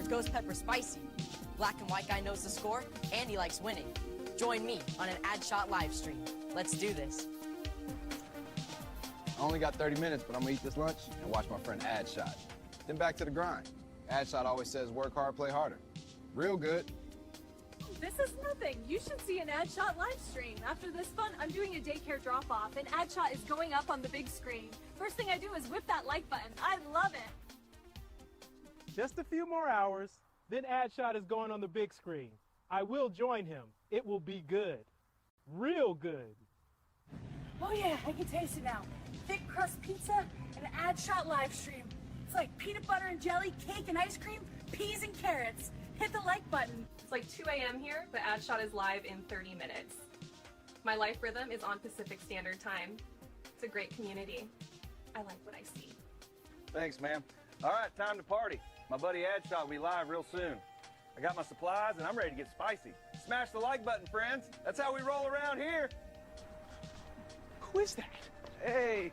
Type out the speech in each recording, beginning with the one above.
Ghost Pepper spicy. Black and white guy knows the score, and he likes winning. Join me on an addshot live stream. Let's do this. I only got 30 minutes, but I'm gonna eat this lunch and watch my friend addshot. Then back to the grind. Addshot always says work hard, play harder. Real good. This is nothing. You should see an addshot live stream. After this fun, I'm doing a daycare drop-off, and addshot is going up on the big screen. First thing I do is whip that like button. I love it. Just a few more hours, then addshot is going on the big screen. I will join him. It will be good. Real good. Oh yeah, I can taste it now. Thick crust pizza and an addshot live stream. It's like peanut butter and jelly, cake and ice cream, peas and carrots. Hit the like button. It's like 2 a.m. here, but addshot is live in 30 minutes. My life rhythm is on Pacific Standard Time. It's a great community. I like what I see. Thanks, man. All right, time to party. My buddy addshot will be live real soon. I got my supplies and I'm ready to get spicy. Smash the like button, friends. That's how we roll around here. Who is that? Hey.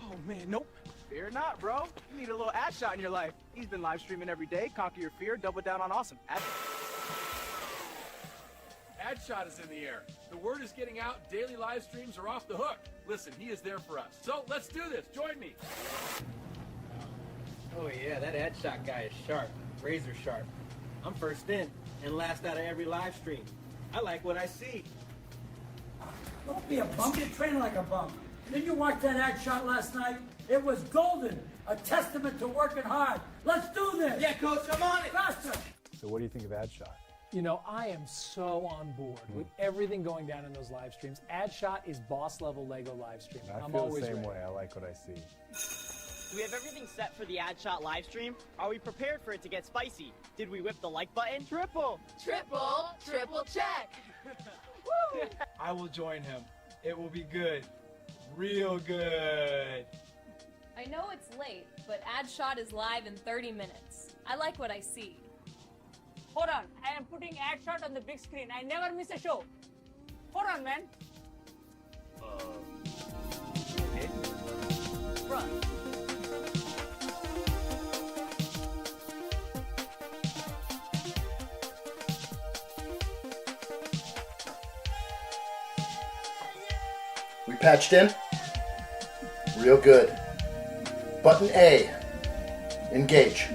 Oh man, nope. Fear not, bro. You need a little addshot in your life. He's been live streaming every day. Conquer your fear, double down on awesome. Addshot is in the air. The word is getting out. Daily live streams are off the hook. Listen, he is there for us. So let's do this. Join me. Oh yeah, that addshot guy is sharp. Razor sharp. I'm first in and last out of every live stream. I like what I see. Don't be a bum. You're training like a bum. Didn't you watch that addshot last night? It was golden. A testament to working hard. Let's do this. Yeah, Coach, I'm on it. Faster. So what do you think of addshot? You know, I am so on board with everything going down in those live streams. addshot is boss level Lego live stream. I feel the same way. I like what I see. Do we have everything set for the addshot live stream? Are we prepared for it to get spicy? Did we whip the like button? Triple check. Woo! I will join him. It will be good. Real good. I know it's late, but addshot is live in 30 minutes. I like what I see. Hold on. I am putting addshot on the big screen. I never miss a show. Hold on, man. Okay. Run. We patched in. Real good. Button A. Engage.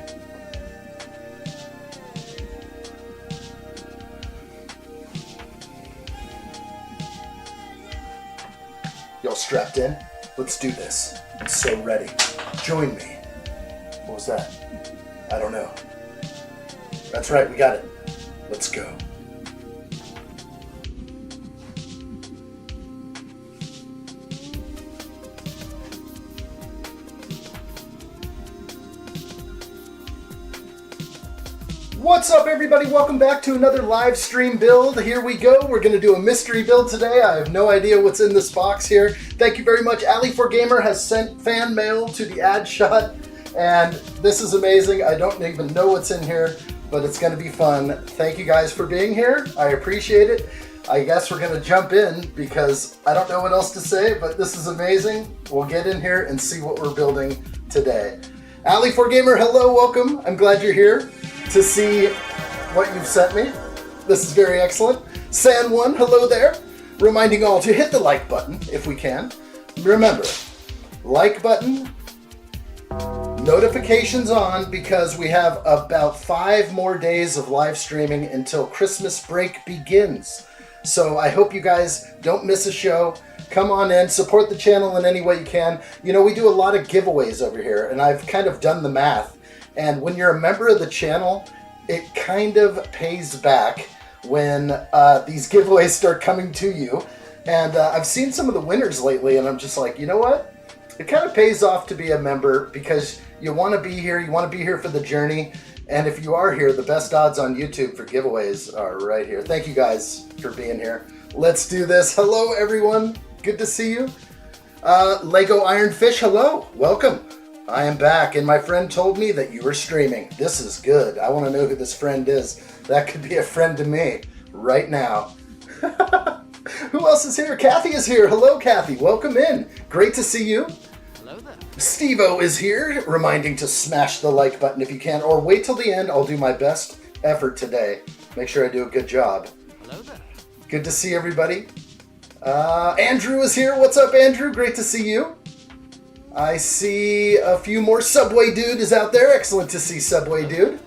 Y'all strapped in? Let's do this. I'm so ready. Join me. What was that? I don't know. That's right, we got it. Let's go. What's up, everybody? Welcome back to another live stream build. Here we go. We're going to do a mystery build today. I have no idea what's in this box here. Thank you very much. Ali4Gamer has sent fan mail to the addshot, and this is amazing. I don't even know what's in here, but it's going to be fun. Thank you guys for being here. I appreciate it. I guess we're going to jump in because I don't know what else to say, but this is amazing. We'll get in here and see what we're building today. Ali4Gamer, hello, welcome. I'm glad you're here to see what you've sent me. This is very excellent. San1, hello there. Reminding all to hit the like button if we can. Remember, like button, notifications on, because we have about 5 more days of live streaming until Christmas break begins. So I hope you guys don't miss a show. Come on in, support the channel in any way you can. You know, we do a lot of giveaways over here, and I've kind of done the math. And when you're a member of the channel, it kind of pays back when these giveaways start coming to you. And I've seen some of the winners lately, and I'm just like, you know what? It kind of pays off to be a member because you want to be here. You want to be here for the journey. And if you are here, the best odds on YouTube for giveaways are right here. Thank you guys for being here. Let's do this. Hello, everyone. Good to see you. Lego Ironfish, hello. Welcome. I am back, and my friend told me that you were streaming. This is good. I want to know who this friend is. That could be a friend to me right now. Who else is here? Kathy is here. Hello, Kathy. Welcome in. Great to see you. Hello there. Steve-O is here, reminding to smash the like button if you can, or wait till the end. I'll do my best effort today. Make sure I do a good job. Hello there. Good to see everybody. Andrew is here. What's up, Andrew? Great to see you. I see a few more. Subway Dude is out there. Excellent to see Subway Dude.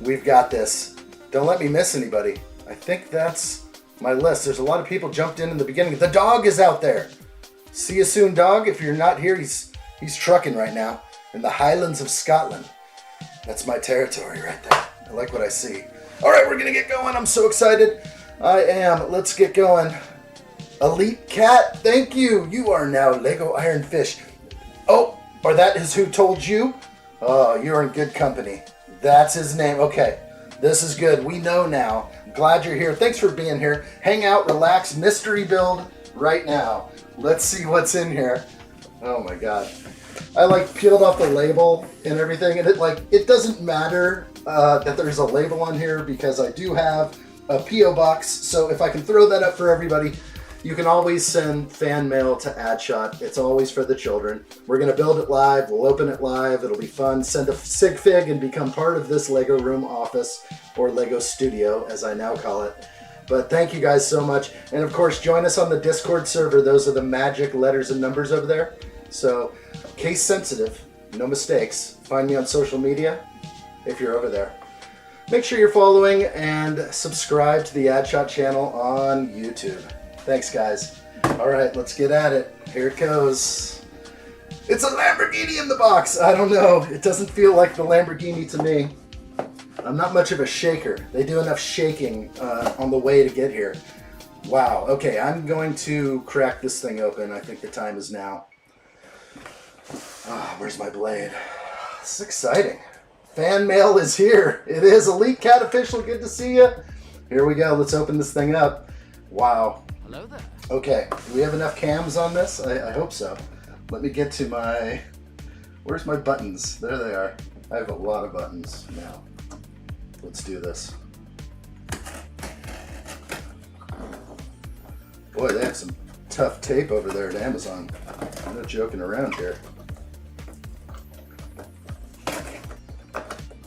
We've got this. Don't let me miss anybody. I think that's my list. There's a lot of people jumped in the beginning. The dog is out there. See you soon, dog. If you're not here, he's trucking right now in the Highlands of Scotland. That's my territory right there. I like what I see. All right, we're going to get going. I'm so excited. I am. Let's get going. Elite Cat, thank you. You are now Lego Iron Fish. Oh, or that is who told you? Oh, you're in good company. That's his name. Okay, this is good. We know now. Glad you're here. Thanks for being here. Hang out, relax, mystery build right now. Let's see what's in here. Oh my God. I like peeled off the label and everything, and it doesn't matter that there's a label on here because I do have a P.O. box. So if I can throw that up for everybody, you can always send fan mail to addshot. It's always for the children. We're gonna build it live. We'll open it live. It'll be fun. Send a sig fig and become part of this Lego room office, or Lego studio as I now call it. But thank you guys so much. And of course, join us on the Discord server. Those are the magic letters and numbers over there. So case sensitive, no mistakes. Find me on social media if you're over there. Make sure you're following and subscribe to the addshot channel on YouTube. Thanks, guys. All right, let's get at it. Here it goes. It's a Lamborghini in the box. I don't know. It doesn't feel like the Lamborghini to me. I'm not much of a shaker. They do enough shaking on the way to get here. Wow. Okay, I'm going to crack this thing open. I think the time is now. Ah, where's my blade? This is exciting. Fan mail is here. It is Elite Cat Official. Good to see you. Here we go. Let's open this thing up. Wow. Hello there. Okay. Do we have enough cams on this? I hope so. Let me get to my... Where's my buttons? There they are. I have a lot of buttons now. Let's do this. Boy, they have some tough tape over there at Amazon. I'm not joking around here.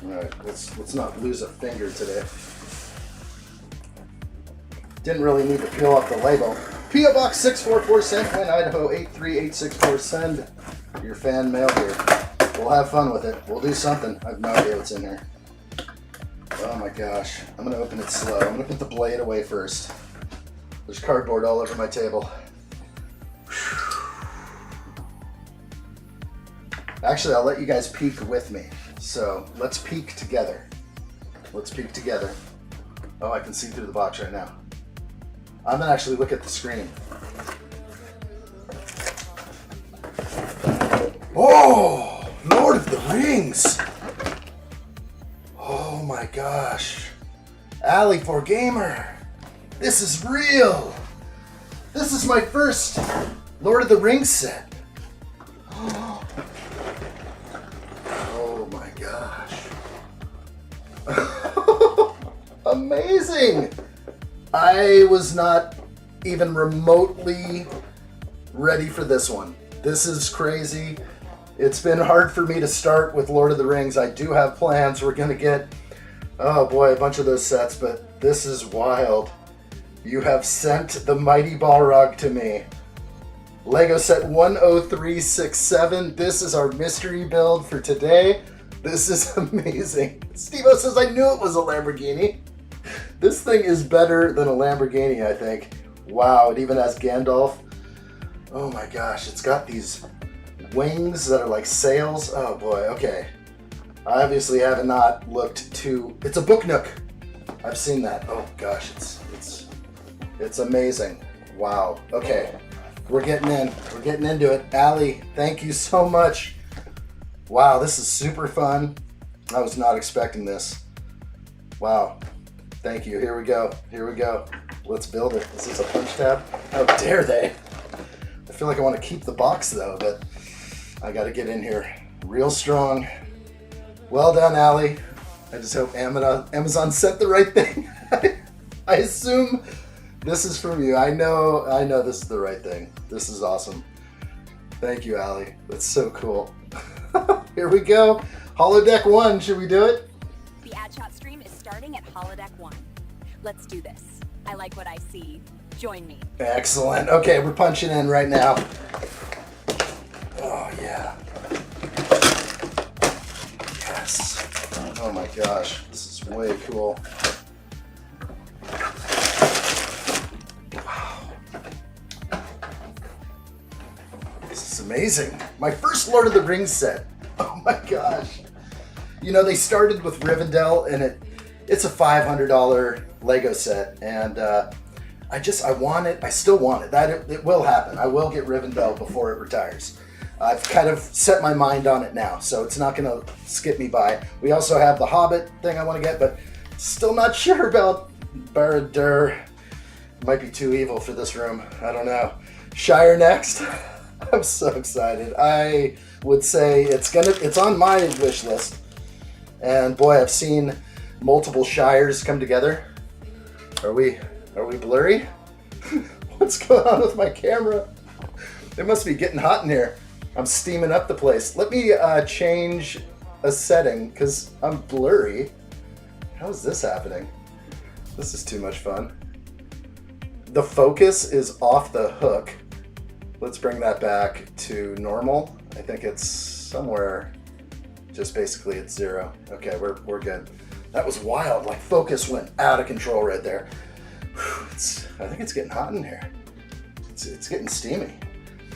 Alright, let's not lose a finger today. Didn't really need to peel off the label. P.O. Box 644, San Quentin, Idaho 83864. Send your fan mail here. We'll have fun with it. We'll do something. I have no idea what's in here. Oh my gosh. I'm going to open it slow. I'm going to put the blade away first. There's cardboard all over my table. Actually, I'll let you guys peek with me. So let's peek together. Let's peek together. Oh, I can see through the box right now. I'm gonna actually look at the screen. Oh, Lord of the Rings. Oh my gosh. Alley for Gamer. This is real. This is my first Lord of the Rings set. Oh my gosh. Amazing. I was not even remotely ready for this one. This is crazy. It's been hard for me to start with Lord of the Rings. I do have plans. We're gonna get, oh boy, a bunch of those sets, but this is wild. You have sent the mighty Balrog to me. Lego set 10367. This is our mystery build for today. This is amazing. Steve-O says, I knew it was a Lamborghini. This thing is better than a Lamborghini, I think. Wow, it even has Gandalf. Oh my gosh, it's got these wings that are like sails. Oh boy, okay. I obviously have not looked too... It's a book nook. I've seen that. Oh gosh, it's amazing. Wow, okay. We're getting in. We're getting into it. Allie, thank you so much. Wow, this is super fun. I was not expecting this. Wow. Thank you. Here we go. Here we go. Let's build it. Is this a punch tab? How dare they? I feel like I want to keep the box though, but I got to get in here real strong. Well done, Allie. I just hope Amazon sent the right thing. I assume this is from you. I know this is the right thing. This is awesome. Thank you, Allie. That's so cool. Here we go. Holodeck 1, should we do it? The addshot stream is starting at Holodeck 1. Let's do this. I like what I see. Join me. Excellent. Okay, we're punching in right now. Oh, yeah. Yes. Oh my gosh, this is way cool. Wow. This is amazing. My first Lord of the Rings set. Oh my gosh. You know, they started with Rivendell, and it's a $500 Lego set, and I want it. I still want it. It will happen. I will get Rivendell before it retires. I've kind of set my mind on it now, so it's not going to skip me by. We also have the Hobbit thing I want to get, but still not sure about Barad-dûr. Might be too evil for this room. I don't know. Shire next. I'm so excited. I would say it's on my wish list. And boy, I've seen multiple Shires come together. Are we blurry? What's going on with my camera? It must be getting hot in here. I'm steaming up the place. Let me change a setting because I'm blurry. How is this happening? This is too much fun. The focus is off the hook. Let's bring that back to normal. I think it's somewhere, just basically at 0. Okay, we're good. That was wild. Like, focus went out of control right there. I think it's getting hot in here. It's getting steamy.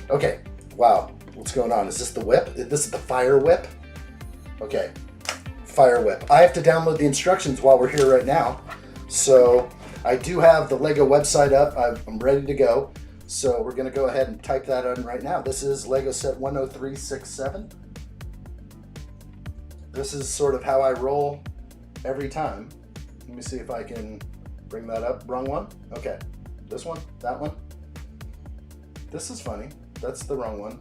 Okay, wow. What's going on? Is this the whip? This is the fire whip? Okay, fire whip. I have to download the instructions while we're here right now. So I do have the Lego website up. I'm ready to go. So we're gonna go ahead and type that in right now. This is Lego set 10367. This is sort of how I roll every time. Let me see if I can bring that up. Wrong one? Okay. This one? That one? This is funny. That's the wrong one.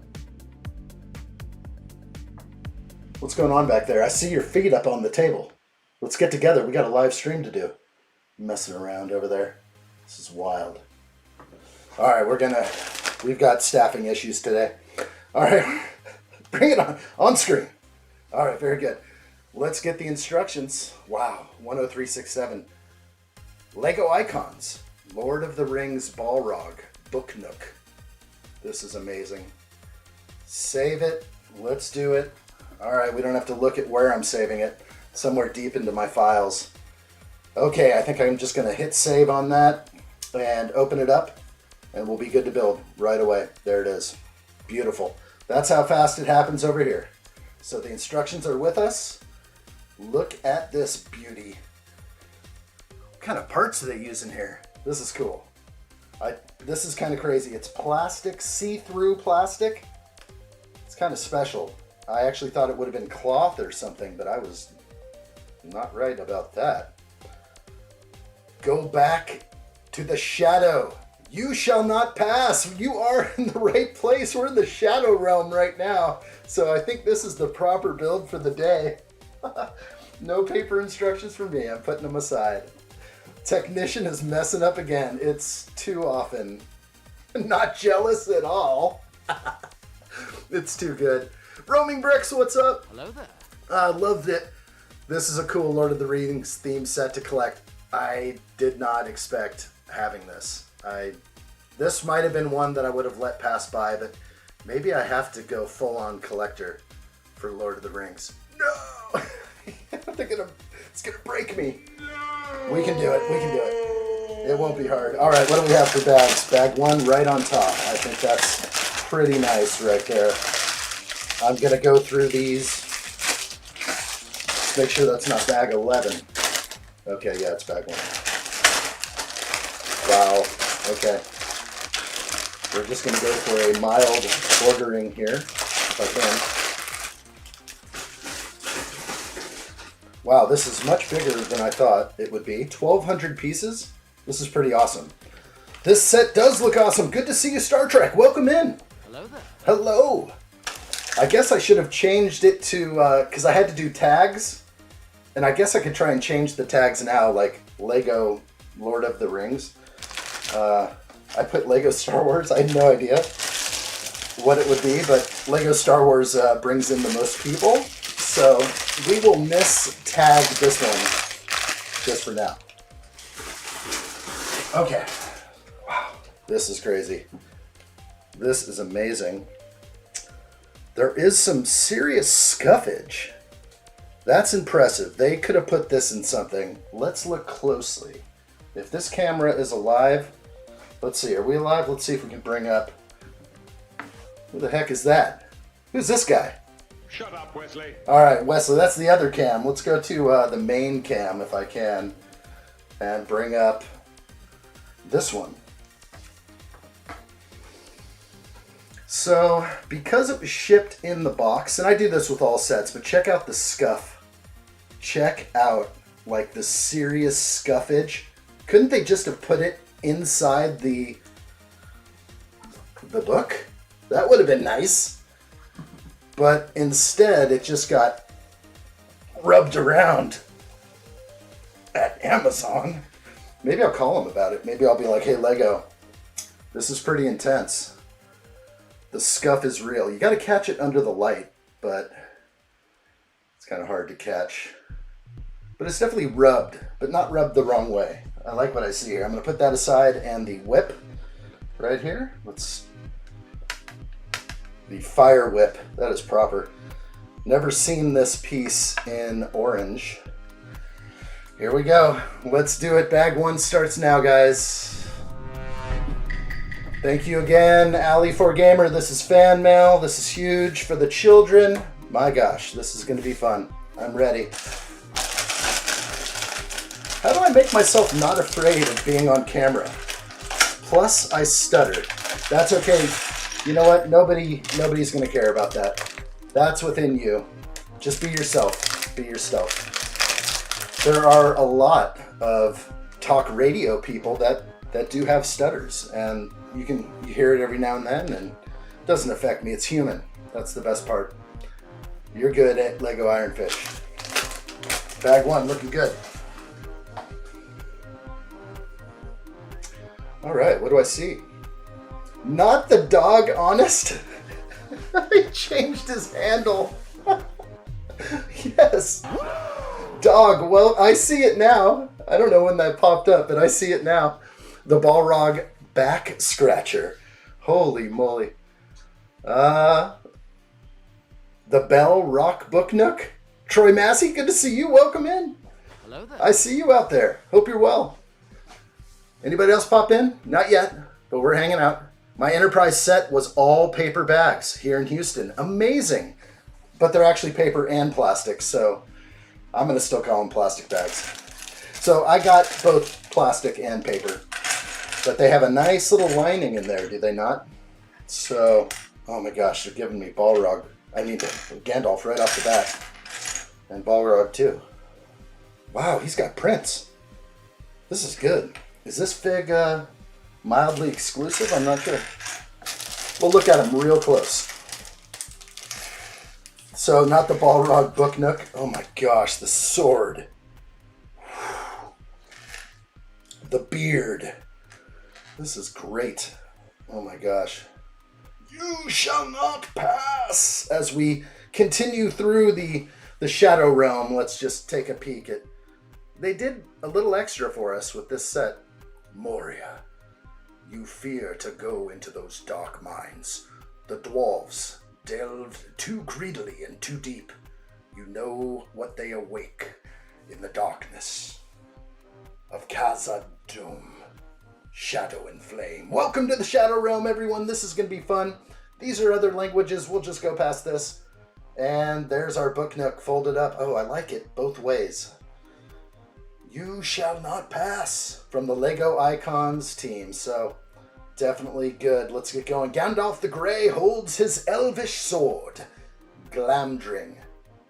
What's going on back there? I see your feet up on the table. Let's get together. We got a live stream to do. Messing around over there. This is wild. All right, we've got staffing issues today. All right, bring it on screen. All right, very good. Let's get the instructions. Wow, 10367. Lego icons. Lord of the Rings Balrog. Book Nook. This is amazing. Save it. Let's do it. All right, we don't have to look at where I'm saving it. Somewhere deep into my files. Okay, I think I'm just gonna hit save on that and open it up, and we'll be good to build right away. There it is. Beautiful. That's how fast it happens over here. So the instructions are with us. Look at this beauty. What kind of parts do they use in here? This is cool. This is kind of crazy. It's plastic, see-through plastic. It's kind of special. I actually thought it would have been cloth or something, but I was not right about that. Go back to the shadow. You shall not pass. You are in the right place. We're in the shadow realm right now. So I think this is the proper build for the day. No paper instructions for me. I'm putting them aside. Technician is messing up again. It's too often. Not jealous at all. It's too good. Roaming Bricks, what's up? Hello there. I loved it. This is a cool Lord of the Rings theme set to collect. I did not expect having this. This might have been one that I would have let pass by, but maybe I have to go full-on collector for Lord of the Rings. No! It's gonna break me. No! We can do it. We can do it. It won't be hard. All right, what do we have for bags? Bag 1 right on top. I think that's pretty nice right there. I'm gonna go through these. Make sure that's not bag 11. Okay, yeah, it's bag 1. Wow. Okay. We're just going to go for a mild ordering here, if I can. Wow, this is much bigger than I thought it would be. 1,200 pieces? This is pretty awesome. This set does look awesome. Good to see you, Star Trek. Welcome in. Hello there. Hello. I guess I should have changed it to, because I had to do tags. And I guess I could try and change the tags now, like Lego Lord of the Rings. I put Lego Star Wars. I had no idea. what it would be, but Lego Star Wars brings in the most people. So we will miss-tag this one just for now. Okay. Wow. This is crazy. This is amazing. There is some serious scuffage. That's impressive. They could have put this in something. Let's look closely. If this camera is alive, let's see. Are we alive? Let's see if we can bring up. Who the heck is that? Who's this guy? Shut up, Wesley. All right, Wesley, that's the other cam. Let's go to the main cam if I can and bring up this one. So, because it was shipped in the box, and I do this with all sets, but check out the scuff. Check out, like, the serious scuffage. Couldn't they just have put it inside the book? That would have been nice. But instead, it just got rubbed around at Amazon. Maybe I'll call them about it. Maybe I'll be like, hey, Lego, this is pretty intense. The scuff is real. You got to catch it under the light, but it's kind of hard to catch. But it's definitely rubbed, but not rubbed the wrong way. I like what I see here. I'm going to put that aside, and the whip right here. The fire whip. That is proper. Never seen this piece in orange. Here we go. Let's do it. Bag one starts now, guys. Thank you again, Ali4Gamer. This is fan mail. This is huge for the children. My gosh, this is going to be fun. I'm ready. How do I make myself not afraid of being on camera? Plus, I stutter. That's okay. You know what? Nobody's going to care about that. That's within you. Just be yourself. Be yourself. There are a lot of talk radio people that do have stutters, and you hear it every now and then, and it doesn't affect me. It's human. That's the best part. You're good at Lego Ironfish. Bag one, looking good. All right, what do I see? Not the dog, honest. He changed his handle. Yes. Dog, well, I see it now. I don't know when that popped up, but I see it now. The Balrog back scratcher. Holy moly. The Bell Rock Book Nook. Troy Massey, good to see you. Welcome in. Hello there. I see you out there. Hope you're well. Anybody else pop in? Not yet, but we're hanging out. My Enterprise set was all paper bags here in Houston. Amazing. But they're actually paper and plastic, so I'm going to still call them plastic bags. So I got both plastic and paper. But they have a nice little lining in there, do they not? So, oh my gosh, they're giving me Balrog. I need Gandalf right off the bat. And Balrog too. Wow, he's got prints. This is good. Is this fig mildly exclusive? I'm not sure. We'll look at him real close. So, not the Balrog Book Nook. Oh my gosh, the sword. The beard. This is great. Oh my gosh. You shall not pass. As we continue through the Shadow Realm, let's just take a peek at... They did a little extra for us with this set. Moria, you fear to go into those dark mines. The dwarves delved too greedily and too deep. You know what they awake in the darkness of Khazad-dûm. Shadow and Flame. Welcome to the Shadow Realm, everyone. This is going to be fun. These are other languages. We'll just go past this. And there's our Book Nook folded up. Oh, I like it both ways. You shall not pass from the Lego Icons team. So, definitely good. Let's get going. Gandalf the Grey holds his elvish sword. Glamdring,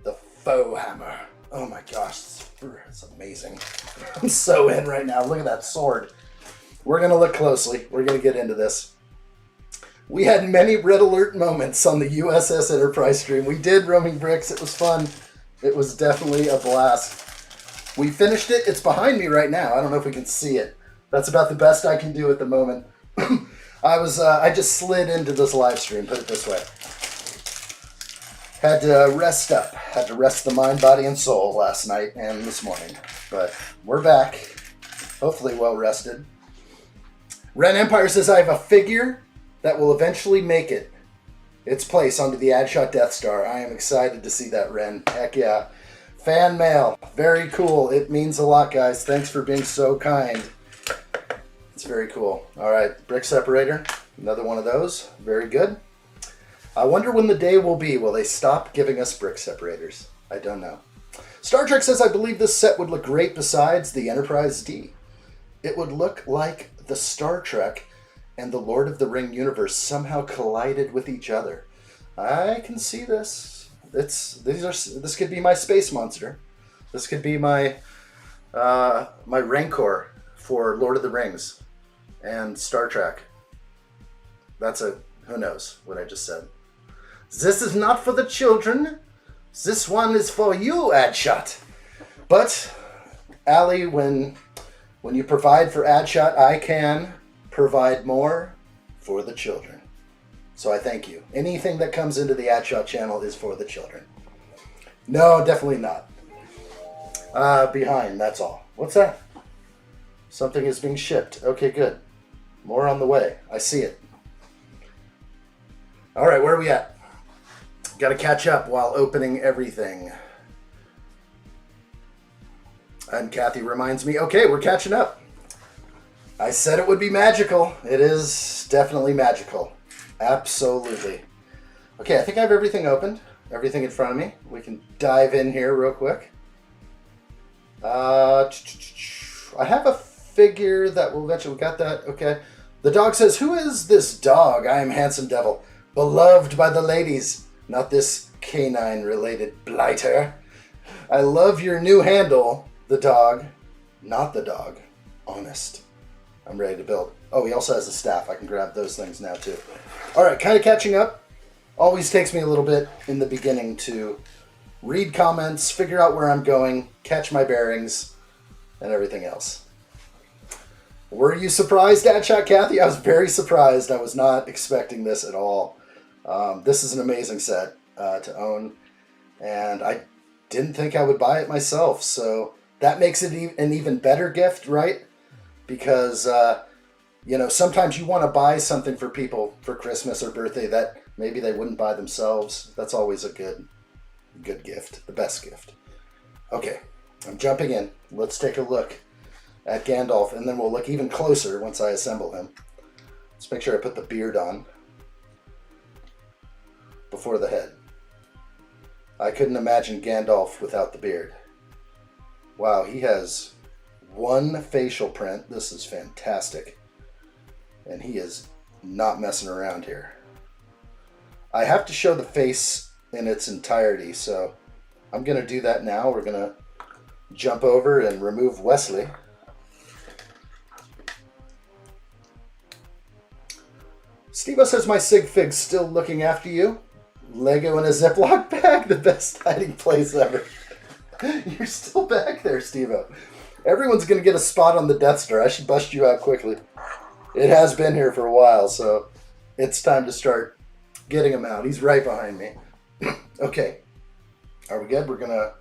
the foe hammer. Oh my gosh, it's amazing. I'm so in right now. Look at that sword. We're going to look closely. We're going to get into this. We had many red alert moments on the USS Enterprise stream. We did, Roaming Bricks. It was fun. It was definitely a blast. We finished it. It's behind me right now. I don't know if we can see it. That's about the best I can do at the moment. I just slid into this live stream, put it this way. Had to rest up. Had to rest the mind, body, and soul last night and this morning. But we're back. Hopefully well rested. Ren Empire says, I have a figure that will eventually make its place onto the addshot Death Star. I am excited to see that, Ren. Heck yeah. Fan mail. Very cool. It means a lot, guys. Thanks for being so kind. It's very cool. All right, brick separator. Another one of those. Very good. I wonder when the day will be. Will they stop giving us brick separators? I don't know. Star Trek says, I believe this set would look great besides the Enterprise D. It would look like the Star Trek and the Lord of the Ring universe somehow collided with each other. I can see this. This could be my space monster. This could be my my Rancor for Lord of the Rings and Star Trek. Who knows what I just said. This is not for the children. This one is for you, addshot. But, Allie, when you provide for addshot, I can provide more for the children. So I thank you. Anything that comes into the addshot channel is for the children. No, definitely not. Behind, that's all. What's that? Something is being shipped. Okay, good. More on the way. I see it. All right, where are we at? Got to catch up while opening everything. And Kathy reminds me, okay, we're catching up. I said it would be magical. It is definitely magical. Absolutely. Okay, I think I have everything opened. Everything in front of me. We can dive in here real quick. I have a figure that will eventually... We got that. Okay. The dog says, who is this dog? I am Handsome Devil. Beloved by the ladies. Not this canine-related blighter. I love your new handle. The dog. Not the dog. Honest. I'm ready to build. Oh, he also has a staff. I can grab those things now, too. All right, kind of catching up. Always takes me a little bit in the beginning to read comments, figure out where I'm going, catch my bearings, and everything else. Were you surprised, Adshot Kathy? I was very surprised. I was not expecting this at all. This is an amazing set to own, and I didn't think I would buy it myself, so that makes it an even better gift, right? Because, sometimes you want to buy something for people for Christmas or birthday that maybe they wouldn't buy themselves. That's always a good gift, the best gift. Okay, I'm jumping in. Let's take a look at Gandalf, and then we'll look even closer once I assemble him. Let's make sure I put the beard on before the head. I couldn't imagine Gandalf without the beard. Wow, he has one facial print. This is fantastic. And he is not messing around here. I have to show the face in its entirety, so I'm going to do that now. We're going to jump over and remove Wesley. Steve-O says, my sig fig's still looking after you. Lego in a Ziploc bag, the best hiding place ever. You're still back there, Steve-O. Everyone's going to get a spot on the Death Star. I should bust you out quickly. It has been here for a while, so it's time to start getting him out. He's right behind me. Okay. Are we good? We're going to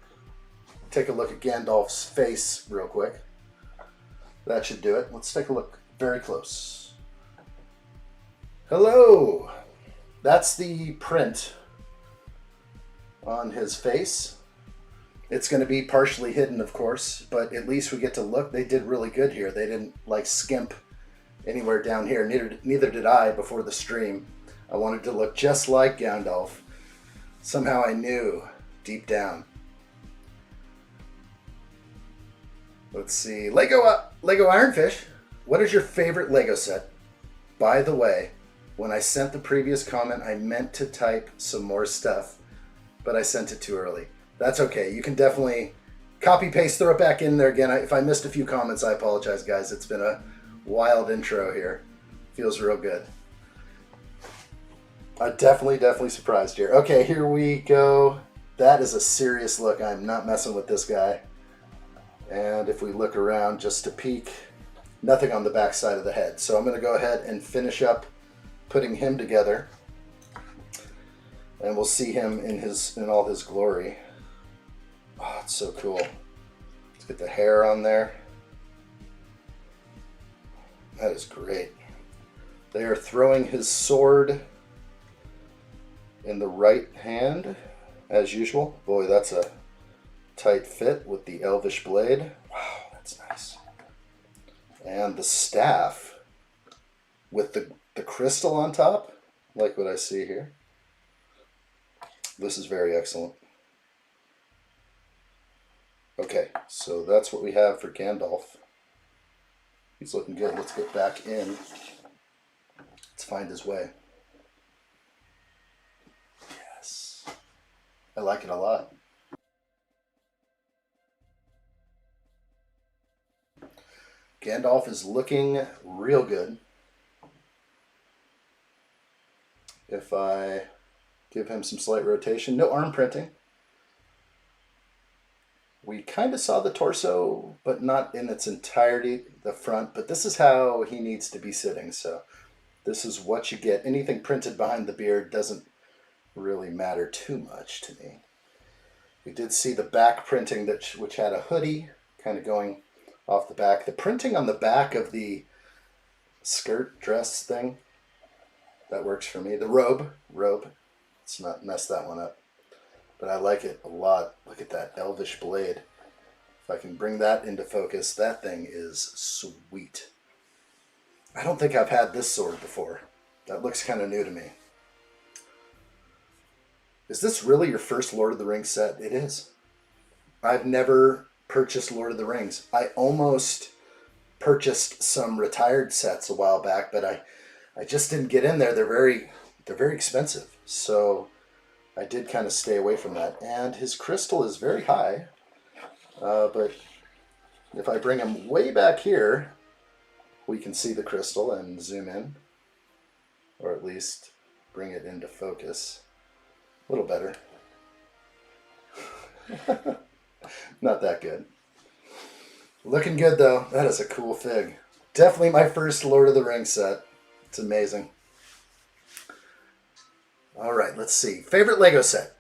take a look at Gandalf's face real quick. That should do it. Let's take a look very close. Hello. That's the print on his face. It's going to be partially hidden, of course, but at least we get to look. They did really good here. They didn't skimp anywhere down here. Neither did I before the stream. I wanted to look just like Gandalf. Somehow I knew deep down. Let's see. Lego Ironfish. What is your favorite Lego set? By the way, when I sent the previous comment, I meant to type some more stuff, but I sent it too early. That's okay. You can definitely copy paste, throw it back in there again. If I missed a few comments, I apologize, guys. It's been a wild intro here. Feels real good. I'm definitely surprised here. Okay, here we go. That is a serious look. I'm not messing with this guy. And if we look around just to peek, nothing on the back side of the head. So I'm going to go ahead and finish up putting him together, and we'll see him in all his glory. Oh, it's so cool. Let's get the hair on there. That is great. They are throwing his sword in the right hand, as usual. Boy, that's a tight fit with the elvish blade. Wow, that's nice. And the staff with the crystal on top, like what I see here. This is very excellent. Okay, so that's what we have for Gandalf. He's looking good. Let's get back in. Let's find his way. Yes. I like it a lot. Gandalf is looking real good. If I give him some slight rotation, no arm printing. We kind of saw the torso, but not in its entirety, the front, but this is how he needs to be sitting, so this is what you get. Anything printed behind the beard doesn't really matter too much to me. We did see the back printing, which had a hoodie kind of going off the back. The printing on the back of the skirt dress thing, that works for me. The robe, let's not mess that one up. But I like it a lot. Look at that elvish blade. If I can bring that into focus, that thing is sweet. I don't think I've had this sword before. That looks kind of new to me. Is this really your first Lord of the Rings set? It is. I've never purchased Lord of the Rings. I almost purchased some retired sets a while back, but I just didn't get in there. They're very expensive. So I did kind of stay away from that. And his crystal is very high. But if I bring him way back here, we can see the crystal and zoom in. Or at least bring it into focus. A little better. Not that good. Looking good though. That is a cool fig. Definitely my first Lord of the Rings set. It's amazing. All right, let's see. Favorite Lego set?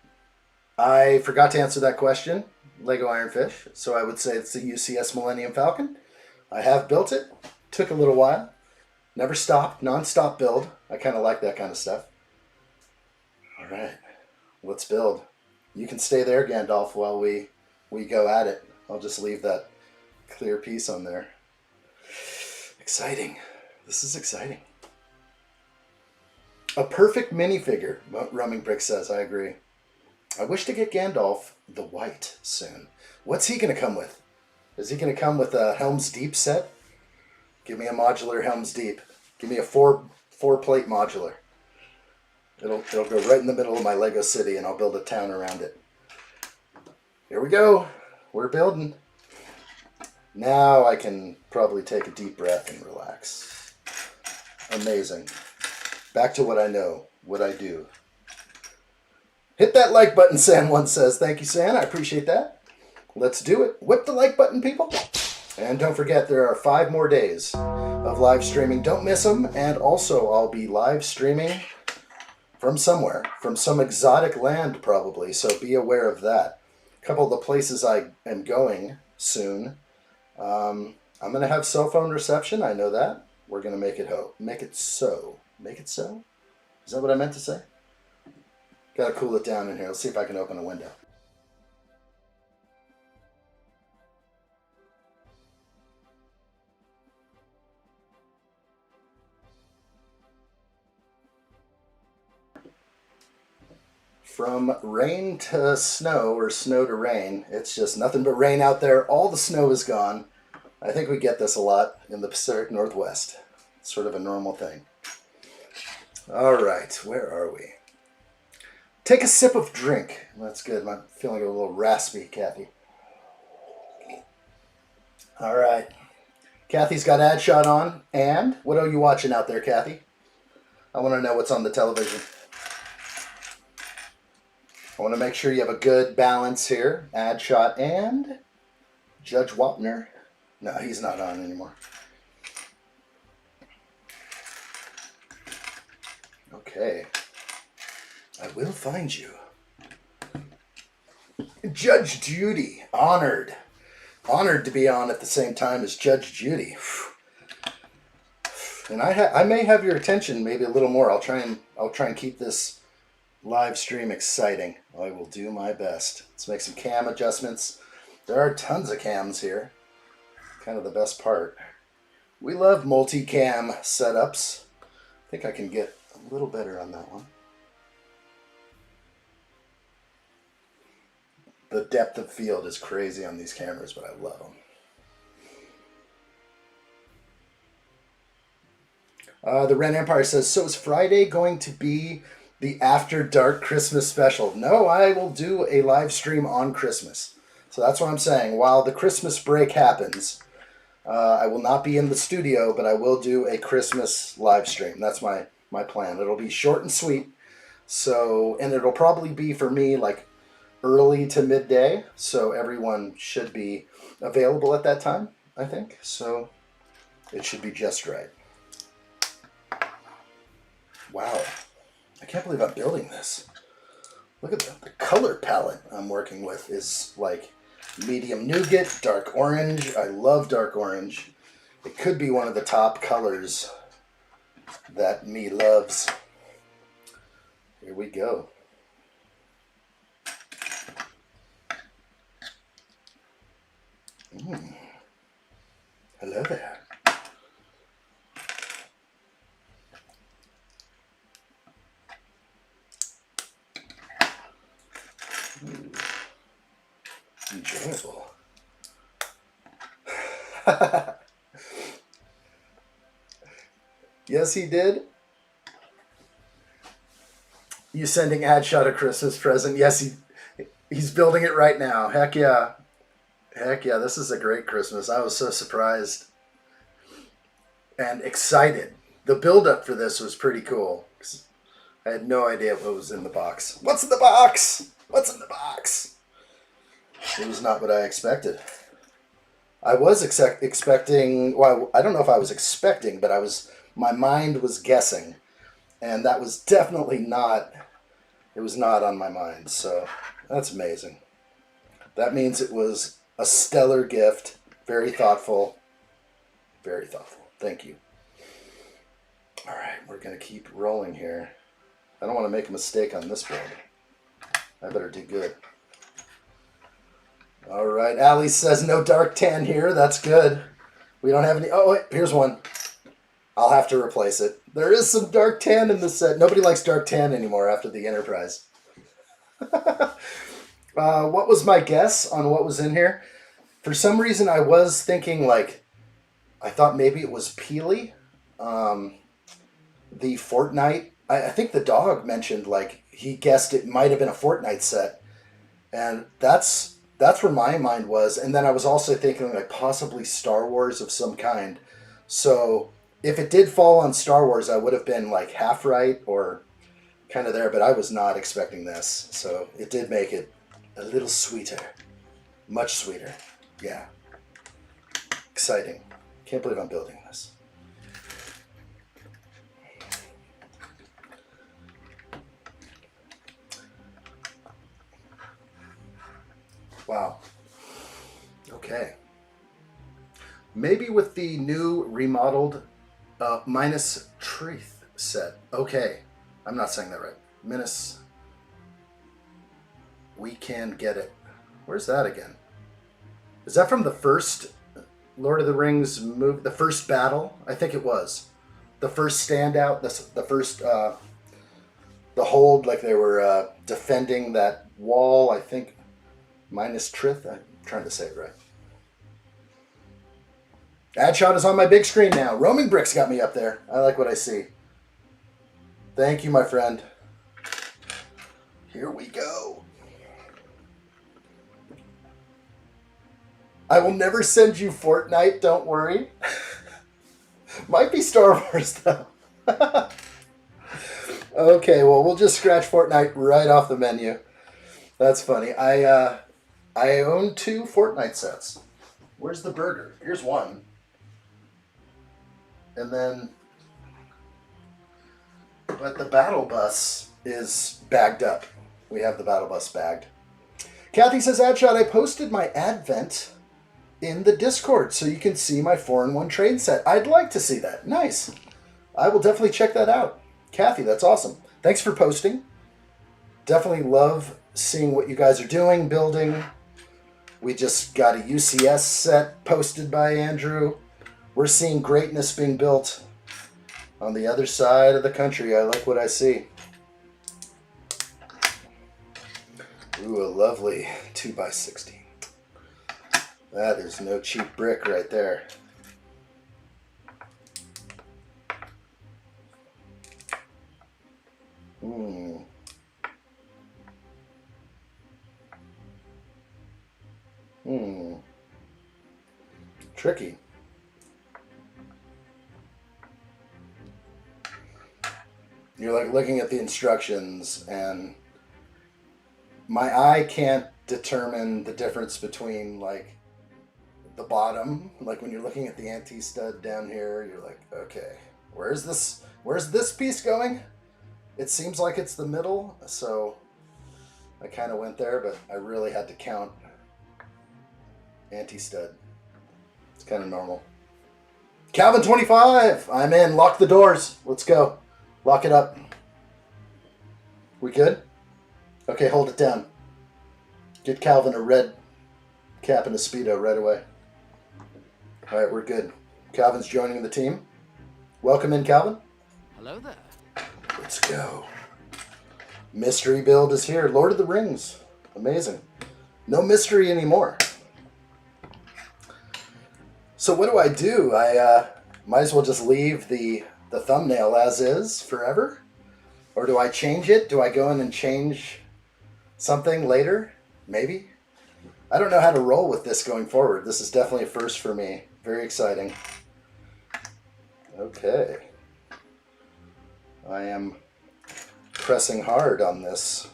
I forgot to answer that question. Lego Ironfish. So I would say it's the UCS Millennium Falcon. I have built it. Took a little while. Never stopped. Non-stop build. I kind of like that kind of stuff. All right, let's build. You can stay there, Gandalf, while we go at it. I'll just leave that clear piece on there. Exciting. This is exciting. A perfect minifigure, Rumming Brick says. I agree. I wish to get Gandalf the white soon. What's he going to come with? Is he going to come with a Helm's Deep set? Give me a modular Helm's Deep. Give me a four plate modular. It'll go right in the middle of my Lego city, and I'll build a town around it. Here we go. We're building. Now I can probably take a deep breath and relax. Amazing. Back to what I know, what I do. Hit that like button, San1 says. Thank you, San. I appreciate that. Let's do it. Whip the like button, people. And don't forget, there are 5 more days of live streaming. Don't miss them. And also, I'll be live streaming from somewhere, from some exotic land probably, so be aware of that. A couple of the places I am going soon. I'm going to have cell phone reception, I know that. We're going to make it so. Make it so? Is that what I meant to say? Gotta cool it down in here. Let's see if I can open a window. From rain to snow, or snow to rain, it's just nothing but rain out there. All the snow is gone. I think we get this a lot in the Pacific Northwest. It's sort of a normal thing. All right, where are we? Take a sip of drink. That's good. I'm feeling a little raspy, Kathy. All right. Kathy's got addshot on. And what are you watching out there, Kathy? I want to know what's on the television. I want to make sure you have a good balance here. Addshot and Judge Wapner. No, he's not on anymore. Okay. I will find you. Judge Judy. Honored. Honored to be on at the same time as Judge Judy. And I may have your attention maybe a little more. I'll try and keep this live stream exciting. I will do my best. Let's make some cam adjustments. There are tons of cams here. Kind of the best part. We love multi-cam setups. I think I can get a little better on that one. The depth of field is crazy on these cameras, but I love them. The Ren Empire says, so is Friday going to be the After Dark Christmas special? No, I will do a live stream on Christmas. So that's what I'm saying. While the Christmas break happens, I will not be in the studio, but I will do a Christmas live stream. That's my plan. It'll be short and sweet. So, and it'll probably be for me like early to midday. So everyone should be available at that time, I think. So it should be just right. Wow. I can't believe I'm building this. Look at the color palette I'm working with is like medium nougat, dark orange. I love dark orange. It could be one of the top colors that me loves. Here we go. Hello there. Enjoyable. Yes, he did. You sending addshot a Christmas present? Yes, he's building it right now. Heck yeah. Heck yeah, this is a great Christmas. I was so surprised and excited. The build-up for this was pretty cool. I had no idea what was in the box. What's in the box? What's in the box? It was not what I expected. I was expecting, well, I don't know if I was expecting, but my mind was guessing. And that was definitely not, it was not on my mind. So that's amazing. That means it was a stellar gift. Very thoughtful. Very thoughtful. Thank you. All right, we're going to keep rolling here. I don't want to make a mistake on this build. I better do good. All right, Allie says no dark tan here. That's good. We don't have any. Oh, wait, here's one. I'll have to replace it. There is some dark tan in the set. Nobody likes dark tan anymore after the Enterprise. What was my guess on what was in here? For some reason, I was thinking like, I thought maybe it was Peely. The Fortnite. I think the dog mentioned like he guessed it might have been a Fortnite set. And that's where my mind was. And then I was also thinking like possibly Star Wars of some kind. So if it did fall on Star Wars, I would have been like half right or kind of there, but I was not expecting this. So it did make it a little sweeter. Much sweeter. Yeah. Exciting. Can't believe I'm building this. Wow. Okay. Maybe with the new remodeled minus truth set. Okay. I'm not saying that right. Minus. We can get it. Where's that again? Is that from the first Lord of the Rings movie? The first battle? I think it was. The first standout. The first. The hold, like they were defending that wall, I think. Minus Trith. I'm trying to say it right. Addshot is on my big screen now. Roaming Bricks got me up there. I like what I see. Thank you, my friend. Here we go. I will never send you Fortnite, don't worry. Might be Star Wars, though. Okay, well, we'll just scratch Fortnite right off the menu. That's funny. I own 2 Fortnite sets. Where's the burger? Here's one. And then But the battle bus is bagged up. We have the battle bus bagged. Kathy says, Adshot, I posted my advent in the Discord so you can see my 4-in-1 train set. I'd like to see that. Nice. I will definitely check that out. Kathy, that's awesome. Thanks for posting. Definitely love seeing what you guys are doing, building. We just got a UCS set posted by Andrew. We're seeing greatness being built on the other side of the country. I like what I see. Ooh, a lovely 2x60. That is no cheap brick right there. Tricky. You're like looking at the instructions and my eye can't determine the difference between like the bottom, like when you're looking at the anti-stud down here, you're like, okay, where's this piece going? It seems like it's the middle, so I kind of went there, but I really had to count anti-stud. It's kind of normal. Calvin 25, I'm in. Lock the doors. Let's go. Lock it up. We good? Okay, hold it down. Get Calvin a red cap and a Speedo right away. All right, we're good. Calvin's joining the team. Welcome in, Calvin. Hello there. Let's go. Mystery build is here. Lord of the Rings. Amazing. No mystery anymore. So what do? I might as well just leave the thumbnail as is forever? Or do I change it? Do I go in and change something later? Maybe? I don't know how to roll with this going forward. This is definitely a first for me. Very exciting. Okay. I am pressing hard on this.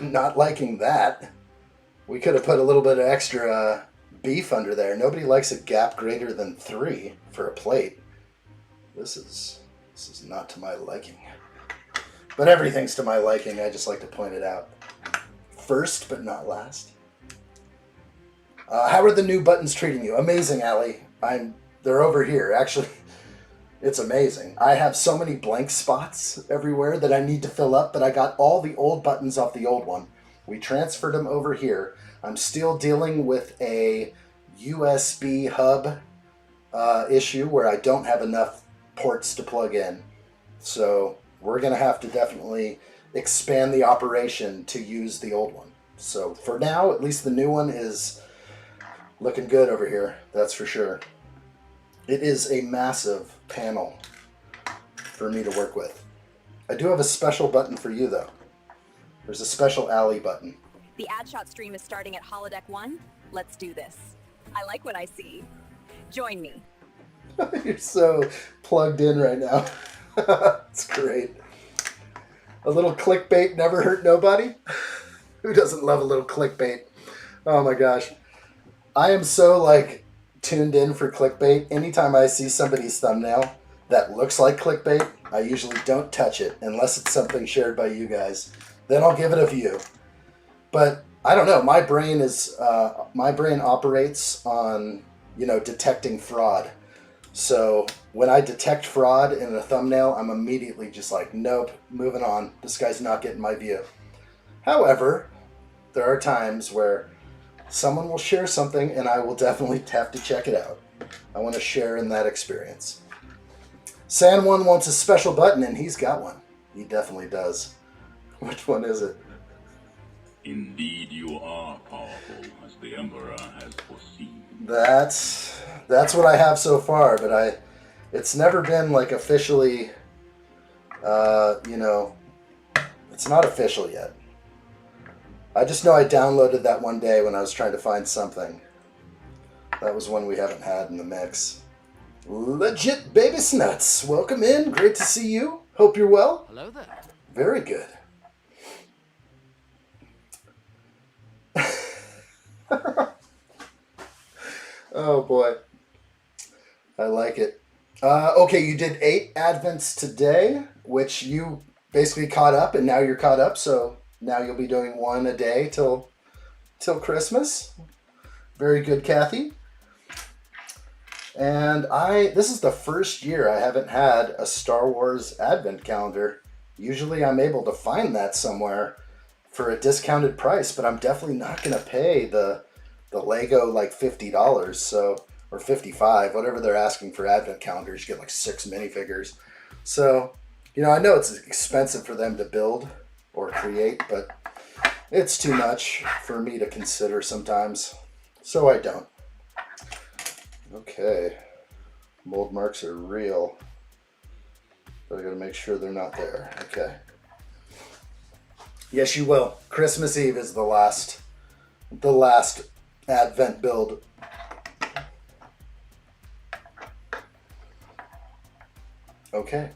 Not liking that. We could have put a little bit of extra beef under there. Nobody likes a gap greater than 3 for a plate. This is not to my liking. But everything's to my liking. I just like to point it out. First, but not last. How are the new buttons treating you? Amazing, Allie. They're over here. Actually, it's amazing. I have so many blank spots everywhere that I need to fill up, but I got all the old buttons off the old one. We transferred them over here. I'm still dealing with a USB hub issue where I don't have enough ports to plug in. So we're going to have to definitely expand the operation to use the old one. So for now, at least the new one is looking good over here. That's for sure. It is a massive panel for me to work with. I do have a special button for you though. There's a special Alley button. The addshot stream is starting at Holodeck 1. Let's do this. I like what I see. Join me. You're so plugged in right now. It's great. A little clickbait never hurt nobody. Who doesn't love a little clickbait? Oh my gosh. I am so like tuned in for clickbait. Anytime I see somebody's thumbnail that looks like clickbait, I usually don't touch it unless it's something shared by you guys. Then I'll give it a view. But I don't know. My brain operates on, detecting fraud. So when I detect fraud in a thumbnail, I'm immediately just like, nope, moving on. This guy's not getting my view. However, there are times where someone will share something and I will definitely have to check it out. I want to share in that experience. San1 wants a special button and he's got one. He definitely does. Which one is it? Indeed you are powerful, as the Emperor has foreseen. That's what I have so far, but it's never been like officially, it's not official yet. I just know I downloaded that one day when I was trying to find something. That was one we haven't had in the mix. Legit Baby Snuts, welcome in. Great to see you. Hope you're well. Hello there. Very good. Oh boy. I like it. Okay, you did 8 Advents today, which you basically caught up, and now you're caught up, so now you'll be doing 1 a day till Christmas. Very good, Kathy. And this is the first year I haven't had a Star Wars Advent calendar. Usually I'm able to find that somewhere for a discounted price, but I'm definitely not going to pay the Lego like $50, so, or $55, whatever they're asking for Advent calendars. You get like 6 minifigures. So, you know, I know it's expensive for them to build or create, but it's too much for me to consider sometimes, so I don't. Okay, mold marks are real, but I gotta make sure they're not there. Okay. Yes, you will. Christmas Eve is the last Advent build. Okay.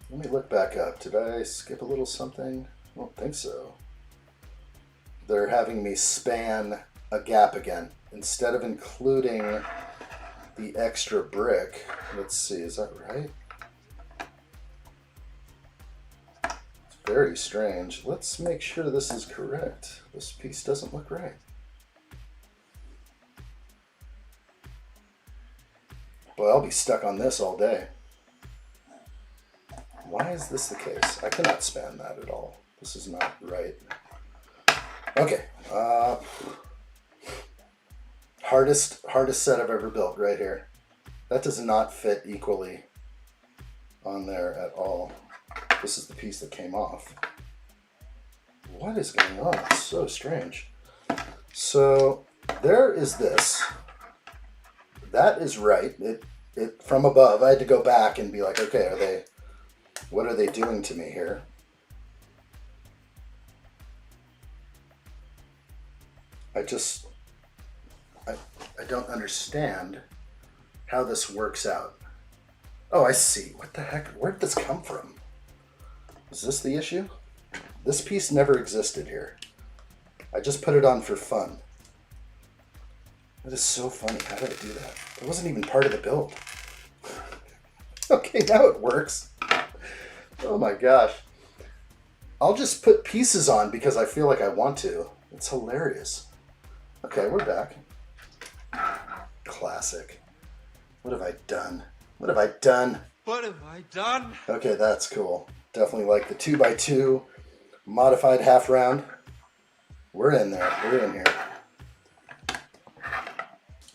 Let me look back up. Did I skip a little something? I don't think so. They're having me span a gap again. Instead of including the extra brick, let's see, is that right? It's very strange. Let's make sure this is correct. This piece doesn't look right. Boy, I'll be stuck on this all day. Why is this the case? I cannot span that at all. This is not right. Okay. Hardest set I've ever built right here. That does not fit equally on there at all. This is the piece that came off. What is going on? It's so strange. So there is this. That is right. It from above. I had to go back and be like, okay, what are they doing to me here? I don't understand how this works out. Oh, I see. What the heck? Where did this come from? Is this the issue? This piece never existed here. I just put it on for fun. That is so funny. How did I do that? It wasn't even part of the build. Okay, now it works. Oh my gosh. I'll just put pieces on because I feel like I want to. It's hilarious. Okay, we're back. Classic. What have I done? What have I done? What have I done? Okay, that's cool. Definitely like the 2x2 modified half round. We're in there. We're in here.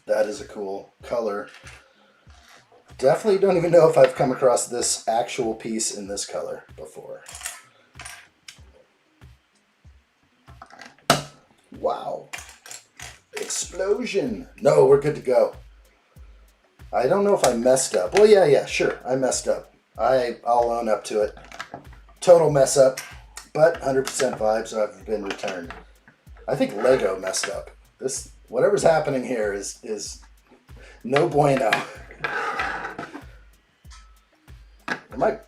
That is a cool color. Definitely don't even know if I've come across this actual piece in this color before. Wow. Explosion. No, we're good to go. I don't know if I messed up. Well, yeah, sure. I messed up. I'll own up to it. Total mess up, but 100% vibes have been returned. I think Lego messed up. Whatever's happening here is no bueno. Am I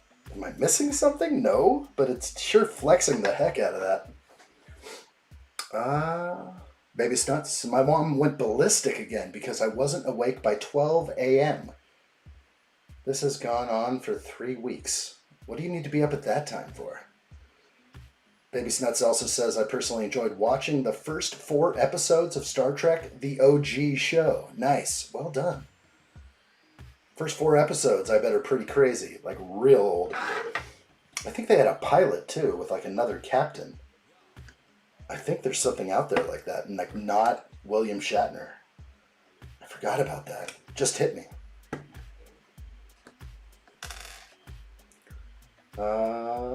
missing something? No, but it's sure flexing the heck out of that. Baby stunts. My mom went ballistic again because I wasn't awake by 12 a.m. This has gone on for 3 weeks. What do you need to be up at that time for? Baby Snuts also says, I personally enjoyed watching the first 4 episodes of Star Trek, the OG show. Nice. Well done. First 4 episodes, I bet, are pretty crazy. Like, real old. I think they had a pilot, too, with, like, another captain. I think there's something out there like that, and, like, not William Shatner. I forgot about that. Just hit me.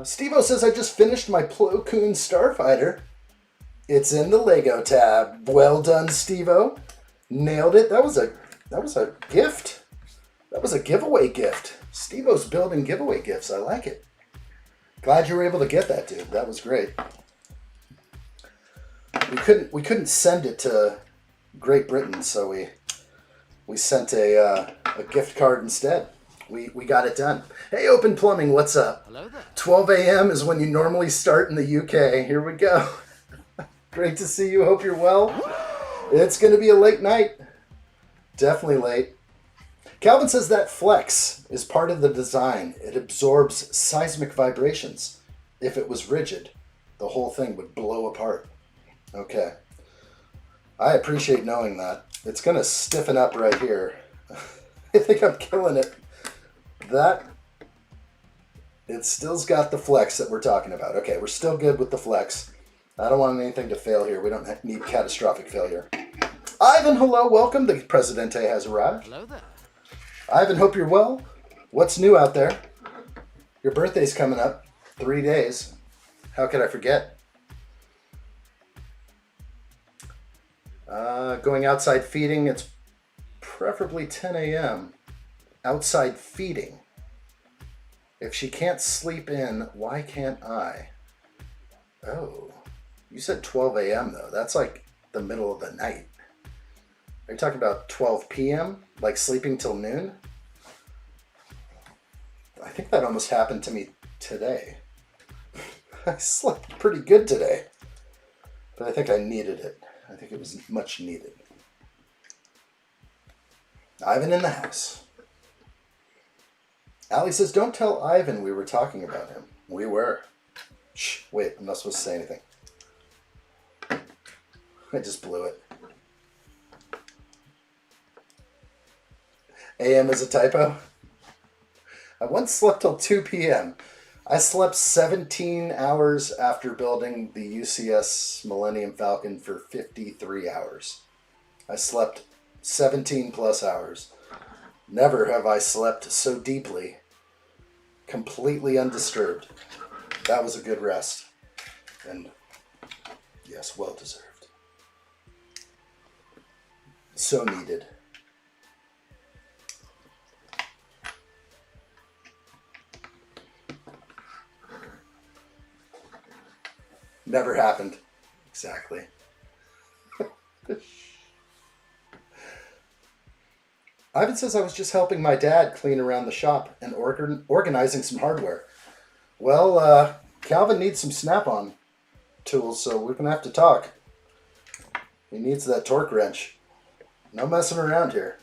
Steve-O says, I just finished my Plo Koon Starfighter. It's in the Lego tab. Well done, Steve-O. Nailed it. That was a gift. That was a giveaway gift. Steve-O's building giveaway gifts. I like it. Glad you were able to get that, dude. That was great. We couldn't send it to Great Britain, so we sent a gift card instead. We got it done. Hey, Open Plumbing, what's up? Hello there. 12 a.m. is when you normally start in the UK. Here we go. Great to see you. Hope you're well. It's going to be a late night. Definitely late. Calvin says that flex is part of the design. It absorbs seismic vibrations. If it was rigid, the whole thing would blow apart. Okay. I appreciate knowing that. It's going to stiffen up right here. I think I'm killing it. That, it still's got the flex that we're talking about. Okay, we're still good with the flex. I don't want anything to fail here. We don't need catastrophic failure. Ivan, hello, welcome. The Presidente has arrived. Hello there. Ivan, hope you're well. What's new out there? Your birthday's coming up. 3 days. How could I forget? Going outside feeding, it's preferably 10 a.m. Outside feeding. If she can't sleep in, why can't I? Oh, you said 12 a.m. though. That's like the middle of the night. Are you talking about 12 p.m.? Like sleeping till noon? I think that almost happened to me today. I slept pretty good today. But I think I needed it. I think it was much needed. Ivan in the house. Allie says, don't tell Ivan we were talking about him. We were. Shh, wait, I'm not supposed to say anything. I just blew it. AM is a typo. I once slept till 2 p.m. I slept 17 hours after building the UCS Millennium Falcon for 53 hours. I slept 17 plus hours. Never have I slept so deeply, completely undisturbed. That was a good rest. And yes, well deserved. So needed. Never happened. Exactly. Ivan says I was just helping my dad clean around the shop and organizing some hardware. Well, Calvin needs some snap-on tools, so we're going to have to talk. He needs that torque wrench. No messing around here.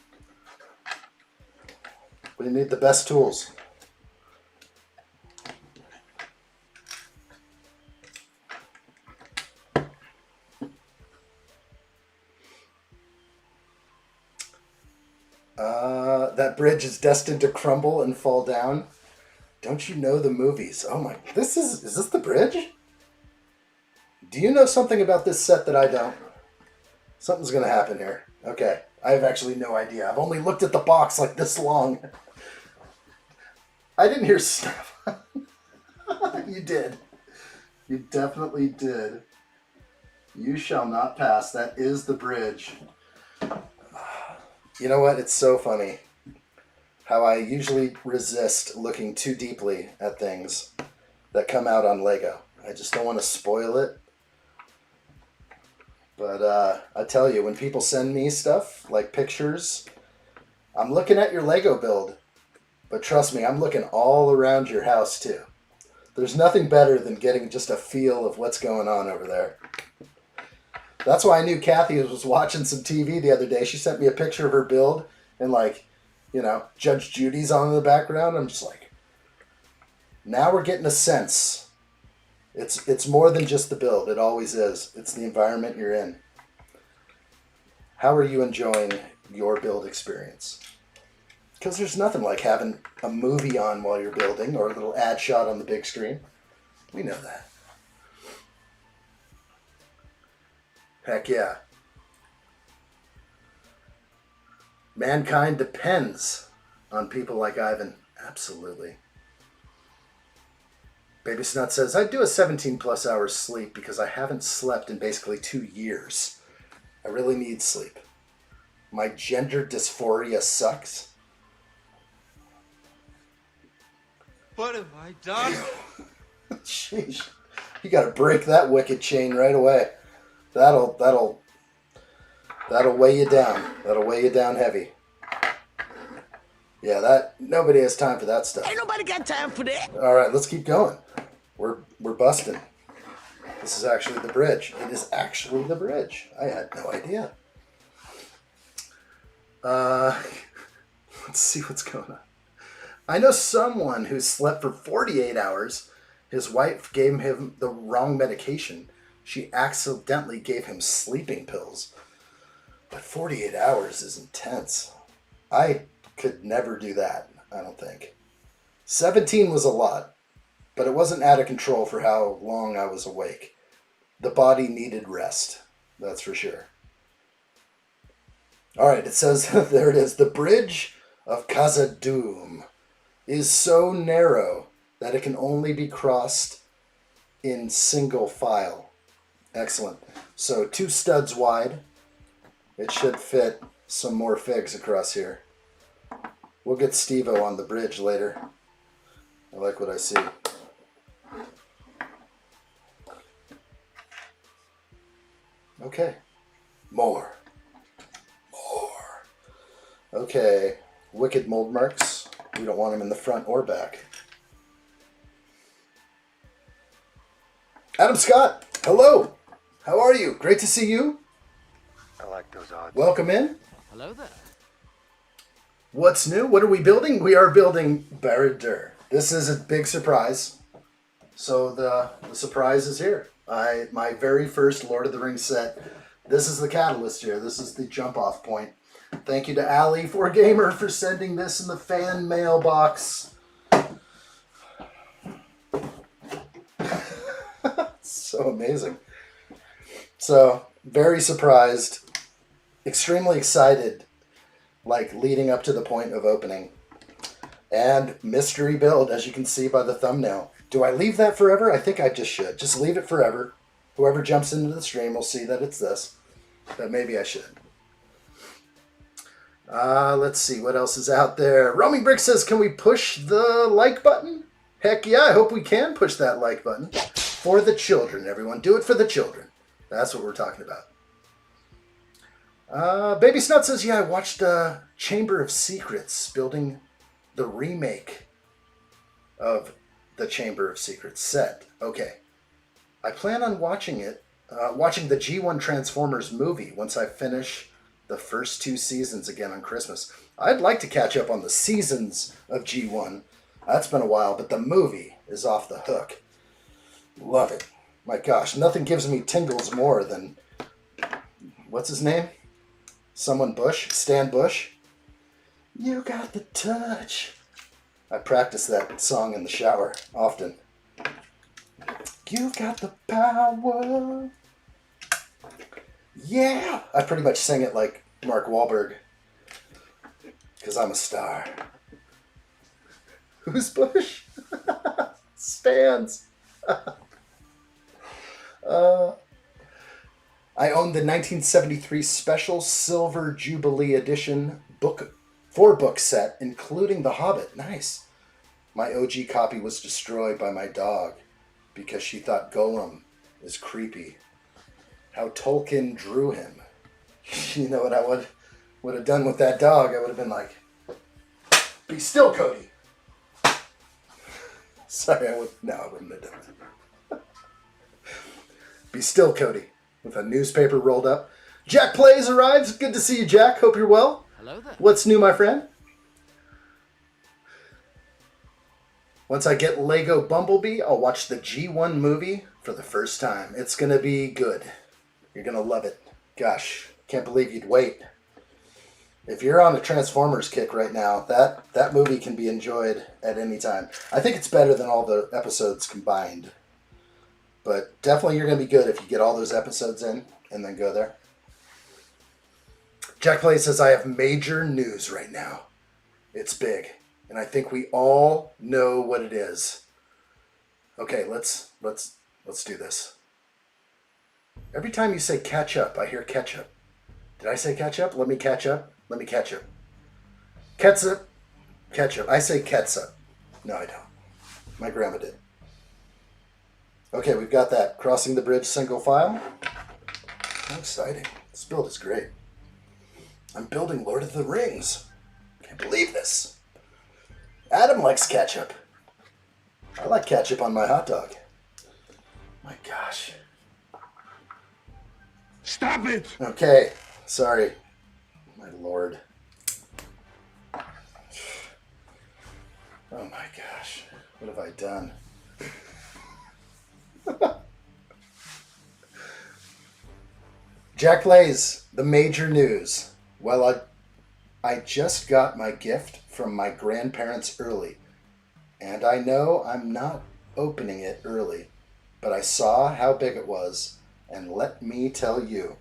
We need the best tools. That bridge is destined to crumble and fall down. Don't you know the movies? Oh my, is this the bridge? Do you know something about this set that I don't? Something's gonna happen here. Okay, I have actually no idea. I've only looked at the box like this long. I didn't hear stuff. You did. You definitely did. You shall not pass. That is the bridge. You know what? It's so funny how I usually resist looking too deeply at things that come out on Lego. I just don't want to spoil it. But I tell you, when people send me stuff, like pictures, I'm looking at your Lego build. But trust me, I'm looking all around your house too. There's nothing better than getting just a feel of what's going on over there. That's why I knew Kathy was watching some TV the other day. She sent me a picture of her build and like, you know, Judge Judy's on in the background. I'm just like, now we're getting a sense. It's more than just the build. It always is. It's the environment you're in. How are you enjoying your build experience? Because there's nothing like having a movie on while you're building or a little ad shot on the big screen. We know that. Heck yeah. Mankind depends on people like Ivan. Absolutely. Baby Snut says, I do a 17 plus hours sleep because I haven't slept in basically 2 years. I really need sleep. My gender dysphoria sucks. What have I done? Sheesh. You gotta break that wicked chain right away. That'll weigh you down. That'll weigh you down heavy. Yeah, nobody has time for that stuff. Ain't nobody got time for that. All right, let's keep going. We're busting. This is actually the bridge. It is actually the bridge. I had no idea. Let's see what's going on. I know someone who slept for 48 hours. His wife gave him the wrong medication. She accidentally gave him sleeping pills. But 48 hours is intense. I could never do that, I don't think. 17 was a lot, but it wasn't out of control for how long I was awake. The body needed rest, that's for sure. All right, it says, there it is. The bridge of Khazad-dûm is so narrow that it can only be crossed in single file. Excellent. So 2 studs wide. It should fit some more figs across here. We'll get Steve-O on the bridge later. I like what I see. Okay. More. Okay, wicked mold marks. We don't want them in the front or back. Adam Scott, hello. How are you? Great to see you. I like those odds. Welcome in. Hello there. What's new? What are we building? We are building Barad-dûr. This is a big surprise. So the surprise is here. My very first Lord of the Rings set. This is the catalyst here. This is the jump off point. Thank you to Ali4Gamer for sending this in the fan mailbox. So amazing. So, very surprised. Extremely excited, like leading up to the point of opening. And mystery build, as you can see by the thumbnail. Do I leave that forever? I think I just should. Just leave it forever. Whoever jumps into the stream will see that it's this. But maybe I should. Let's see what else is out there. Roaming Brick says, can we push the like button? Heck yeah, I hope we can push that like button. For the children, everyone. Do it for the children. That's what we're talking about. Baby Snot says, yeah, I watched Chamber of Secrets, building the remake of the Chamber of Secrets set. Okay. I plan on watching it, watching the G1 Transformers movie once I finish the first 2 seasons again on Christmas. I'd like to catch up on the seasons of G1. That's been a while, but the movie is off the hook. Love it. My gosh, nothing gives me tingles more than, what's his name? Someone Bush? Stan Bush? You got the touch. I practice that song in the shower often. You got the power. Yeah! I pretty much sing it like Mark Wahlberg. Because I'm a star. Who's Bush? Stans. I own the 1973 Special Silver Jubilee Edition book 4-book set, including The Hobbit. Nice. My OG copy was destroyed by my dog because she thought Gollum is creepy. How Tolkien drew him. You know what I would have done with that dog? I would have been like, be still, Cody. Sorry, I wouldn't have done that. Be still, Cody. With a newspaper rolled up. Jack Plays arrived. Good to see you, Jack. Hope you're well. Hello there. What's new, my friend? Once I get Lego Bumblebee, I'll watch the G1 movie for the first time. It's going to be good. You're going to love it. Gosh, can't believe you'd wait. If you're on a Transformers kick right now, that movie can be enjoyed at any time. I think it's better than all the episodes combined. But definitely you're going to be good if you get all those episodes in and then go there. Jack Play says, I have major news right now. It's big. And I think we all know what it is. Okay, let's do this. Every time you say catch up, I hear ketchup. Did I say catch up? Let me catch up. Let me catch up. Ketchup. Ketchup. I say ketchup. No, I don't. My grandma did. Okay, we've got that. Crossing the bridge single file. How exciting. This build is great. I'm building Lord of the Rings. Can't believe this. Adam likes ketchup. I like ketchup on my hot dog. My gosh. Stop it! Okay, sorry. My lord. Oh my gosh, what have I done? Jack plays the major news. Well, I just got my gift from my grandparents early, and I know I'm not opening it early, but I saw how big it was, and let me tell you,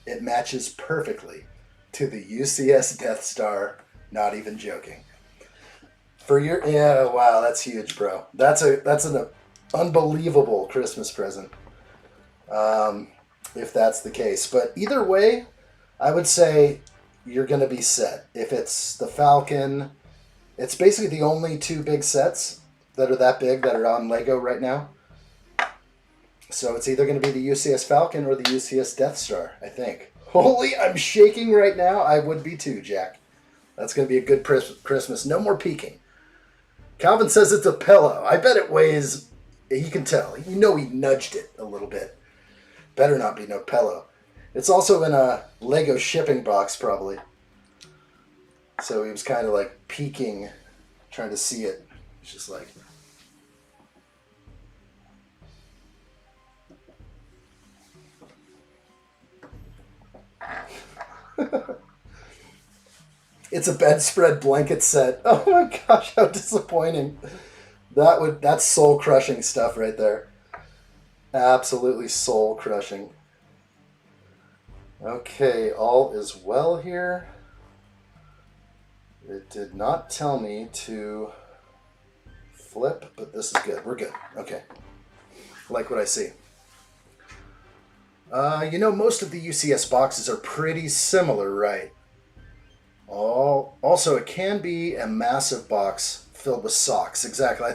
it matches perfectly to the UCS Death Star. Not even joking. For your wow, that's huge, bro. That's an unbelievable Christmas present. If that's the case, but either way, I would say you're going to be set. If it's the Falcon, it's basically the only two big sets that are that big that are on Lego right now. So it's either going to be the UCS Falcon or the UCS Death Star, I think. Holy, I'm shaking right now. I would be too, Jack. That's going to be a good Christmas. No more peeking. Calvin says it's a pillow. I bet it weighs, you can tell. You know he nudged it a little bit. Better not be no pillow. It's also in a Lego shipping box, probably. So he was kind of like peeking, trying to see it. It's just like... It's a bedspread blanket set. Oh my gosh, how disappointing. That's soul crushing stuff right there. Absolutely soul crushing. Okay, all is well here. It did not tell me to flip, but this is good. We're good. Okay. Like what I see. You know, most of the UCS boxes are pretty similar, right? Also, it can be a massive box filled with socks. Exactly. I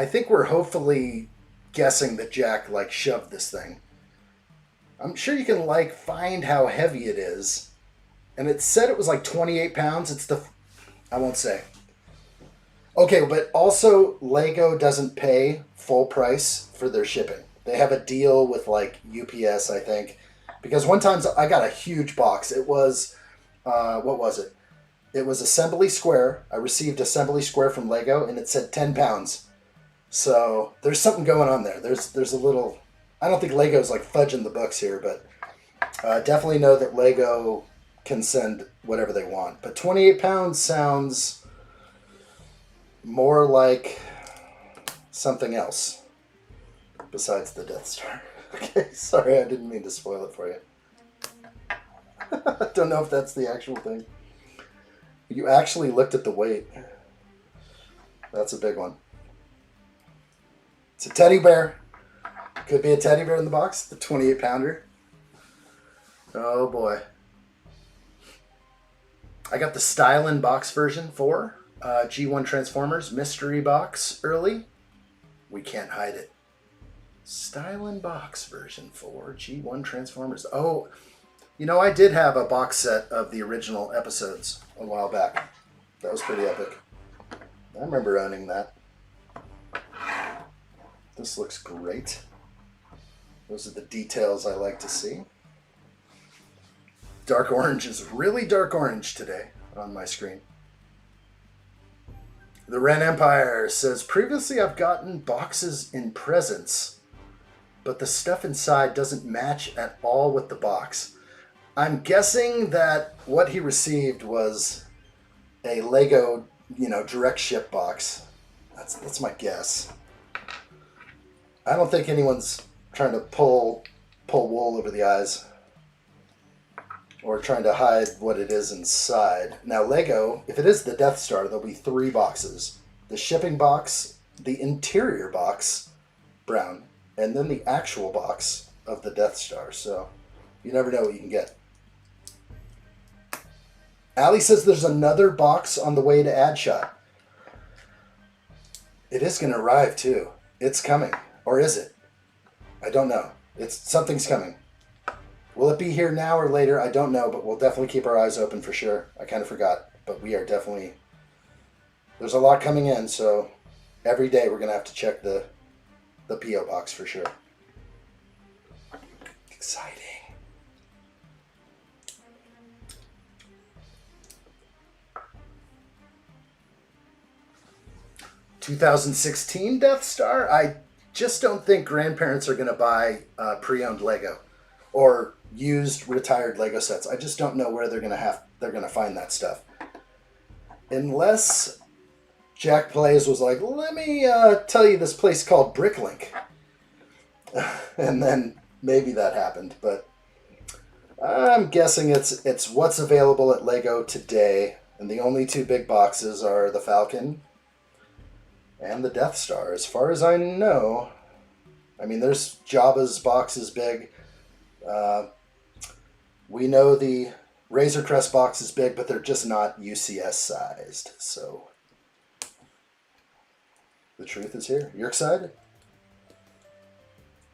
think we're hopefully guessing that Jack like shoved this thing. I'm sure you can like find how heavy it is. And it said it was like 28 pounds. I won't say. Okay, but also Lego doesn't pay full price for their shipping. They have a deal with like UPS, I think. Because one time I got a huge box. It was, what was it? It was Assembly Square. I received Assembly Square from Lego and it said 10 pounds. So there's something going on there. There's a little, I don't think Lego's like fudging the books here, but definitely know that Lego can send whatever they want. But 28 pounds sounds more like something else besides the Death Star. Okay, sorry, I didn't mean to spoil it for you. Don't know if that's the actual thing. You actually looked at the weight. That's a big one. It's a teddy bear. Could be a teddy bear in the box. The 28 pounder. Oh boy. I got the Stylin box version for G1 Transformers mystery box early. We can't hide it. Stylin box version for G1 Transformers. Oh, you know, I did have a box set of the original episodes a while back. That was pretty epic. I remember owning that. This looks great. Those are the details I like to see. Dark orange is really dark orange today on my screen. The Ren Empire says, previously I've gotten boxes in presents, but the stuff inside doesn't match at all with the box. I'm guessing that what he received was a Lego, direct ship box. That's my guess. I don't think anyone's trying to pull wool over the eyes or trying to hide what it is inside. Now Lego, if it is the Death Star, there'll be 3 boxes. The shipping box, the interior box, brown, and then the actual box of the Death Star. So you never know what you can get. Allie says there's another box on the way to addshot. It is going to arrive too. It's coming. Or is it? I don't know. Something's coming. Will it be here now or later? I don't know, but we'll definitely keep our eyes open for sure. I kind of forgot, but we are definitely... There's a lot coming in, so every day we're going to have to check the P.O. box for sure. Exciting. 2016 Death Star? I just don't think grandparents are going to buy pre-owned Lego or used retired Lego sets. I just don't know where they're going to find that stuff. Unless Jack Plays was like, let me tell you this place called Bricklink. And then maybe that happened, but I'm guessing it's what's available at Lego today, and the only two big boxes are the Falcon and the Death Star, as far as I know. I mean, there's Jabba's box is big. We know the Razor Crest box is big, but they're just not UCS sized. So the truth is here. You're excited?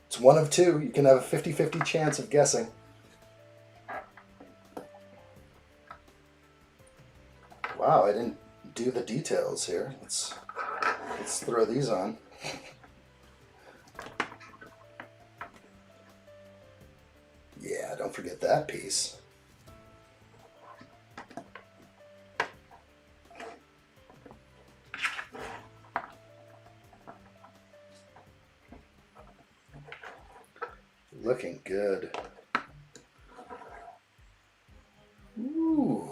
It's one of two. You can have a 50-50 chance of guessing. Wow, I didn't do the details here. Let's throw these on. Yeah, don't forget that piece. Looking good. Ooh.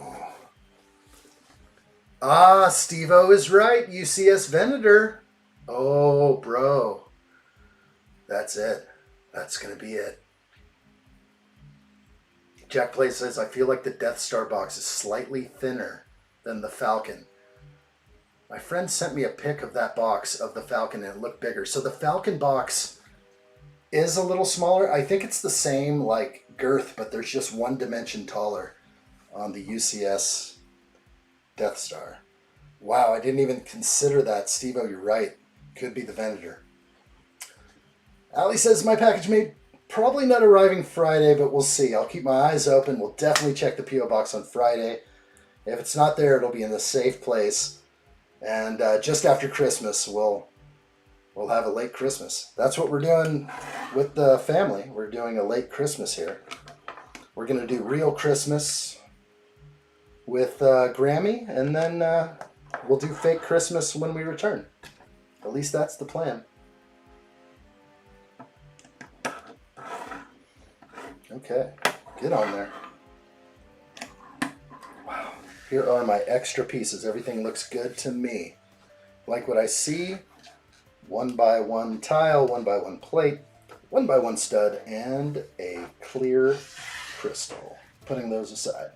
Ah, Steve-O is right. UCS Venator. Oh, bro. That's it. That's going to be it. Jack Play says, I feel like the Death Star box is slightly thinner than the Falcon. My friend sent me a pic of that box of the Falcon and it looked bigger. So the Falcon box is a little smaller. I think it's the same like girth, but there's just one dimension taller on the UCS Death Star. Wow, I didn't even consider that. Steve-O, you're right. Could be the Venator. Ali says, my package may probably not arriving Friday, but we'll see. I'll keep my eyes open. We'll definitely check the P.O. box on Friday. If it's not there, it'll be in a safe place. And just after Christmas, we'll have a late Christmas. That's what we're doing with the family. We're doing a late Christmas here. We're going to do real Christmas with Grammy, and then we'll do fake Christmas when we return. At least that's the plan. Okay, get on there. Wow, here are my extra pieces. Everything looks good to me. Like what I see. 1x1 tile, 1x1 plate, 1x1 stud, and a clear crystal. Putting those aside.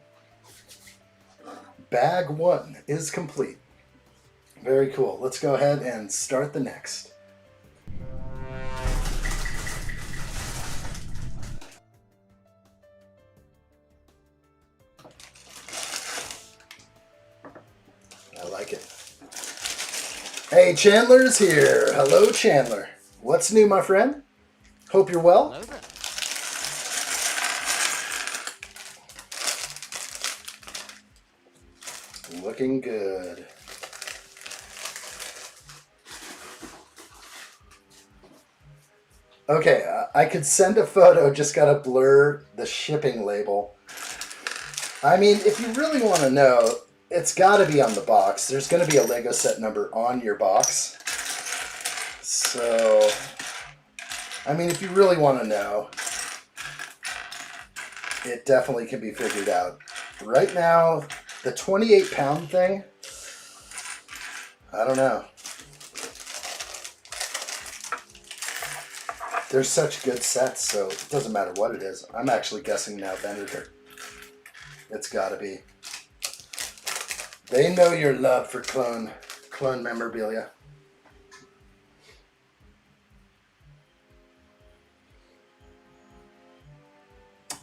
Bag 1 is complete. Very cool. Let's go ahead and start the next. I like it. Hey, Chandler's here. Hello, Chandler. What's new, my friend? Hope you're well. Hello there. Looking good. Okay, I could send a photo, just gotta blur the shipping label. I mean, if you really want to know, it's got to be on the box. There's going to be a Lego set number on your box. So, I mean, if you really want to know, it definitely can be figured out. Right now, the 28-pound thing, I don't know. There's such good sets, so it doesn't matter what it is. I'm actually guessing now Venator. It's got to be. They know your love for clone memorabilia.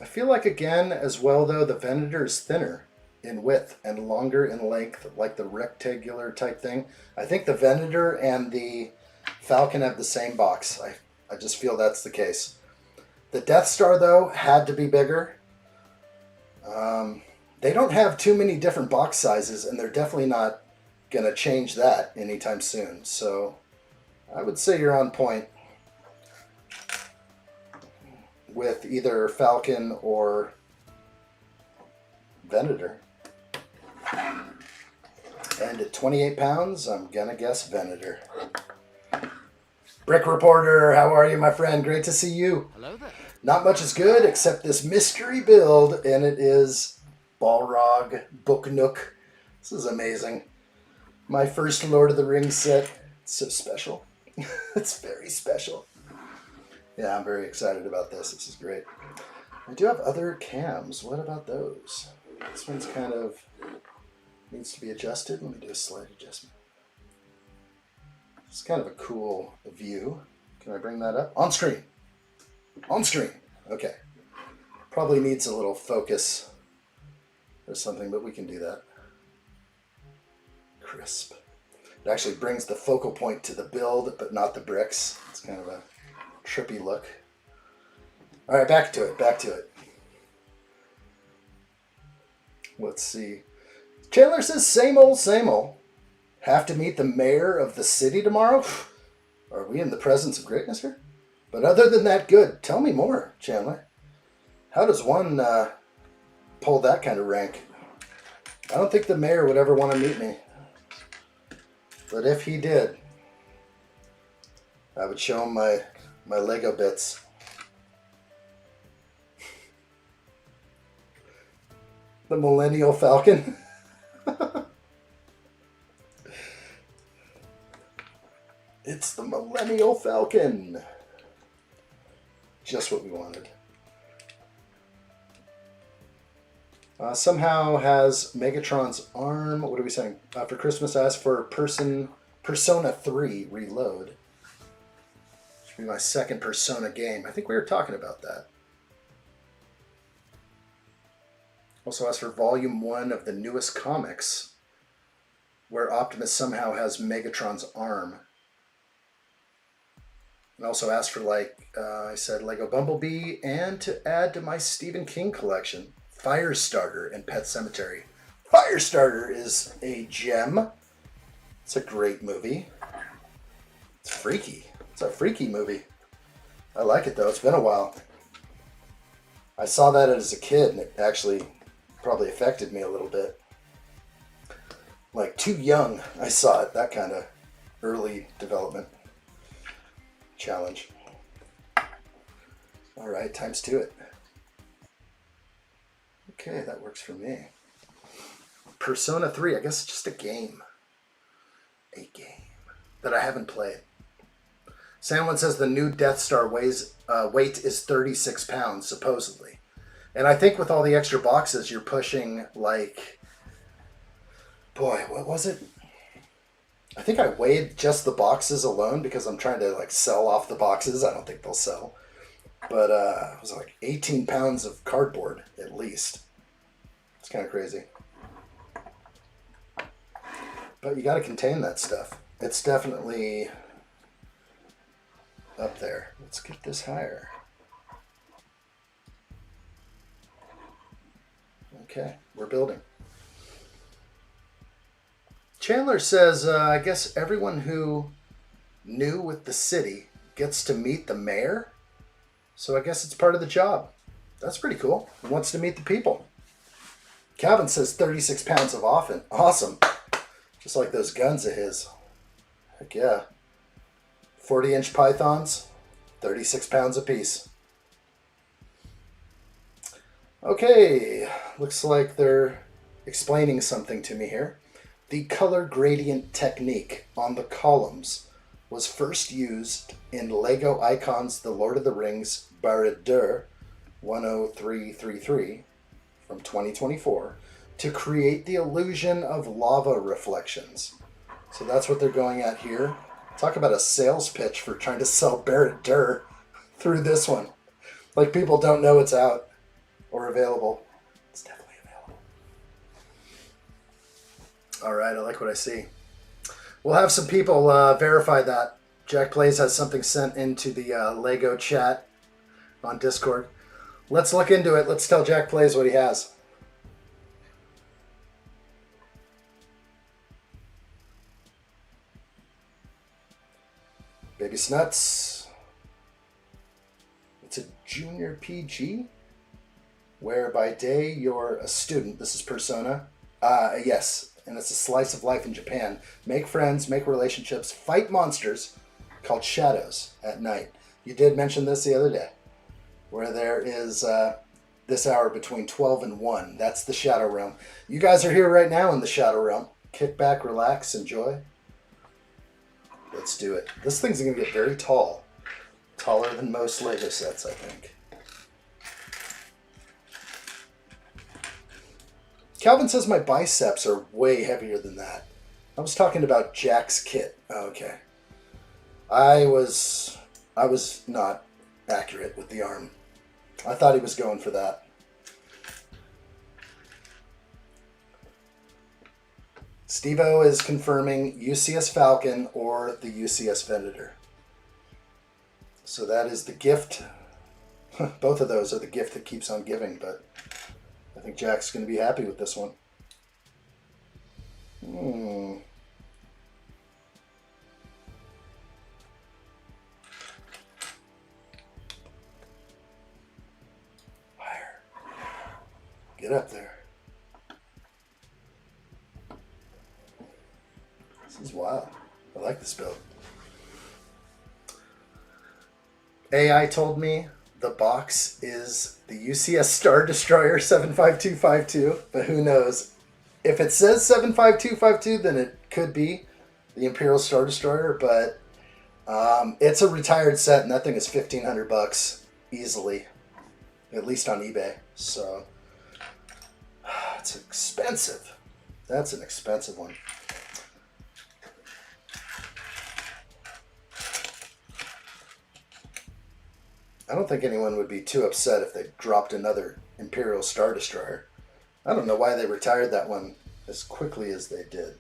I feel like, again, as well, though, the Venator is thinner in width and longer in length, like the rectangular type thing. I think the Venator and the Falcon have the same box. I just feel that's the case. The Death Star, though, had to be bigger. They don't have too many different box sizes, and they're definitely not going to change that anytime soon. So I would say you're on point with either Falcon or Venator. And at 28 pounds, I'm gonna guess Venator. Brick Reporter, how are you, my friend? Great to see you. Hello there. Not much is good except this mystery build, and it is Balrog Booknook. This is amazing. My first Lord of the Rings set. It's so special. It's very special. Yeah, I'm very excited about this. This is great. I do have other cams. What about those? This one's kind of needs to be adjusted. Let me do a slight adjustment. It's kind of a cool view. Can I bring that up? On screen. On screen. Okay. Probably needs a little focus or something, but we can do that. Crisp. It actually brings the focal point to the build, but not the bricks. It's kind of a trippy look. All right, back to it. Back to it. Let's see. Chandler says, same old, same old. Have to meet the mayor of the city tomorrow? Are we in the presence of greatness here? But other than that, good. Tell me more, Chandler. How does one pull that kind of rank? I don't think the mayor would ever want to meet me. But if he did, I would show him my Lego bits. The Millennial Falcon. It's the Millennial Falcon. Just what we wanted. Somehow has Megatron's arm. What are we saying? For Christmas, asked for Persona 3 Reload. Should be my second Persona game. I think we were talking about that. Also asked for Volume 1 of the newest comics, where Optimus somehow has Megatron's arm. And also asked for, like I said, Lego Bumblebee, and to add to my Stephen King collection, Firestarter and Pet Sematary. Firestarter is a gem. It's a great movie. It's freaky. It's a freaky movie. I like it though. It's been a while. I saw that as a kid and it actually probably affected me a little bit. Like too young, I saw it. That kind of early development challenge. All right, times to it. Okay, that works for me. Persona 3, I guess it's just a game. A game that I haven't played. Sandwin says the new Death Star weight is 36 pounds, supposedly. And I think with all the extra boxes, you're pushing like... Boy, what was it? I think I weighed just the boxes alone because I'm trying to like sell off the boxes. I don't think they'll sell. But it was like 18 pounds of cardboard at least. It's kind of crazy. But you got to contain that stuff. It's definitely up there. Let's get this higher. Okay, we're building. Chandler says, I guess everyone who new with the city gets to meet the mayor. So I guess it's part of the job. That's pretty cool. He wants to meet the people. Calvin says 36 pounds of offense. Awesome. Just like those guns of his. Heck yeah. 40-inch pythons, 36 pounds apiece. Okay, looks like they're explaining something to me here. The color gradient technique on the columns was first used in Lego Icons The Lord of the Rings Barad-dûr 10333 from 2024 to create the illusion of lava reflections. So that's what they're going at here. Talk about a sales pitch for trying to sell Barad-dûr through this one. Like people don't know it's out or available. It's definitely available. All right, I like what I see. We'll have some people verify that. Jack Plays has something sent into the Lego chat on Discord. Let's look into it. Let's tell Jack Plays what he has. Baby Snuts. It's a junior PG, where by day you're a student. This is Persona. Yes, and it's a slice of life in Japan. Make friends, make relationships, fight monsters called shadows at night. You did mention this the other day, where there is this hour between 12 and 1. That's the Shadow Realm. You guys are here right now in the Shadow Realm. Kick back, relax, enjoy. Let's do it. This thing's going to get very tall. Taller than most Lego sets, I think. Calvin says my biceps are way heavier than that. I was talking about Jack's kit. Okay. I was not accurate with the arm. I thought he was going for that. Steve-O is confirming UCS Falcon or the UCS Venator. So that is the gift. Both of those are the gift that keeps on giving, but I think Jack's going to be happy with this one. Higher. Get up there. This is wild. I like this build. AI told me the box is the UCS Star Destroyer 75252, but who knows? If it says 75252, then it could be the Imperial Star Destroyer, but it's a retired set, and that thing is $1,500 easily, at least on eBay. So it's expensive. That's an expensive one. I don't think anyone would be too upset if they dropped another Imperial Star Destroyer. I don't know why they retired that one as quickly as they did.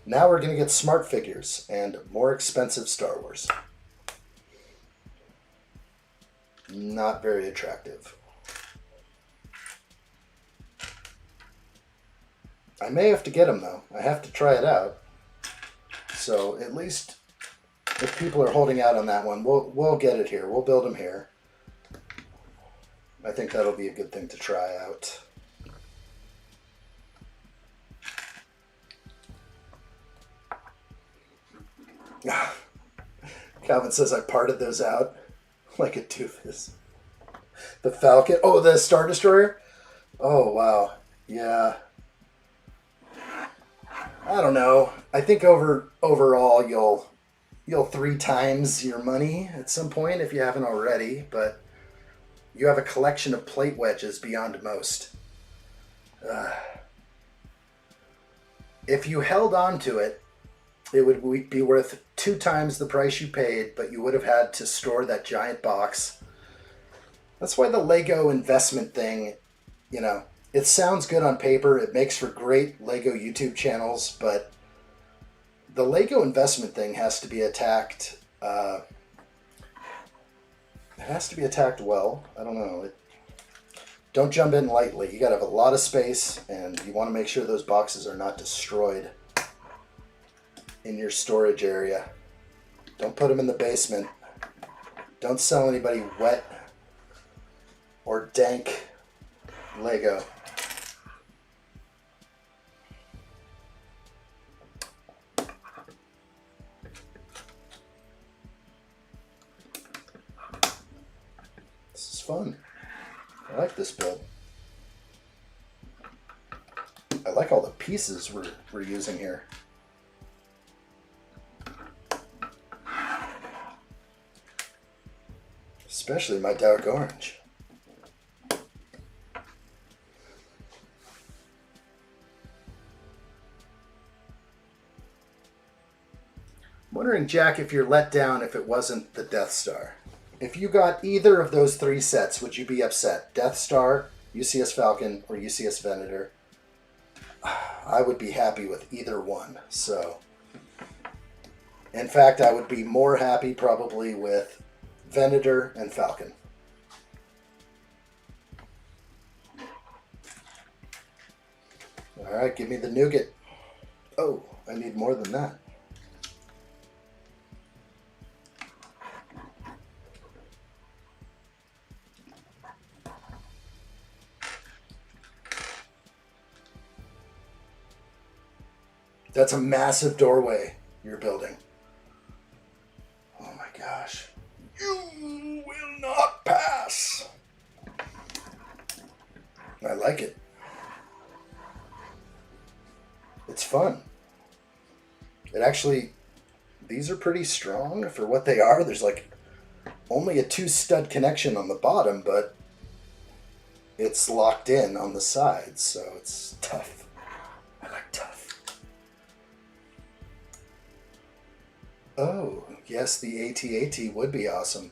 Now we're going to get smart figures and more expensive Star Wars. Not very attractive. I may have to get them though. I have to try it out. So at least if people are holding out on that one, we'll get it here. We'll build them here. I think that'll be a good thing to try out. Calvin says I parted those out like a doofus. The Falcon. Oh, the Star Destroyer? Oh, wow. Yeah. I don't know. I think overall you'll 3 times your money at some point if you haven't already, but you have a collection of plate wedges beyond most. If you held on to it, it would be worth 2 times the price you paid, but you would have had to store that giant box. That's why the Lego investment thing, you know, it sounds good on paper. It makes for great Lego YouTube channels, but the Lego investment thing has to be attacked. It has to be attacked well. I don't know. Don't jump in lightly. You got to have a lot of space, and you want to make sure those boxes are not destroyed in your storage area. Don't put them in the basement. Don't sell anybody wet or dank Lego. This is fun. I like this build. I like all the pieces we're using here. Especially my dark orange. I'm wondering, Jack, if you're let down if it wasn't the Death Star. If you got either of those 3 sets, would you be upset? Death Star, UCS Falcon, or UCS Venator? I would be happy with either one. So, in fact, I would be more happy probably with Venator and Falcon. All right, give me the nougat. Oh, I need more than that. That's a massive doorway you're building. Oh my gosh. You will not pass. I like it. It's fun. It actually, these are pretty strong for what they are. There's like only a 2-stud connection on the bottom, but it's locked in on the sides, so it's tough. I like tough. Oh, yes, the AT-AT would be awesome.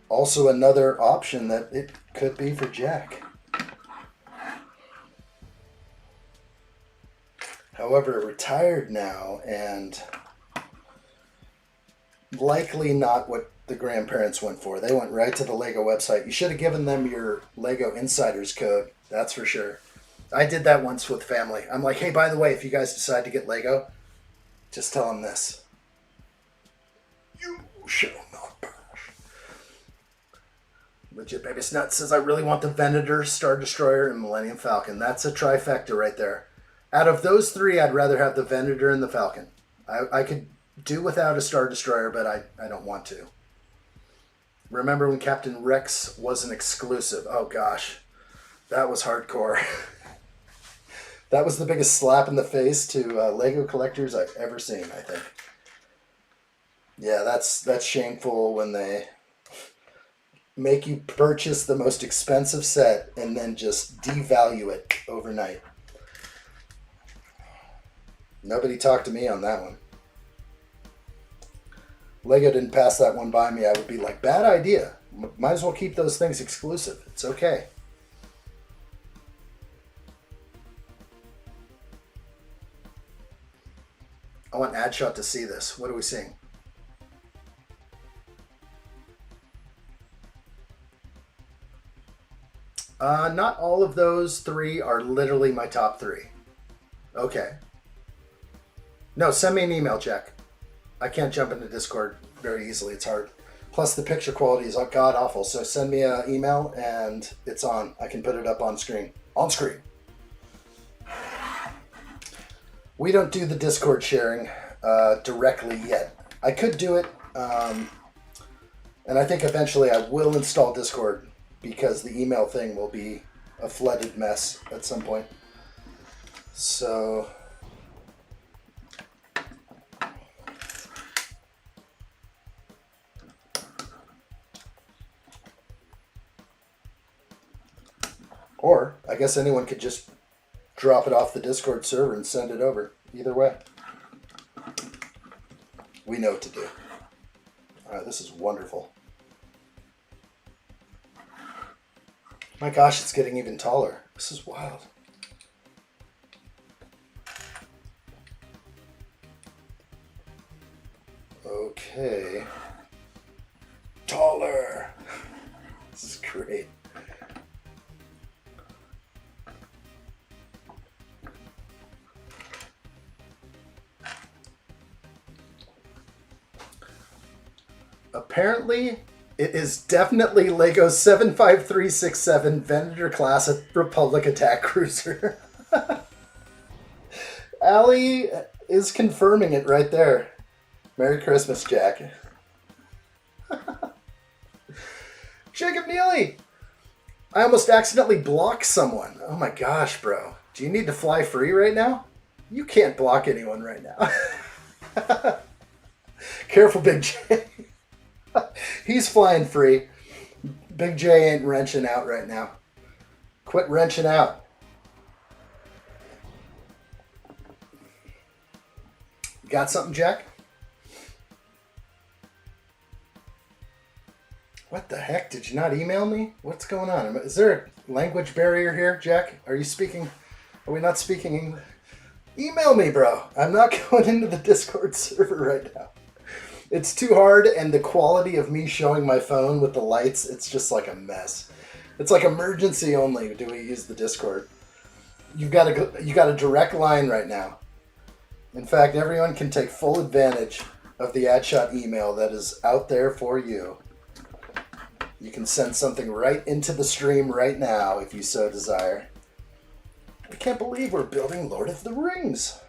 Also another option that it could be for Jack. However, retired now and likely not what the grandparents went for. They went right to the Lego website. You should have given them your Lego Insiders code, that's for sure. I did that once with family. I'm like, hey, by the way, if you guys decide to get Lego, just tell them this. You shall not pass. Legit Baby Snut says, I really want the Venator, Star Destroyer, and Millennium Falcon. That's a trifecta right there. Out of those three, I'd rather have the Venator and the Falcon. I could do without a Star Destroyer, but I don't want to. Remember when Captain Rex was an exclusive? Oh gosh, that was hardcore. That was the biggest slap in the face to Lego collectors I've ever seen, I think. Yeah, that's shameful when they make you purchase the most expensive set and then just devalue it overnight. Nobody talked to me on that one. Lego didn't pass that one by me. I would be like, bad idea. Might as well keep those things exclusive. It's okay. I want addshot to see this. What are we seeing? Not all of those three are literally my top 3. Okay. No, send me an email, Jack. I can't jump into Discord very easily. It's hard. Plus, the picture quality is god awful. So send me an email and it's on. I can put it up on screen. On screen. We don't do the Discord sharing directly yet. I could do it, and I think eventually I will install Discord because the email thing will be a flooded mess at some point. So... Or, I guess anyone could just drop it off the Discord server and send it over. Either way. We know what to do. Alright, this is wonderful. My gosh, it's getting even taller. This is wild. Okay. Taller! This is great. Apparently, it is definitely Lego 75367 Venator class Republic Attack Cruiser. Allie is confirming it right there. Merry Christmas, Jack. Jacob Neely! I almost accidentally blocked someone. Oh my gosh, bro. Do you need to fly free right now? You can't block anyone right now. Careful, Big J. He's flying free. Big J ain't wrenching out right now. Quit wrenching out. Got something, Jack? What the heck? Did you not email me? What's going on? Is there a language barrier here, Jack? Are you speaking? Are we not speaking English? Email me, bro. I'm not going into the Discord server right now. It's too hard, and the quality of me showing my phone with the lights, it's just like a mess. It's like emergency only do we use the Discord. You got a direct line right now. In fact, everyone can take full advantage of the addshot email that is out there for you. You can send something right into the stream right now if you so desire. I can't believe we're building Lord of the Rings.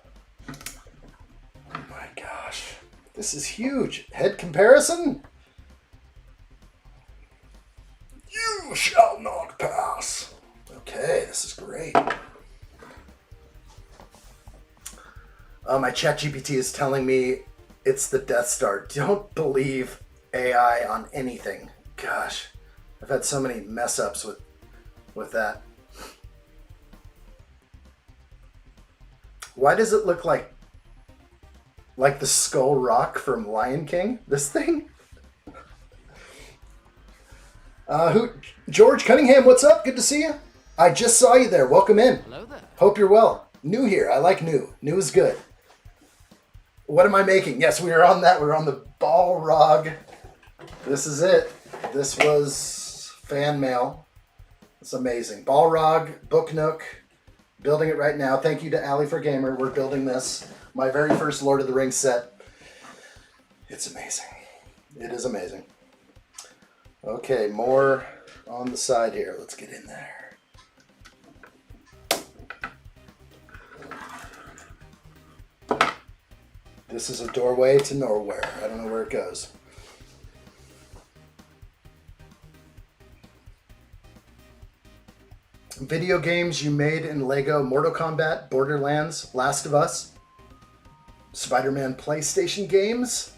This is huge. Head comparison? You shall not pass. Okay, this is great. My ChatGPT is telling me it's the Death Star. Don't believe AI on anything. Gosh, I've had so many mess ups with that. Why does it look like the Skull Rock from Lion King? This thing? George Cunningham, what's up? Good to see you. I just saw you there. Welcome in. Hello there. Hope you're well. New here. I like new. New is good. What am I making? Yes, we are on that. We're on the Balrog. This is it. This was fan mail. It's amazing. Balrog, Book Nook. Building it right now. Thank you to Allie for Gamer. We're building this. My very first Lord of the Rings set. It's amazing. It is amazing. Okay, more on the side here. Let's get in there. This is a doorway to nowhere. I don't know where it goes. Video games you made in Lego: Mortal Kombat, Borderlands, Last of Us, Spider-Man PlayStation games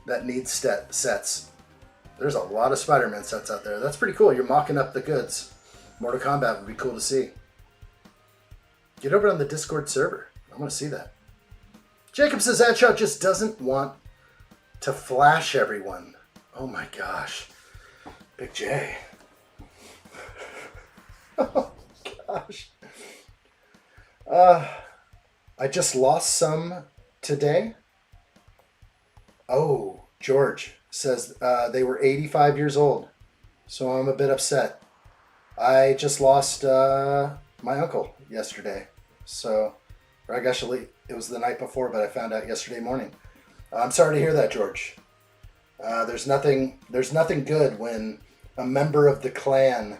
that need sets. There's a lot of Spider-Man sets out there. That's pretty cool. You're mocking up the goods. Mortal Kombat would be cool to see. Get over on the Discord server. I want to see that. Jacob says addshot just doesn't want to flash everyone. Oh my gosh. Big J. Oh gosh. I just lost some today. Oh, George says they were 85 years old. So I'm a bit upset. I just lost my uncle yesterday. So, or actually, it was the night before, but I found out yesterday morning. I'm sorry to hear that, George. There's nothing good when a member of the clan,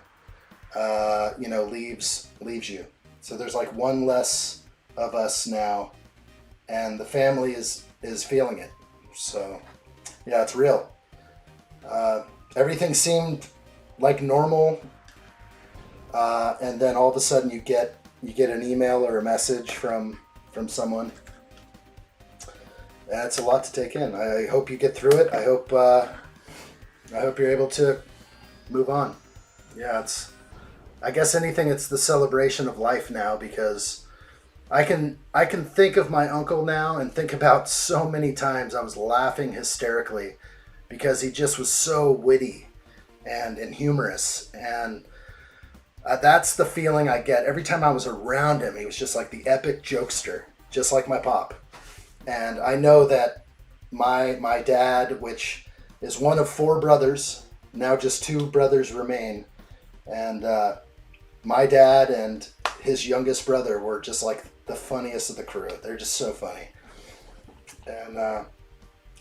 leaves you. So there's like one less of us now, and the family is feeling it. So, yeah, it's real. Everything seemed like normal, and then all of a sudden you get an email or a message from someone. That's a lot to take in. I hope you get through it. I hope you're able to move on. Yeah, I guess it's the celebration of life now, because I can think of my uncle now and think about so many times I was laughing hysterically because he just was so witty and humorous, and that's the feeling I get every time I was around him. He was just like the epic jokester, just like my pop. And I know that my dad, which is one of 4 brothers, now just 2 brothers remain, and my dad and his youngest brother were just like the funniest of the crew. They're just so funny. And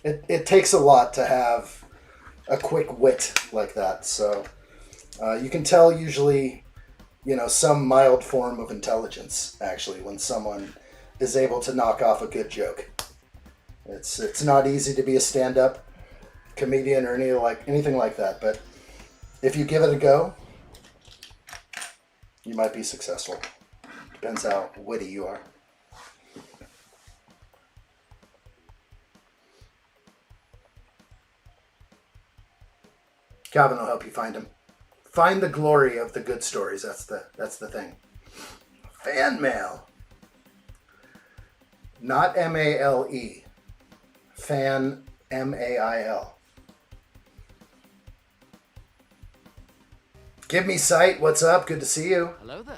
it takes a lot to have a quick wit like that. So you can tell usually, some mild form of intelligence, actually, when someone is able to knock off a good joke. It's not easy to be a stand-up comedian or anything like that, but if you give it a go, you might be successful. Depends how witty you are. Calvin will help you find them. Find the glory of the good stories. That's the thing. Fan mail. Not M-A-L-E. Fan, M-A-I-L. Give Me Sight, what's up? Good to see you. Hello there.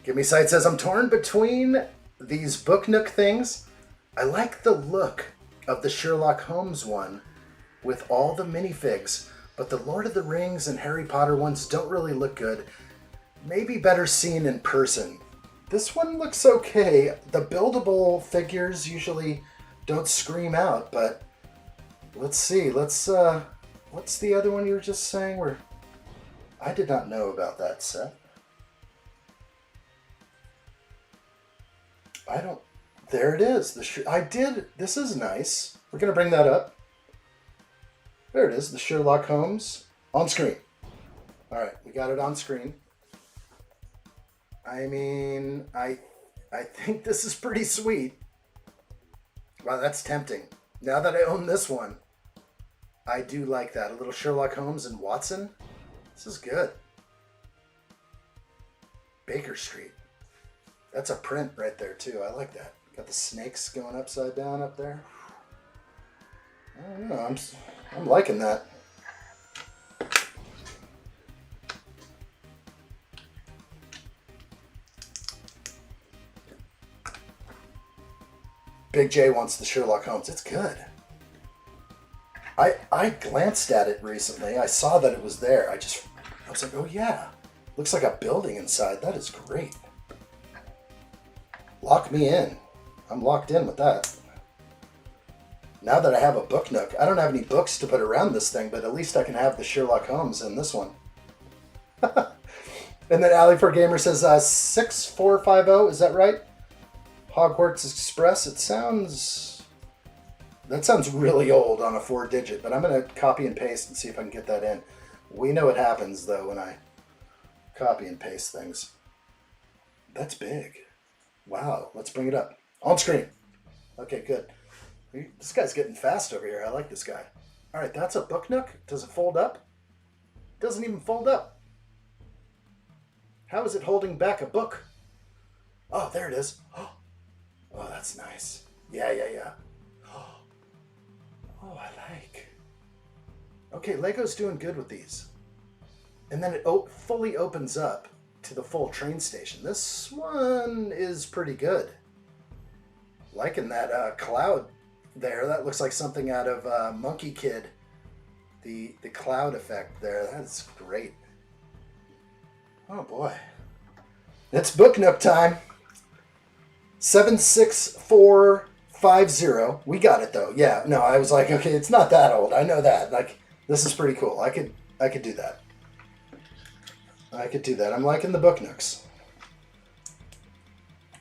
Give Me Sight says, I'm torn between these Book Nook things. I like the look of the Sherlock Holmes one with all the minifigs, but the Lord of the Rings and Harry Potter ones don't really look good. Maybe better seen in person. This one looks okay. The buildable figures usually don't scream out, but let's see. What's the other one you were just saying? I did not know about that set. There it is. This is nice. We're going to bring that up. There it is, the Sherlock Holmes on screen. All right, we got it on screen. I mean, I think this is pretty sweet. Wow, that's tempting. Now that I own this one, I do like that. A little Sherlock Holmes and Watson. This is good. Baker Street. That's a print right there, too. I like that. Got the snakes going upside down up there. I don't know. I'm liking that. Big J wants the Sherlock Holmes. It's good. I glanced at it recently. I saw that it was there. I was like, oh yeah. Looks like a building inside. That is great. Lock me in. I'm locked in with that. Now that I have a book nook, I don't have any books to put around this thing, but at least I can have the Sherlock Holmes in this one. And then Alley4Gamer says 6450, is that right? Hogwarts Express. That sounds really old on a 4-digit, but I'm going to copy and paste and see if I can get that in. We know what happens, though, when I copy and paste things. That's big. Wow, let's bring it up. On screen. Okay, good. This guy's getting fast over here. I like this guy. All right, that's a book nook. Does it fold up? It doesn't even fold up. How is it holding back a book? Oh, there it is. Oh, that's nice. Yeah. Oh, I like. Okay, Lego's doing good with these. And then it fully opens up to the full train station. This one is pretty good. Liking that cloud there. That looks like something out of Monkey Kid. The cloud effect there. That's great. Oh boy. It's Book Nook time. 76450. We got it though. Yeah, no, I was like, okay, it's not that old. I know that. Like, this is pretty cool. I could do that. I could do that. I'm liking the Book Nooks.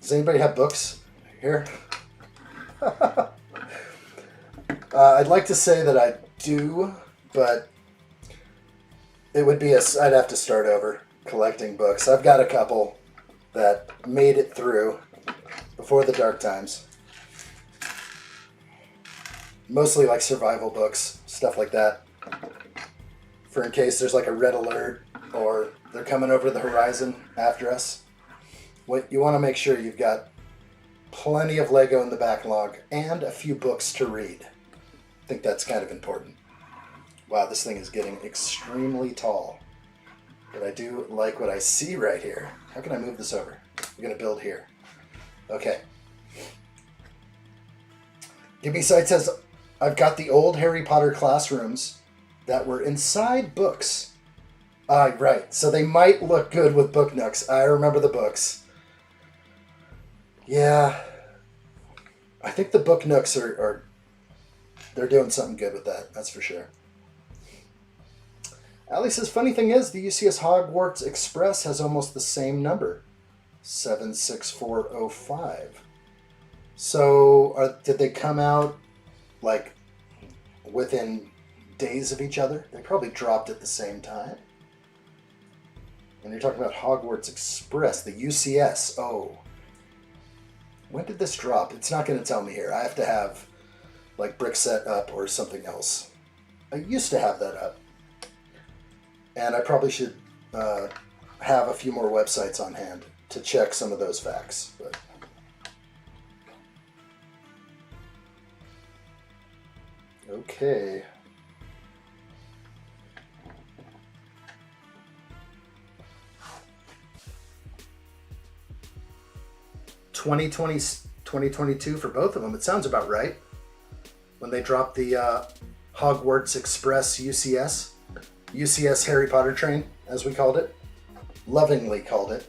Does anybody have books here? I'd like to say that I do, but it would be I'd have to start over collecting books. I've got a couple that made it through before the dark times. Mostly like survival books, stuff like that. For in case there's like a red alert or they're coming over the horizon after us. What you want to make sure you've got plenty of Lego in the backlog and a few books to read. I think that's kind of important. Wow, this thing is getting extremely tall. But I do like what I see right here. How can I move this over? We're going to build here. Okay. Gimme Sight says, I've got the old Harry Potter classrooms that were inside books. Right. So they might look good with Book Nooks. I remember the books. Yeah. I think the Book Nooks are they're doing something good with that. That's for sure. Ali says, funny thing is, the UCS Hogwarts Express has almost the same number. 76405. So did they come out like within days of each other? They probably dropped at the same time. And you're talking about Hogwarts Express, the UCS. Oh. When did this drop? It's not going to tell me here. I have to have like Brickset up or something else. I used to have that up. And I probably should have a few more websites on hand to check some of those facts. But okay. $2022 for both of them. It sounds about right. When they dropped the Hogwarts Express UCS Harry Potter train, as we called it, lovingly called it.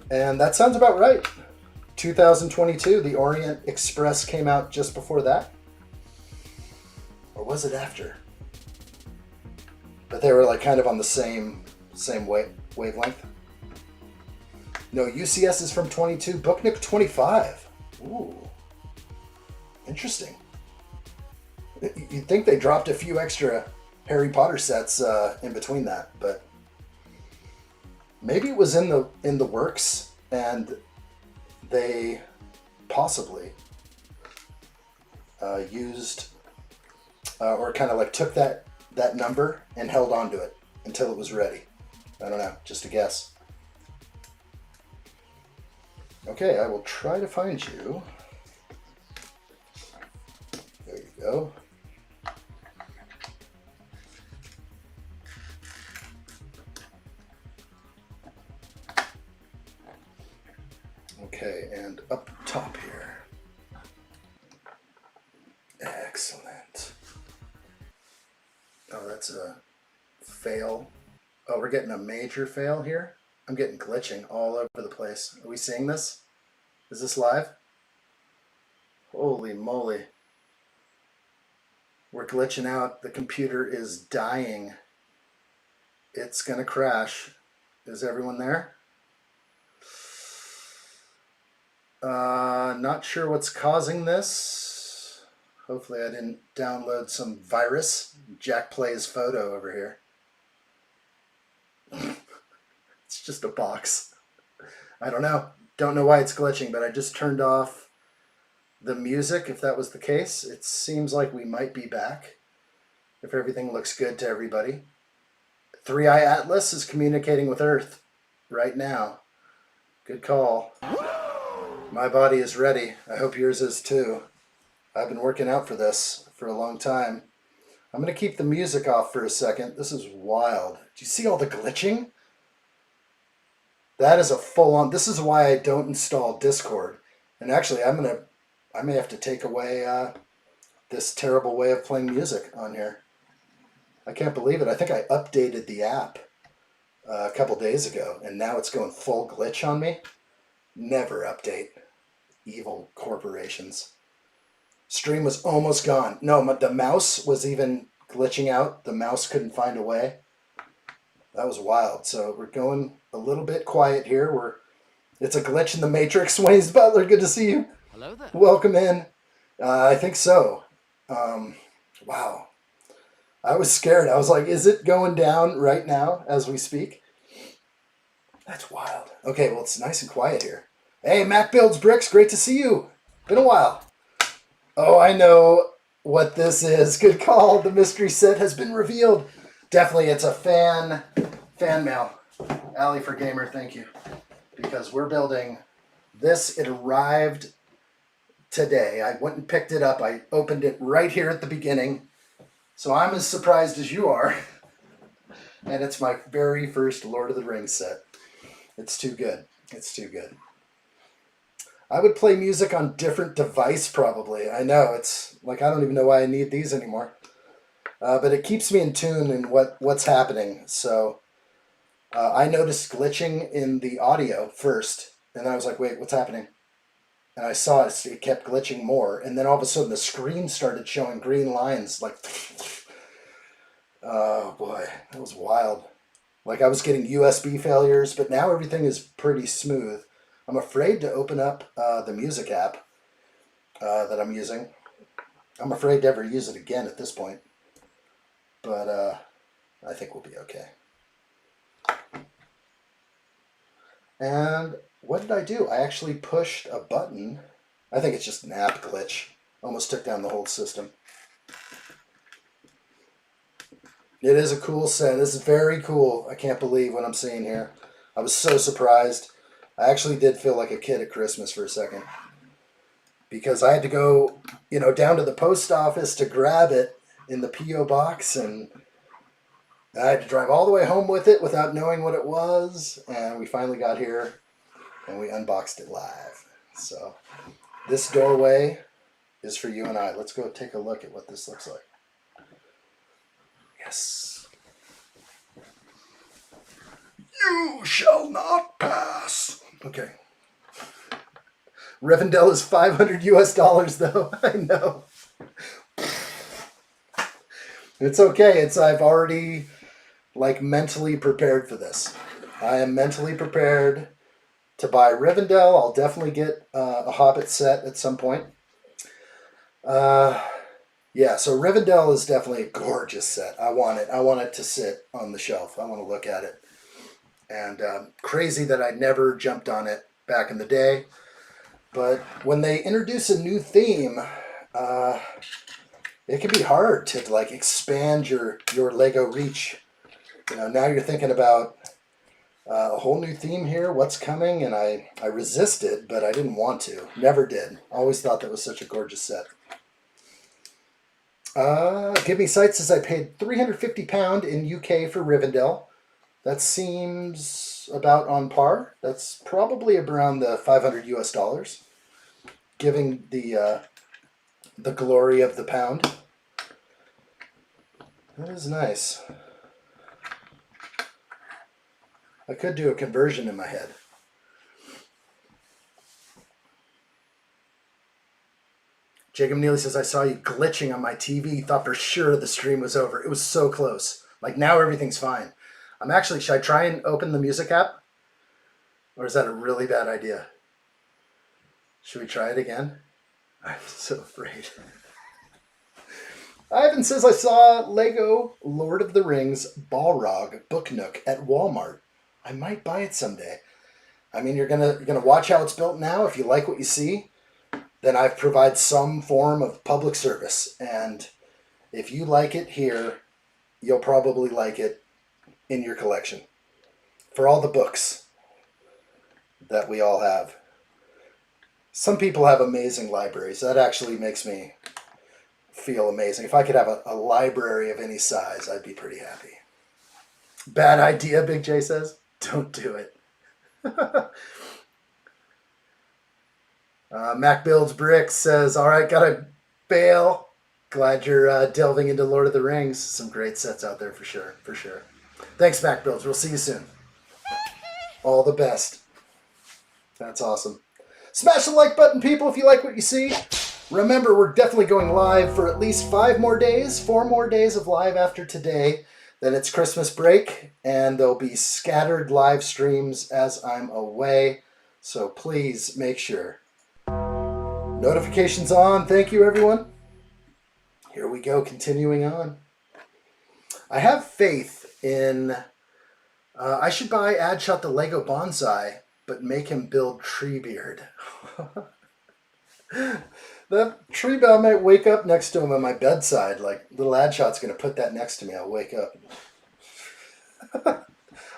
And that sounds about right. 2022, the Orient Express came out just before that. Or was it after? But they were like kind of on the same wavelength. No, UCS is from 22, Book Nook 25. Ooh, Interesting. You'd think they dropped a few extra Harry Potter sets in between that, but maybe it was in the works, and they possibly used or kind of like took that number and held on to it until it was ready. I don't know, just a guess. Okay, I will try to find you. There you go. Okay, and up top here. Excellent. Oh, that's a fail. Oh, we're getting a major fail here. I'm getting glitching all over the place. Are we seeing this? Is this live? Holy moly. We're glitching out. The computer is dying. It's gonna crash. Is everyone there? Not sure what's causing this. Hopefully I didn't download some virus. Jack plays photo over here. It's just a box. I don't know. Don't know why it's glitching, but I just turned off the music. If that was the case, it seems like we might be back. If everything looks good to everybody. 3i Atlas is communicating with Earth right now. Good call. My body is ready. I hope yours is too. I've been working out for this for a long time. I'm going to keep the music off for a second. This is wild. Do you see all the glitching? That is a full-on... This is why I don't install Discord. And actually, I may have to take away this terrible way of playing music on here. I can't believe it. I think I updated the app a couple days ago, and now it's going full glitch on me. Never update. Evil corporations. Stream was almost gone. No, the mouse was even glitching out. The mouse couldn't find a way. That was wild. So we're going a little bit quiet here. It's a glitch in the Matrix. Wayne's Butler, good to see you. Hello there. Welcome in. I think so. Wow. I was scared. I was like, is it going down right now as we speak? That's wild. Okay, well, it's nice and quiet here. Hey, Mac Builds Bricks, great to see you. Been a while. Oh, I know what this is. Good call. The mystery set has been revealed. Definitely, it's a fan mail. Alley for Gamer, thank you. Because we're building this. It arrived today. I went and picked it up. I opened it right here at the beginning. So I'm as surprised as you are. And it's my very first Lord of the Rings set. It's too good. It's too good. I would play music on different device probably. I know, it's like I don't even know why I need these anymore. But it keeps me in tune in what's happening. So I noticed glitching in the audio first. And I was like, wait, what's happening? And I saw it kept glitching more. And then all of a sudden the screen started showing green lines. Like, oh boy, that was wild. Like I was getting USB failures, but now everything is pretty smooth. I'm afraid to open up the music app that I'm using. I'm afraid to ever use it again at this point. But I think we'll be okay. And what did I do? I actually pushed a button. I think it's just an app glitch. Almost took down the whole system. It is a cool set. This is very cool. I can't believe what I'm seeing here. I was so surprised. I actually did feel like a kid at Christmas for a second. Because I had to go, down to the post office to grab it in the P.O. box. And I had to drive all the way home with it without knowing what it was. And we finally got here and we unboxed it live. So this doorway is for you and I. Let's go take a look at what this looks like. Yes. You shall not pass. Okay. Rivendell is $500 US though. I know. It's okay. I've already mentally prepared for this. I am mentally prepared to buy Rivendell. I'll definitely get a Hobbit set at some point. Yeah, so Rivendell is definitely a gorgeous set. I want it. I want it to sit on the shelf. I want to look at it. And crazy that I never jumped on it back in the day. But when they introduce a new theme, it can be hard to like expand your Lego reach. You know, now you're thinking about a whole new theme here. What's coming? And I resisted, but I didn't want to. Never did. Always thought that was such a gorgeous set. Give Me Sight says I paid £350 in UK for Rivendell. That seems about on par. That's probably around the $500 US, giving the glory of the pound. That is nice. I could do a conversion in my head. Jacob Neely says, I saw you glitching on my TV. Thought for sure the stream was over. It was so close. Like now everything's fine. I'm actually, should I try and open the music app? Or is that a really bad idea? Should we try it again? I'm so afraid. Ivan says, I saw Lego Lord of the Rings Balrog Book Nook at Walmart. I might buy it someday. I mean, you're gonna watch how it's built now. If you like what you see, then I provide some form of public service. And if you like it here, you'll probably like it in your collection. For all the books that we all have. Some people have amazing libraries. That actually makes me feel amazing. If I could have a library of any size, I'd be pretty happy. Bad idea, Big J says. Don't do it. Mac Builds Bricks says, all right, gotta bail. Glad you're delving into Lord of the Rings. Some great sets out there for sure, for sure. Thanks, Mac Builds. We'll see you soon. All the best. That's awesome. Smash the like button, people, if you like what you see. Remember, we're definitely going live for at least 5 more days, 4 more days of live after today. Then it's Christmas break, and there'll be scattered live streams as I'm away. So please make sure. Notifications on. Thank you, everyone. Here we go, continuing on. I have faith in... I should buy Addshot the Lego Bonsai, but make him build Treebeard. That Treebeard might wake up next to him on my bedside. Like, little Addshot's going to put that next to me. I'll wake up.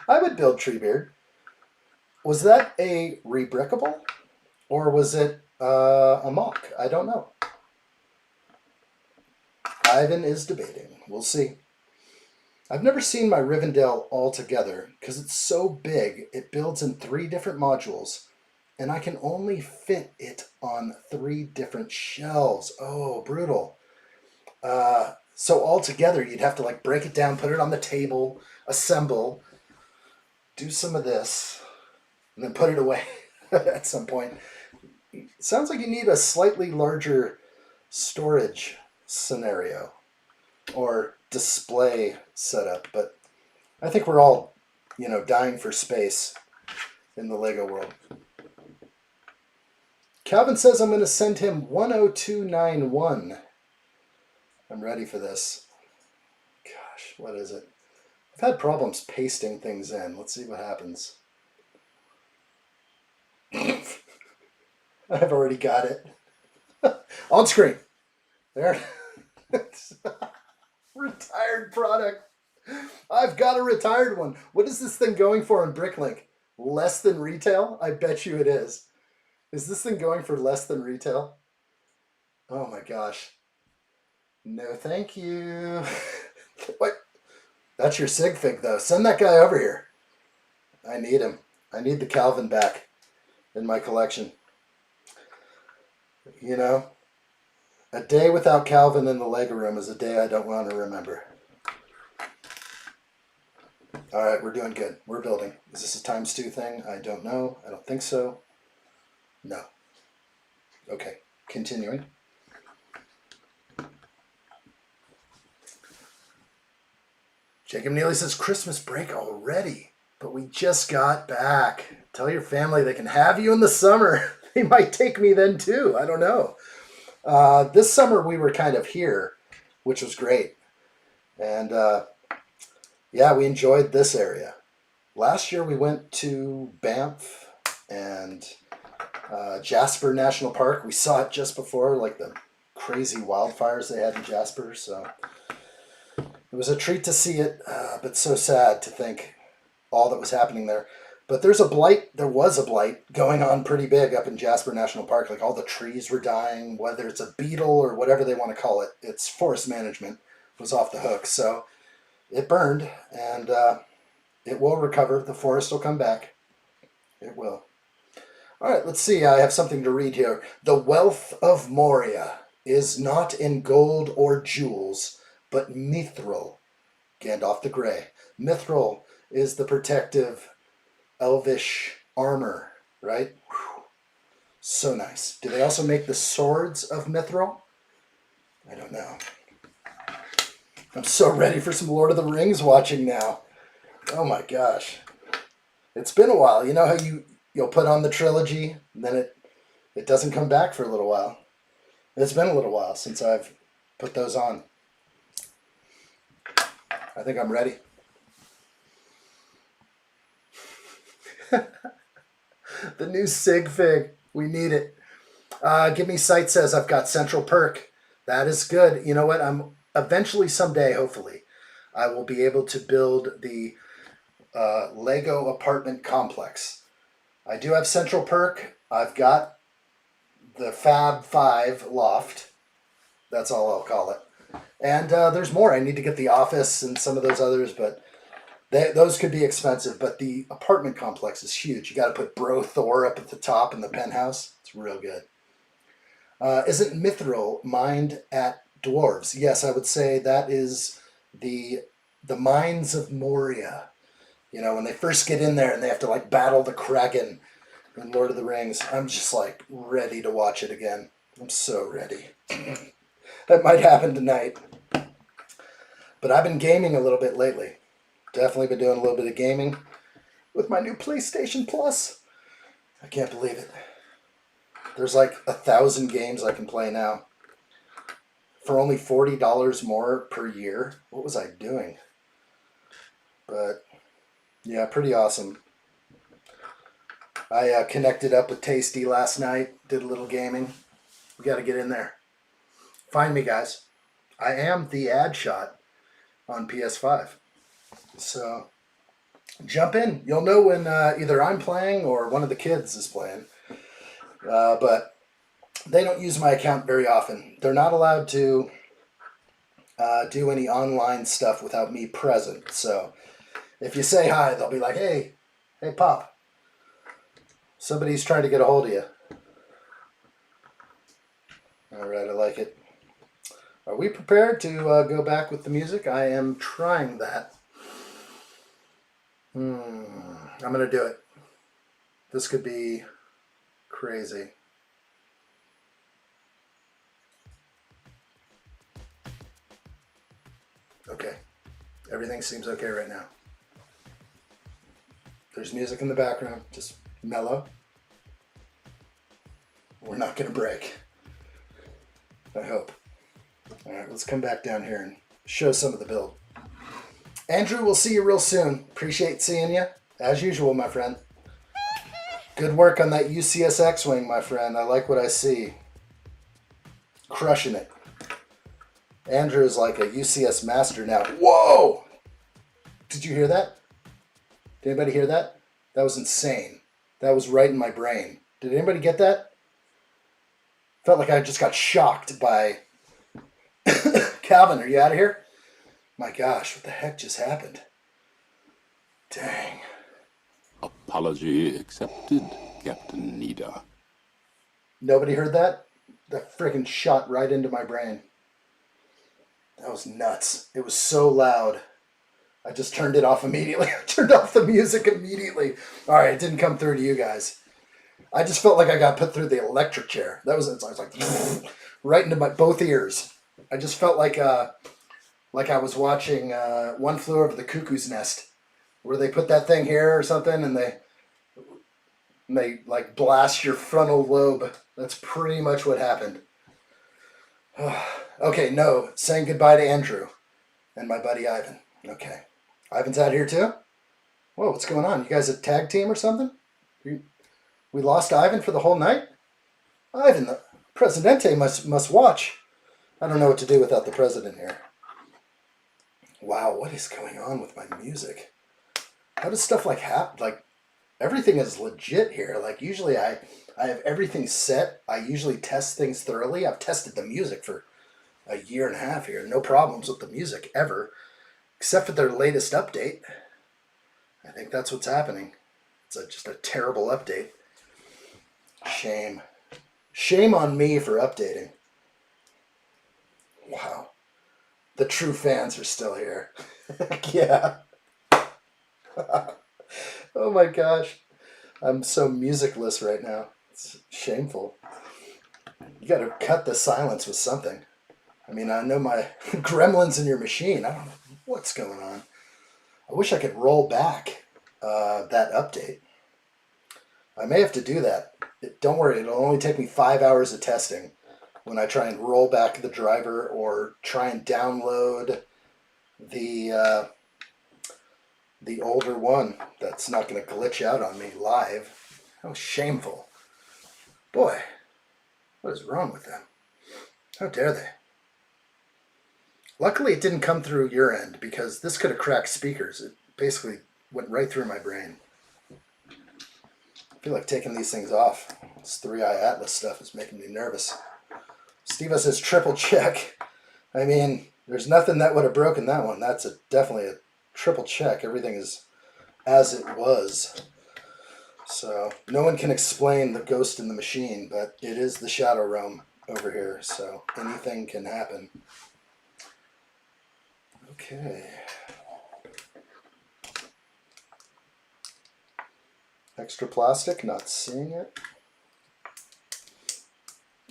I would build Treebeard. Was that a rebrickable? Or was it a mock? I don't know. Ivan is debating. We'll see. I've never seen my Rivendell all together because it's so big. It builds in 3 different modules, and I can only fit it on 3 different shelves. Oh, brutal. So all together, you'd have to like break it down, put it on the table, assemble, do some of this, and then put it away at some point. Sounds like you need a slightly larger storage scenario or display setup, but I think we're all, dying for space in the Lego world. Calvin says I'm going to send him 10291. I'm ready for this. Gosh, what is it? I've had problems pasting things in. Let's see what happens. I've already got it. On screen. There. Retired product. I've got a retired one. What is this thing going for on Bricklink? Less than retail? I bet you it is. Is this thing going for less than retail? Oh my gosh. No, thank you. What? That's your sig fig, though. Send that guy over here. I need him. I need the Calvin back in my collection. A day without Calvin in the Lego room is a day I don't want to remember. All right, we're doing good. We're building. Is this a ×2 thing? I don't know. I don't think so. No. Okay, continuing. Jacob Neely says, Christmas break already, but we just got back. Tell your family they can have you in the summer. They might take me then too. I don't know. This summer we were kind of here, which was great. And yeah, we enjoyed this area. Last year we went to Banff and Jasper National Park. We saw it just before, like the crazy wildfires they had in Jasper. So it was a treat to see it, but so sad to think all that was happening there. But there was a blight going on pretty big up in Jasper National Park. Like all the trees were dying, whether it's a beetle or whatever they want to call it. It's forest management was off the hook. So it burned, and it will recover. The forest will come back. It will. All right, let's see. I have something to read here. The wealth of Moria is not in gold or jewels, but mithril. Gandalf the Grey. Mithril is the protective elvish armor, right? Whew. So nice. Do they also make the swords of mithril? I don't know. I'm so ready for some Lord of the Rings watching now. Oh my gosh. It's been a while. You know how you'll put on the trilogy, and then it doesn't come back for a little while. It's been a little while since I've put those on. I think I'm ready. The new sig fig. We need it. Give Me Sight says I've got Central Perk. That is good. You know what? I'm eventually, someday, hopefully, I will be able to build the Lego apartment complex. I do have Central Perk. I've got the Fab 5 loft. That's all I'll call it. And there's more. I need to get the office and some of those others, but those could be expensive. But the apartment complex is huge. You got to put Bro Thor up at the top in the penthouse. It's real good. Isn't mithril mined at dwarves? Yes, I would say that is the mines of Moria. You know, when they first get in there and they have to like battle the Kraken in Lord of the Rings, I'm just like ready to watch it again. I'm so ready. That might happen tonight. But I've been gaming a little bit lately. Definitely been doing a little bit of gaming with my new PlayStation Plus. I can't believe it. There's like 1,000 games I can play now for only $40 more per year. What was I doing? But yeah, pretty awesome. I connected up with Tasty last night, did a little gaming. We got to get in there. Find me, guys. I am the addshot on PS5. So jump in. You'll know when either I'm playing or one of the kids is playing. But they don't use my account very often. They're not allowed to do any online stuff without me present. So if you say hi, they'll be like, hey, Pop. Somebody's trying to get a hold of you. All right, I like it. Are we prepared to go back with the music? I am trying that. I'm going to do it. This could be crazy. Okay. Everything seems okay right now. There's music in the background. Just mellow. We're not going to break. I hope. All right, let's come back down here and show some of the build. Andrew, we'll see you real soon. Appreciate seeing you. As usual, my friend. Good work on that UCS X-Wing, my friend. I like what I see. Crushing it. Andrew is like a UCS master now. Whoa! Did you hear that? Did anybody hear that? That was insane. That was right in my brain. Did anybody get that? Felt like I just got shocked by... Calvin, are you out of here? My gosh, what the heck just happened? Dang. Apology accepted, Captain Nida. Nobody heard that? That freaking shot right into my brain. That was nuts. It was so loud. I just turned it off immediately. I turned off the music immediately. All right, it didn't come through to you guys. I just felt like I got put through the electric chair. That was, I was like, right into my both ears. I just felt like I was watching One Flew Over the Cuckoo's Nest, where they put that thing here or something, and they like blast your frontal lobe. That's pretty much what happened. Okay, no, saying goodbye to Andrew and my buddy Ivan. Okay. Ivan's out here too? Whoa, what's going on? You guys a tag team or something? We lost Ivan for the whole night? Ivan, the Presidente must watch. I don't know what to do without the president here. Wow, what is going on with my music? How does stuff like happen? Like, everything is legit here. Like, usually I have everything set. I usually test things thoroughly. I've tested the music for a year and a half here. No problems with the music ever, except for their latest update. I think that's what's happening. It's just a terrible update. Shame. Shame on me for updating. Wow. The true fans are still here. Yeah. Oh my gosh. I'm so musicless right now. It's shameful. You gotta cut the silence with something. I mean, I know my gremlins in your machine. I don't know what's going on. I wish I could roll back that update. I may have to do that. Don't worry, it'll only take me 5 hours of testing when I try and roll back the driver or try and download the older one. That's not going to glitch out on me live. How shameful. Boy, what is wrong with them? How dare they? Luckily, it didn't come through your end because this could have cracked speakers. It basically went right through my brain. I feel like taking these things off. This 3i Atlas stuff is making me nervous. Steve says triple check. I mean, there's nothing that would have broken that one. That's definitely a triple check. Everything is as it was. So no one can explain the ghost in the machine, but it is the Shadow Realm over here. So anything can happen. Okay. Extra plastic, not seeing it.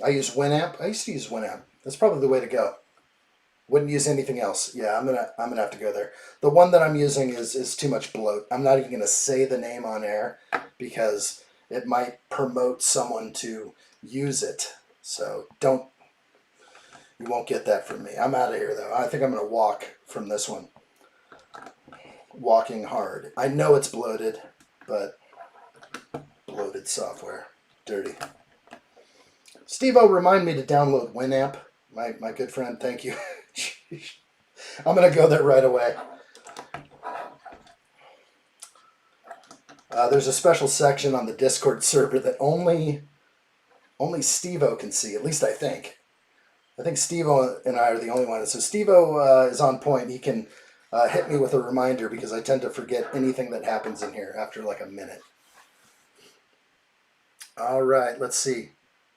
I use Winamp. I used to use Winamp. That's probably the way to go. Wouldn't use anything else. Yeah, I'm gonna have to go there. The one that I'm using is too much bloat. I'm not even gonna say the name on air because it might promote someone to use it. So you won't get that from me. I'm out of here though. I think I'm gonna walk from this one. Walking hard. I know it's bloated, but bloated software. Dirty. Steve-O, remind me to download Winamp. My good friend, thank you. I'm going to go there right away. There's a special section on the Discord server that only Steve-O can see, at least I think. I think Steve-O and I are the only ones. So Steve-O is on point. He can hit me with a reminder because I tend to forget anything that happens in here after like a minute. All right, let's see.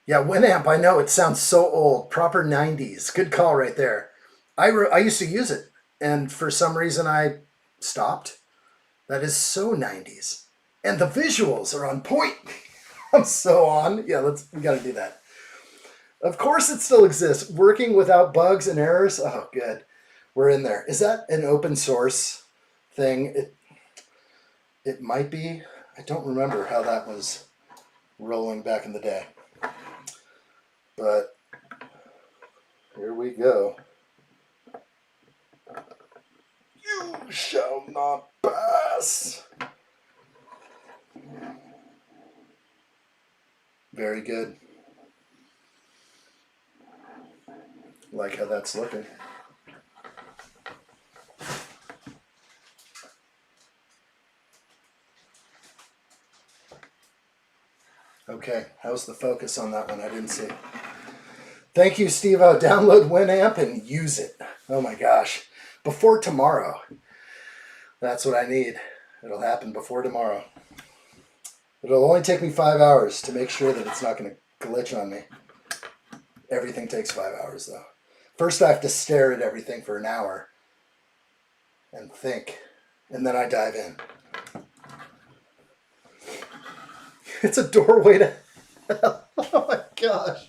Yeah, Winamp, I know, it sounds so old. Proper 90s. Good call right there. I used to use it, and for some reason I stopped. That is so 90s. And the visuals are on point. I'm so on. Yeah, we got to do that. Of course it still exists. Working without bugs and errors. Oh, good. We're in there. Is that an open source thing? It might be. I don't remember how that was rolling back in the day. But here we go. You shall not pass. Very good. Like how that's looking. Okay, how's the focus on that one? I didn't see. Thank you, Steve-O. Download Winamp and use it. Oh my gosh. Before tomorrow. That's what I need. It'll happen before tomorrow. It'll only take me 5 hours to make sure that it's not going to glitch on me. Everything takes 5 hours though. First I have to stare at everything for an hour and think. And then I dive in. It's a doorway to hell. Oh my gosh.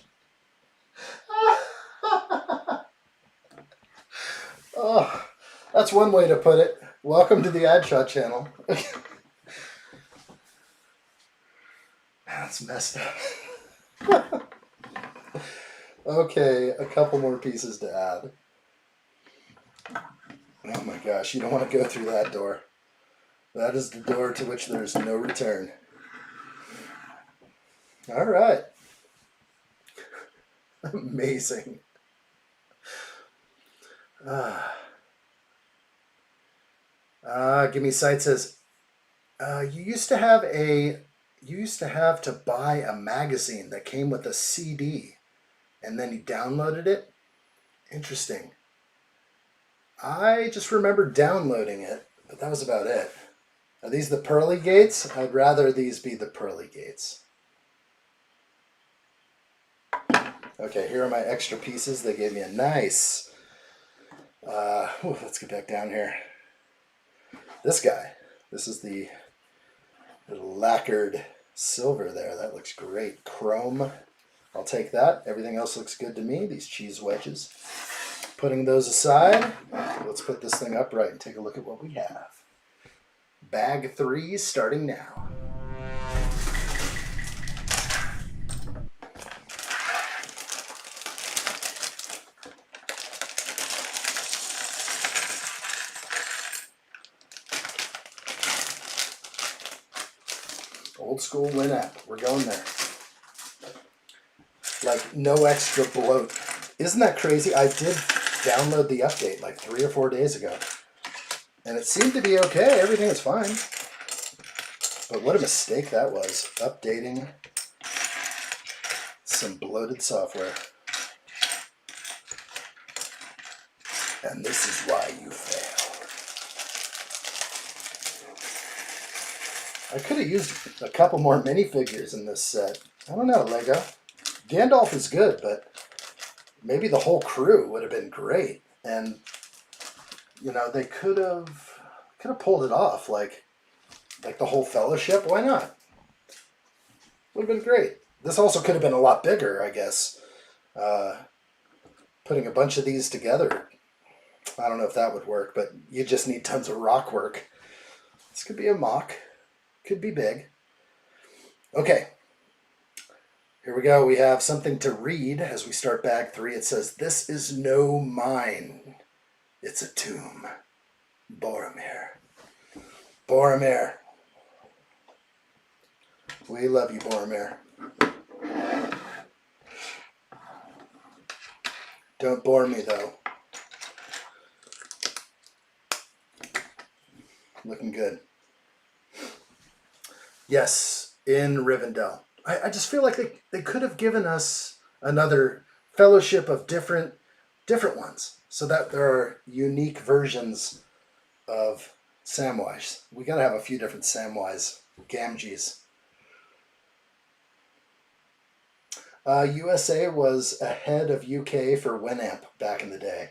Oh, that's one way to put it. Welcome to the addshot channel. That's messed up. Okay, a couple more pieces to add. Oh my gosh, you don't want to go through that door. That is the door to which there is no return. All right. Amazing. Give me sight says, you used to have to buy a magazine that came with a CD, and then you downloaded it. Interesting. I just remember downloading it, but that was about it. Are these the pearly gates? I'd rather these be the pearly gates. Okay, here are my extra pieces. They gave me a nice... let's get back down here. This guy. This is the lacquered silver there. That looks great. Chrome. I'll take that. Everything else looks good to me. These cheese wedges. Putting those aside, let's put this thing upright and take a look at what we have. Bag 3 starting now. Old school Winamp. We're going there. Like, no extra bloat. Isn't that crazy? I did download the update like 3 or 4 days ago. And it seemed to be okay. Everything was fine. But what a mistake that was. Updating some bloated software. And this is why you fail. I could have used a couple more minifigures in this set. I don't know, Lego. Gandalf is good, but maybe the whole crew would have been great. And, you know, they could have pulled it off, like the whole fellowship. Why not? Would have been great. This also could have been a lot bigger, I guess. Putting a bunch of these together, I don't know if that would work, but you just need tons of rock work. This could be a mock. Could be big. Okay. Here we go. We have something to read as we start bag 3. It says, "This is no mine. It's a tomb. Boromir." Boromir. We love you, Boromir. Don't bore me, though. Looking good. Yes, in Rivendell. I just feel like they could have given us another fellowship of different ones, so that there are unique versions of Samwise. We gotta have a few different Samwise Gamgees. USA was ahead of UK for Winamp back in the day.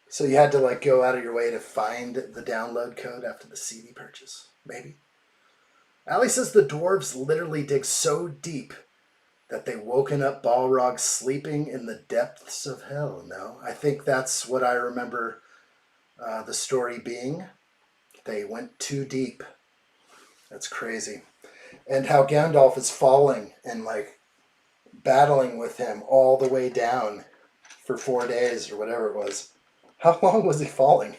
So you had to like go out of your way to find the download code after the CD purchase, maybe. Allie says the dwarves literally dig so deep that they woken up Balrog sleeping in the depths of hell. No, I think that's what I remember the story being. They went too deep. That's crazy. And how Gandalf is falling and like battling with him all the way down for 4 days or whatever it was. How long was he falling?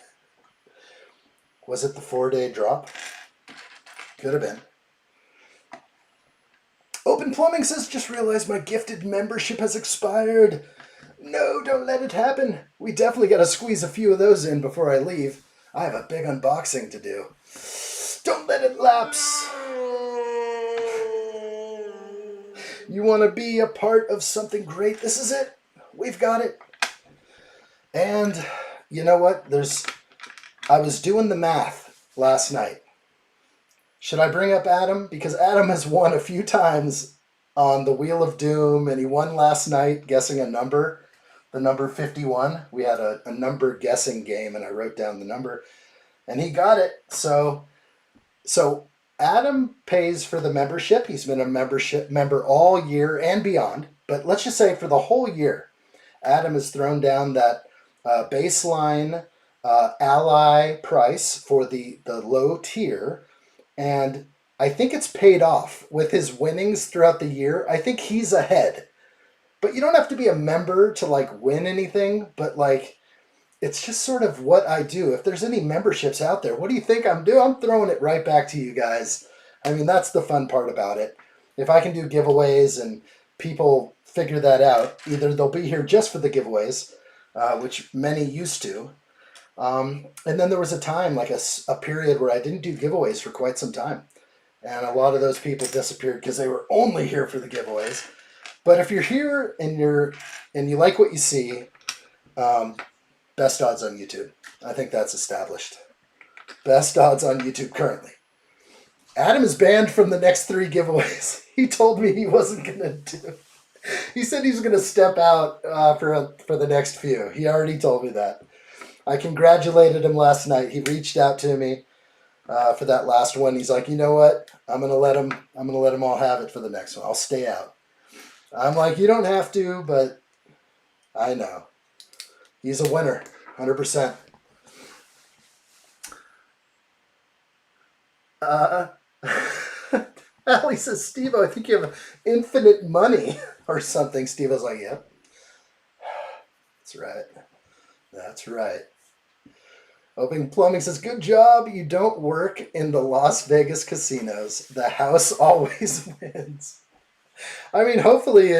Was it the 4-day drop? Could have been. Open Plumbing says, "Just realized my gifted membership has expired." No, don't let it happen. We definitely got to squeeze a few of those in before I leave. I have a big unboxing to do. Don't let it lapse. You want to be a part of something great? This is it. We've got it. And you know what? I was doing the math last night. Should I bring up Adam? Because Adam has won a few times on the Wheel of Doom, and he won last night guessing a number, the number 51. We had a number guessing game, and I wrote down the number, and he got it. So Adam pays for the membership. He's been a member all year and beyond. But let's just say for the whole year, Adam has thrown down that baseline ally price for the low tier. And I think it's paid off with his winnings throughout the year. I think he's ahead. But you don't have to be a member to like win anything, but like it's just sort of what I do. If there's any memberships out there, what do you think I'm doing? I'm throwing it right back to you guys. I mean, that's the fun part about it. If I can do giveaways and people figure that out, either they'll be here just for the giveaways, which many used to. And then there was a time, like a period where I didn't do giveaways for quite some time. And a lot of those people disappeared because they were only here for the giveaways. But if you're here and you like what you see, best odds on YouTube. I think that's established. Best odds on YouTube currently. Adam is banned from the next 3 giveaways. He told me he wasn't going to do. He said he was going to step out for the next few. He already told me that. I congratulated him last night. He reached out to me for that last one. He's like, you know what? I'm going to let him all have it for the next one. I'll stay out. I'm like, you don't have to, but I know. He's a winner, 100%. Allie says, Steve-O, I think you have infinite money or something. Steve-O's like, yep. That's right. That's right. Open Plumbing says, good job. You don't work in the Las Vegas casinos. The house always wins. I mean, hopefully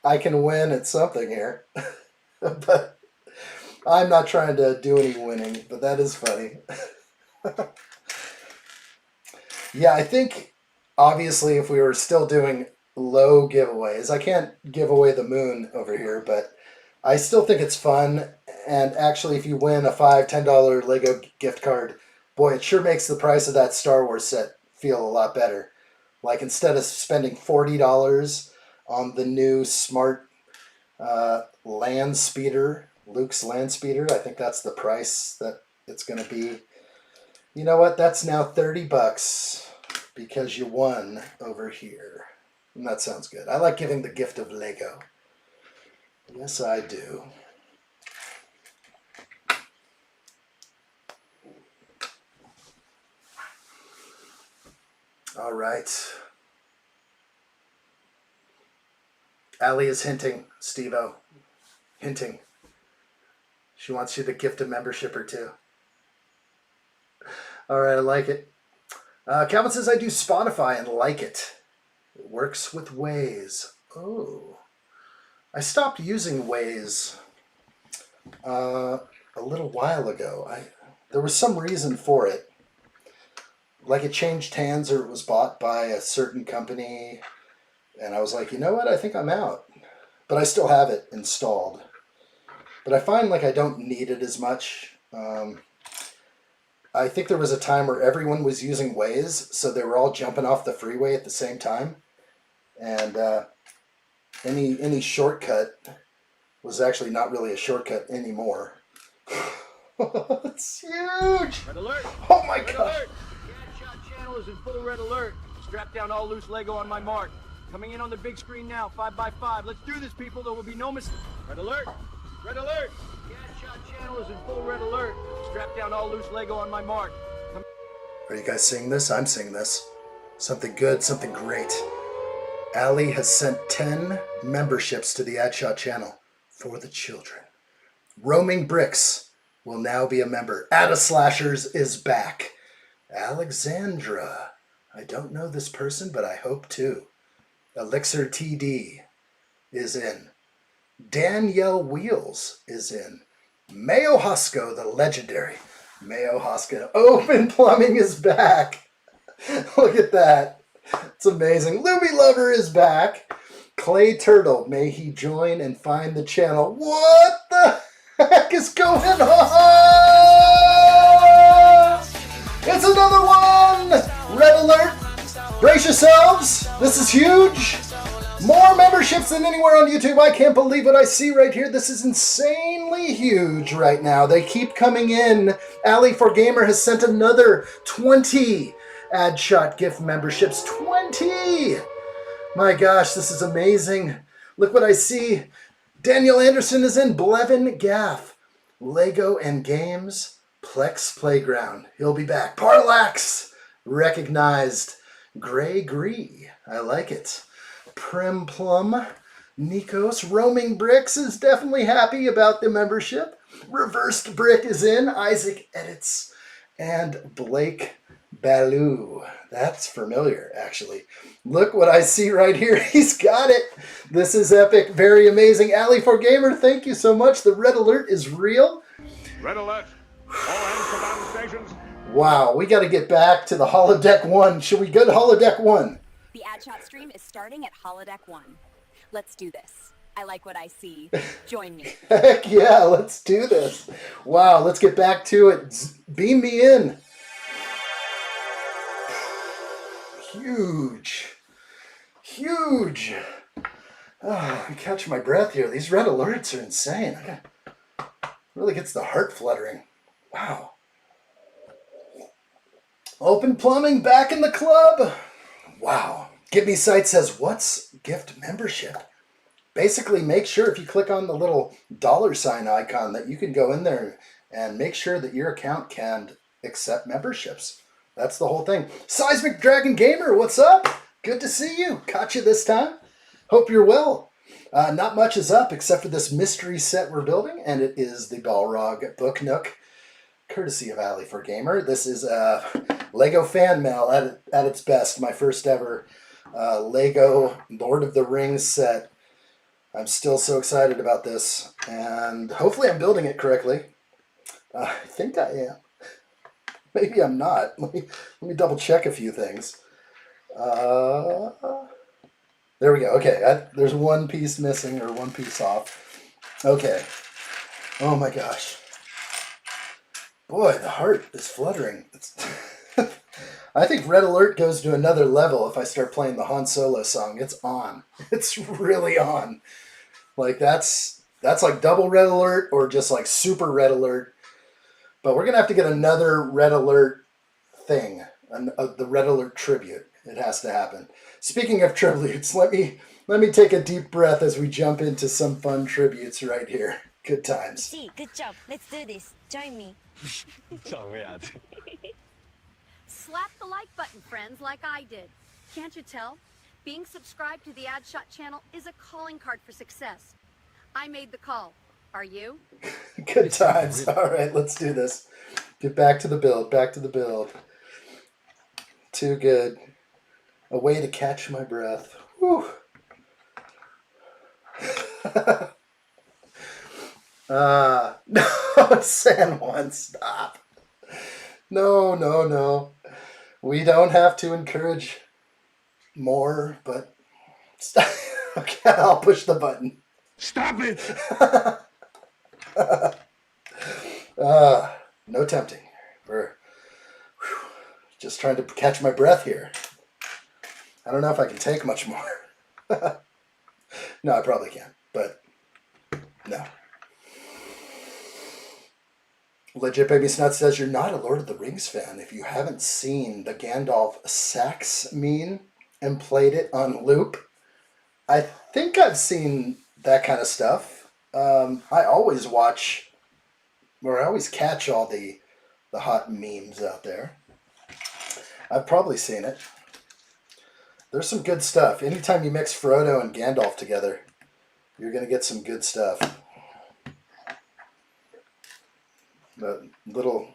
I can win at something here. But I'm not trying to do any winning, but that is funny. Yeah, I think, obviously, if we were still doing low giveaways, I can't give away the moon over here, but I still think it's fun. And actually, if you win a $5, $10 Lego gift card, boy, it sure makes the price of that Star Wars set feel a lot better. Like, instead of spending $40 on the new smart land speeder, Luke's land speeder, I think that's the price that it's going to be. You know what? That's now $30 because you won over here. And that sounds good. I like giving the gift of Lego. Yes, I do. All right. Allie is hinting, Steve-O. Hinting. She wants you to gift a membership or 2. All right, I like it. Calvin says, I do Spotify and like it. It works with Waze. Oh. I stopped using Waze a little while ago. There was some reason for it. Like it changed hands or it was bought by a certain company. And I was like, you know what? I think I'm out. But I still have it installed. But I find like I don't need it as much. I think there was a time where everyone was using Waze, so they were all jumping off the freeway at the same time. And any shortcut was actually not really a shortcut anymore. It's huge! Red alert! Oh my Red gosh! Alert. The addshot channel is in full red alert. Strap down all loose Lego on my mark. Coming in on the big screen now, 5x5. Let's do this, people. There will be no mistake. Red alert! Red alert! The addshot channel is in full red alert. Strap down all loose Lego on my mark. Are you guys seeing this? I'm seeing this. Something good, something great. Allie has sent 10 memberships to the addshot channel for the children. Roaming Bricks will now be a member. Ada Slashers is back. Alexandra. I don't know this person, but I hope to. Elixir TD is in. Danielle Wheels is in. Mayo Hosco, the legendary Mayo Hosco. Open Plumbing is back. Look at that. It's amazing. Luby Lover is back. Clay Turtle, may he join and find the channel. What the heck is going on? It's another one! Red alert. Brace yourselves. This is huge. More memberships than anywhere on YouTube. I can't believe what I see right here. This is insanely huge right now. They keep coming in. Ali for Gamer has sent another 20 addshot gift memberships. 20! My gosh, this is amazing. Look what I see. Daniel Anderson is in. Blevin Gaff. Lego and Games. Plex Playground. He'll be back. Parlax. Recognized. Gray Gree. I like it. Prim Plum Nikos. Roaming Bricks is definitely happy about the membership. Reversed Brick is in. Isaac Edits. And Blake Ballou. That's familiar, actually. Look what I see right here. He's got it. This is epic. Very amazing. Alley4Gamer, thank you so much. The red alert is real. Red alert. All hands to battle stations. Wow, we got to get back to the Holodeck 1. Should we go to Holodeck 1? The addshot stream is starting at Holodeck 1. Let's do this. I like what I see. Join me. Heck yeah, let's do this. Wow, let's get back to it. Beam me in. Huge. Huge. Oh, I'm catching my breath here. These red alerts are insane. Really gets the heart fluttering. Wow. Open Plumbing back in the club. Wow. Give Me Sight says, what's gift membership? Basically, make sure if you click on the little $sign icon that you can go in there and make sure that your account can accept memberships. That's the whole thing. Seismic Dragon Gamer, what's up? Good to see you. Caught you this time. Hope you're well. Not much is up except for this mystery set we're building, and it is the Balrog Book Nook, courtesy of Alley4Gamer. This is Lego fan mail at its best. My first ever Lego Lord of the Rings set. I'm still so excited about this, and hopefully I'm building it correctly. I think I am. Maybe I'm not. Let me double check a few things. There we go. Okay, there's one piece missing, or one piece off. Okay. Oh my gosh. Boy, the heart is fluttering. I think Red Alert goes to another level if I start playing the Han Solo song. It's on. It's really on. Like, that's like double Red Alert or just like super Red Alert. But we're going to have to get another Red Alert thing, the Red Alert tribute. It has to happen. Speaking of tributes, let me take a deep breath as we jump into some fun tributes right here. Good times. See, good job. Let's do this. Join me. Slap the like button, friends, like I did. Can't you tell? Being subscribed to the addshot channel is a calling card for success. I made the call. Are you? Good times. All right, let's do this. Get back to the build. Back to the build. Too good. A way to catch my breath. Whew. No, San Juan, stop. No, no, no. We don't have to encourage more, but stop. Okay, I'll push the button. Stop it! No tempting. We're just trying to catch my breath here. I don't know if I can take much more. No, I probably can, but no. Legit Baby Snut says you're not a Lord of the Rings fan if you haven't seen the Gandalf sax meme and played it on loop. I think I've seen that kind of stuff. I always watch, or I always catch all the hot memes out there. I've probably seen it. There's some good stuff. Anytime you mix Frodo and Gandalf together, you're going to get some good stuff. The little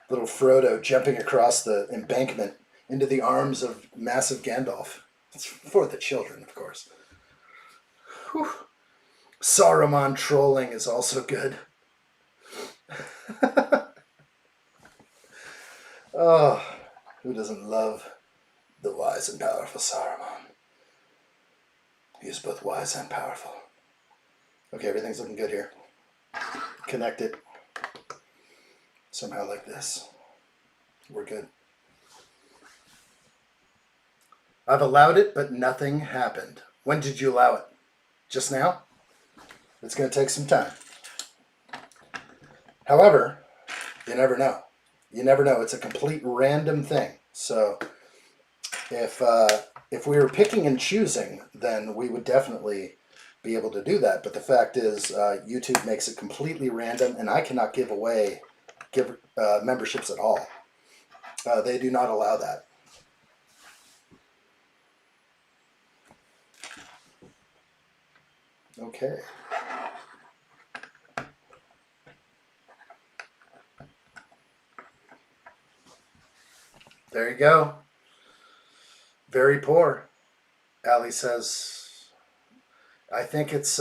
Frodo jumping across the embankment into the arms of massive Gandalf. It's for the children, of course. Whew. Saruman trolling is also good. Oh, who doesn't love the wise and powerful Saruman? He is both wise and powerful. Okay, everything's looking good here. Connect it. Somehow like this. We're good. I've allowed it, but nothing happened. When did you allow it? Just now? It's going to take some time. However, you never know. You never know. It's a complete random thing. So if we were picking and choosing, then we would definitely be able to do that. But the fact is, YouTube makes it completely random, and I cannot give memberships at all. They do not allow that. Okay. There you go. Very poor. Allie says, I think it's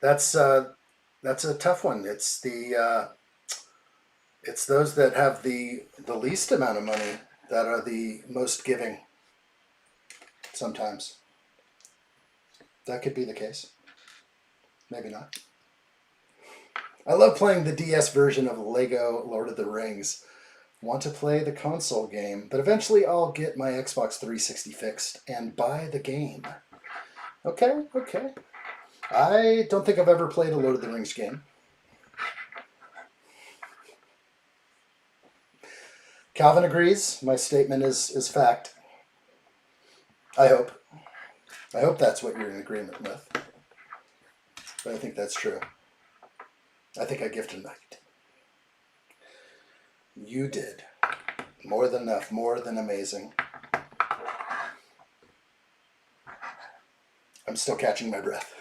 that's a tough one. It's those that have the least amount of money that are the most giving. Sometimes that could be the case. Maybe not. I love playing the DS version of Lego Lord of the Rings. Want to play the console game, but eventually I'll get my Xbox 360 fixed and buy the game. Okay, okay. I don't think I've ever played a Lord of the Rings game. Calvin agrees. My statement is fact. I hope. I hope that's what you're in agreement with. But I think that's true. I think I gifted night. You did. More than enough. More than amazing. I'm still catching my breath.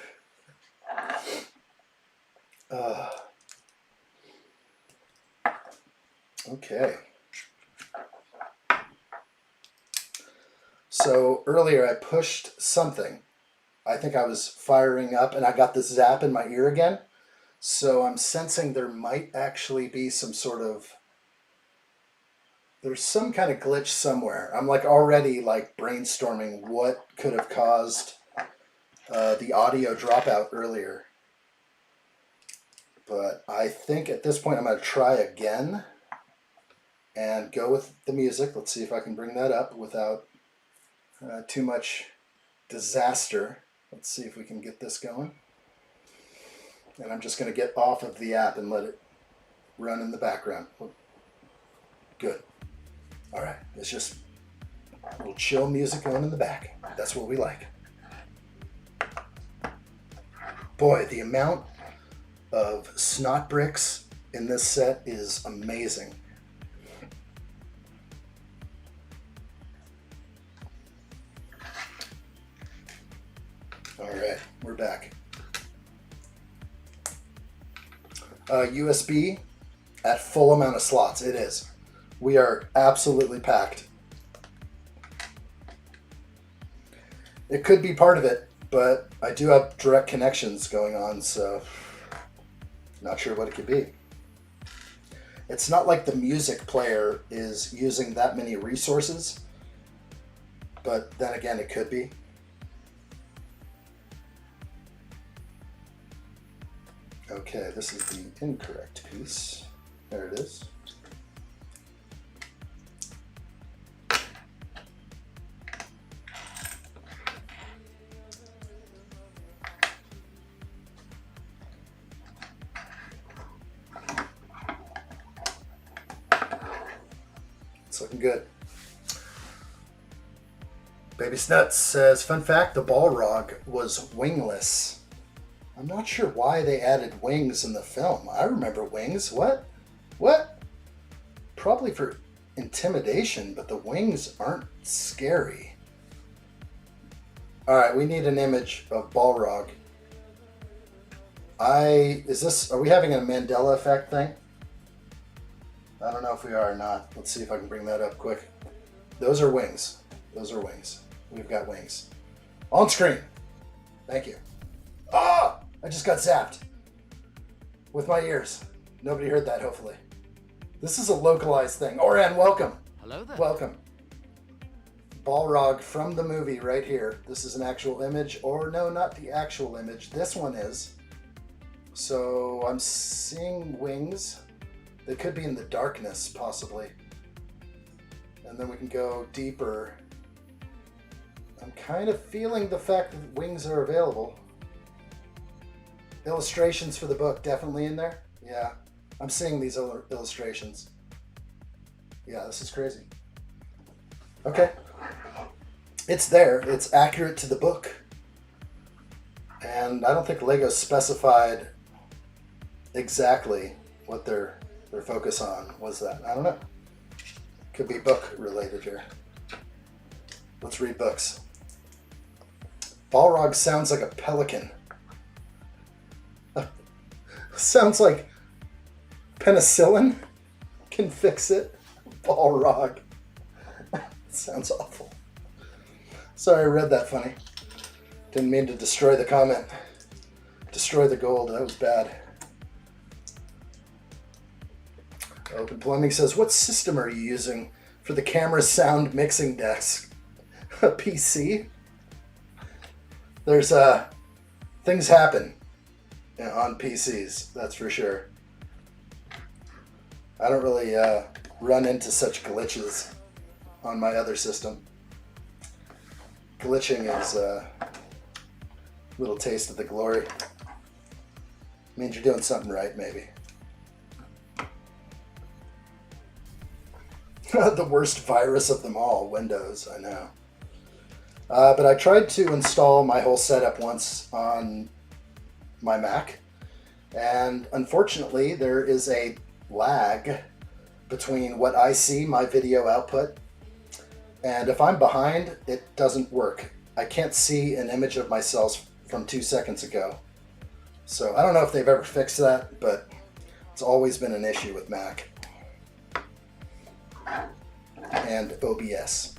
Okay. So earlier I pushed something. I think I was firing up and I got this zap in my ear again. So I'm sensing there might actually be some sort of, there's some kind of glitch somewhere. I'm like already like brainstorming what could have caused the audio dropout earlier. But I think at this point I'm going to try again and go with the music. Let's see if I can bring that up without too much disaster. Let's see if we can get this going. And I'm just going to get off of the app and let it run in the background. Good. All right. It's just a little chill music going in the back. That's what we like. Boy, the amount of snot bricks in this set is amazing. All right, we're back. USB at full amount of slots. It is. We are absolutely packed. It could be part of it, but I do have direct connections going on, so not sure what it could be. It's not like the music player is using that many resources, but then again, it could be. Okay, this is the incorrect piece. There it is. It's looking good. Baby Snuts says, fun fact, the Balrog was wingless. I'm not sure why they added wings in the film. I remember wings. What? What? Probably for intimidation, but the wings aren't scary. Alright, we need an image of Balrog. Are we having a Mandela effect thing? I don't know if we are or not. Let's see if I can bring that up quick. Those are wings. Those are wings. We've got wings. On screen. Thank you. Ah! I just got zapped with my ears. Nobody heard that, hopefully. This is a localized thing. Oran, welcome. Hello there. Welcome. Balrog from the movie right here. This is an actual image, or no, not the actual image. This one is. So I'm seeing wings. They could be in the darkness, possibly. And then we can go deeper. I'm kind of feeling the fact that wings are available. Illustrations for the book definitely in there. Yeah, I'm seeing these illustrations. Yeah, this is crazy. Okay. It's there. It's accurate to the book. And I don't think Lego specified exactly what their focus on was that. I don't know. Could be book related here. Let's read books. Balrog sounds like a pelican. Sounds like penicillin can fix it. Balrog. Sounds awful. Sorry, I read that funny. Didn't mean to destroy the comment. Destroy the gold. That was bad. Open Plumbing says, what system are you using for the camera sound mixing desk? A PC? There's things happen on PCs, that's for sure. I don't really run into such glitches on my other system. Glitching is a little taste of the glory. Means you're doing something right, maybe. The worst virus of them all, Windows, I know. But I tried to install my whole setup once on my Mac, and unfortunately there is a lag between what I see, my video output, and if I'm behind, it doesn't work. I can't see an image of myself from 2 seconds ago. So I don't know if they've ever fixed that, but it's always been an issue with Mac and OBS.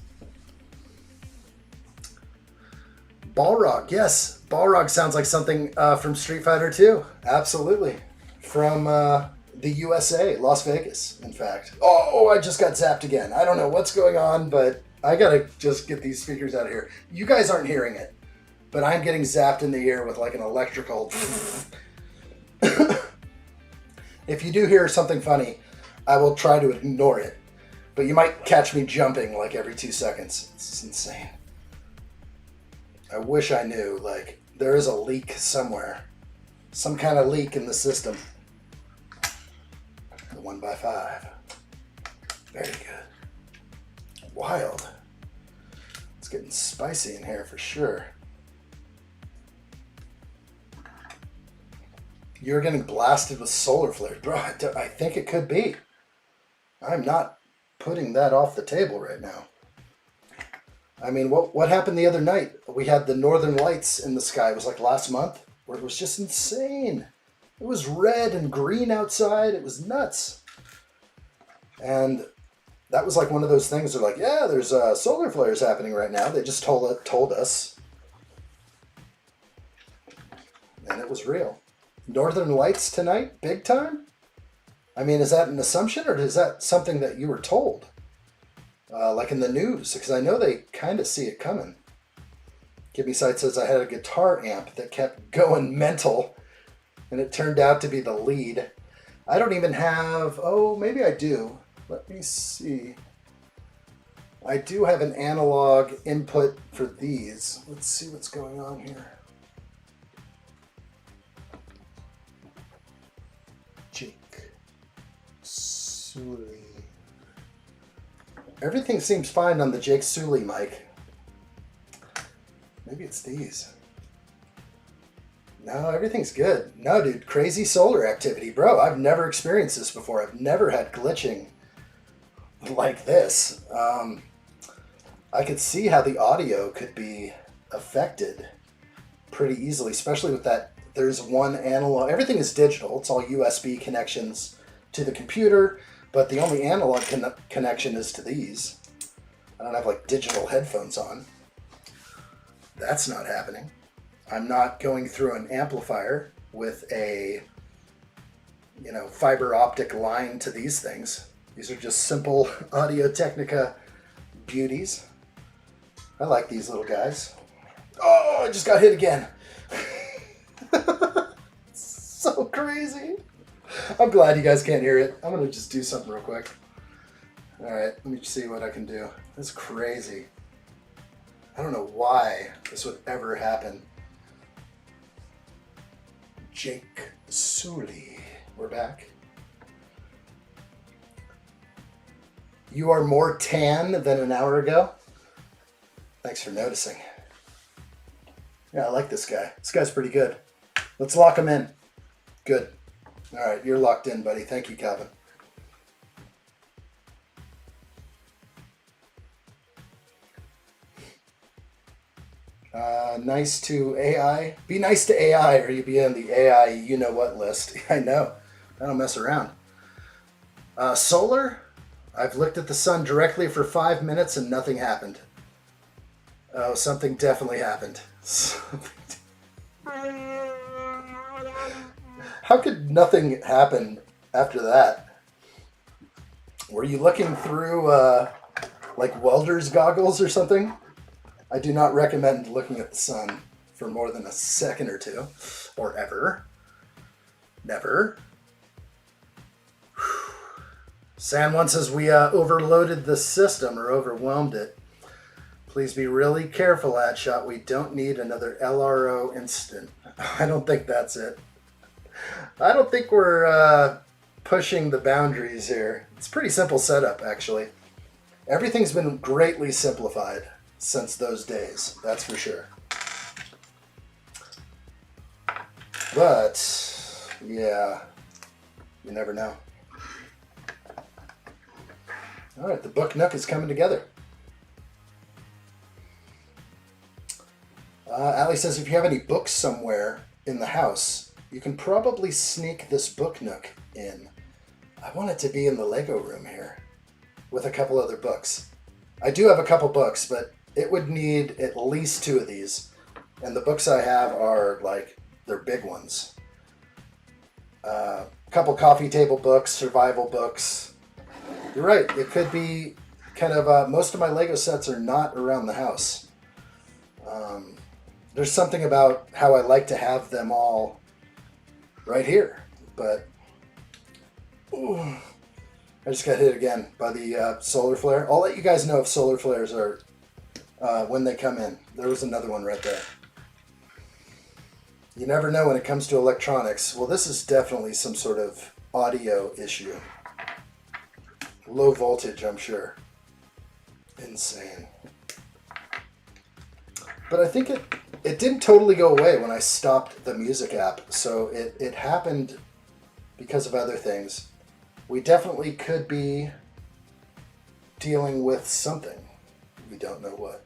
Balrog, yes. Balrog sounds like something from Street Fighter 2. Absolutely. From the USA, Las Vegas, in fact. Oh, I just got zapped again. I don't know what's going on, but I gotta just get these speakers out of here. You guys aren't hearing it, but I'm getting zapped in the ear with like an electrical... If you do hear something funny, I will try to ignore it. But you might catch me jumping like every 2 seconds. It's insane. I wish I knew, like, there is a leak somewhere. Some kind of leak in the system. The 1x5. Very good. Wild. It's getting spicy in here for sure. You're getting blasted with solar flares. Bro, I think it could be. I'm not putting that off the table right now. I mean, what happened the other night? We had the northern lights in the sky. It was like last month, where it was just insane. It was red and green outside. It was nuts. And that was like one of those things. They're like, yeah, there's solar flares happening right now. They just told us. And it was real. Northern lights tonight, big time? I mean, is that an assumption, or is that something that you were told? Like in the news, because I know they kind of see it coming. Give Me Sight says I had a guitar amp that kept going mental, and it turned out to be the lead. I don't even have, oh, maybe I do. Let me see. I do have an analog input for these. Let's see what's going on here. Jake Sully. Everything seems fine on the Jake Sully mic. Maybe it's these. No, everything's good. No, dude, crazy solar activity. Bro, I've never experienced this before. I've never had glitching like this. I could see how the audio could be affected pretty easily, especially with that. There's one analog. Everything is digital. It's all USB connections to the computer, but the only analog connection is to these. I don't have like digital headphones on. That's not happening. I'm not going through an amplifier with a, fiber optic line to these things. These are just simple Audio-Technica beauties. I like these little guys. Oh, I just got hit again. So crazy. I'm glad you guys can't hear it. I'm going to just do something real quick. All right, let me see what I can do. That's crazy. I don't know why this would ever happen. Jake Sully. We're back. You are more tan than an hour ago? Thanks for noticing. Yeah, I like this guy. This guy's pretty good. Let's lock him in. Good. All right, you're locked in, buddy. Thank you, Calvin. Nice to AI. Be nice to AI or you'll be on the AI you-know-what list. I know. I don't mess around. Solar? I've looked at the sun directly for 5 minutes and nothing happened. Oh, something definitely happened. How could nothing happen after that? Were you looking through, like welder's goggles or something? I do not recommend looking at the sun for more than a second or two, or ever. Never. San One says we overloaded the system or overwhelmed it. Please be really careful, addshot. We don't need another LRO incident. I don't think that's it. I don't think we're pushing the boundaries here. It's a pretty simple setup, actually. Everything's been greatly simplified since those days, that's for sure. But, yeah, you never know. All right, the book nook is coming together. Allie says if you have any books somewhere in the house, you can probably sneak this book nook in. I want it to be in the Lego room here with a couple other books. I do have a couple books, but it would need at least 2 of these. And the books I have are like, they're big ones. A couple coffee table books, survival books. You're right, it could be kind of, most of my Lego sets are not around the house. There's something about how I like to have them all right here, but ooh, I just got hit again by the solar flare. I'll let you guys know if solar flares are when they come in. There was another one right there. You never know when it comes to electronics. Well, this is definitely some sort of audio issue. Low voltage, I'm sure. Insane. But I think it didn't totally go away when I stopped the music app, so it happened because of other things. We definitely could be dealing with something. We don't know what.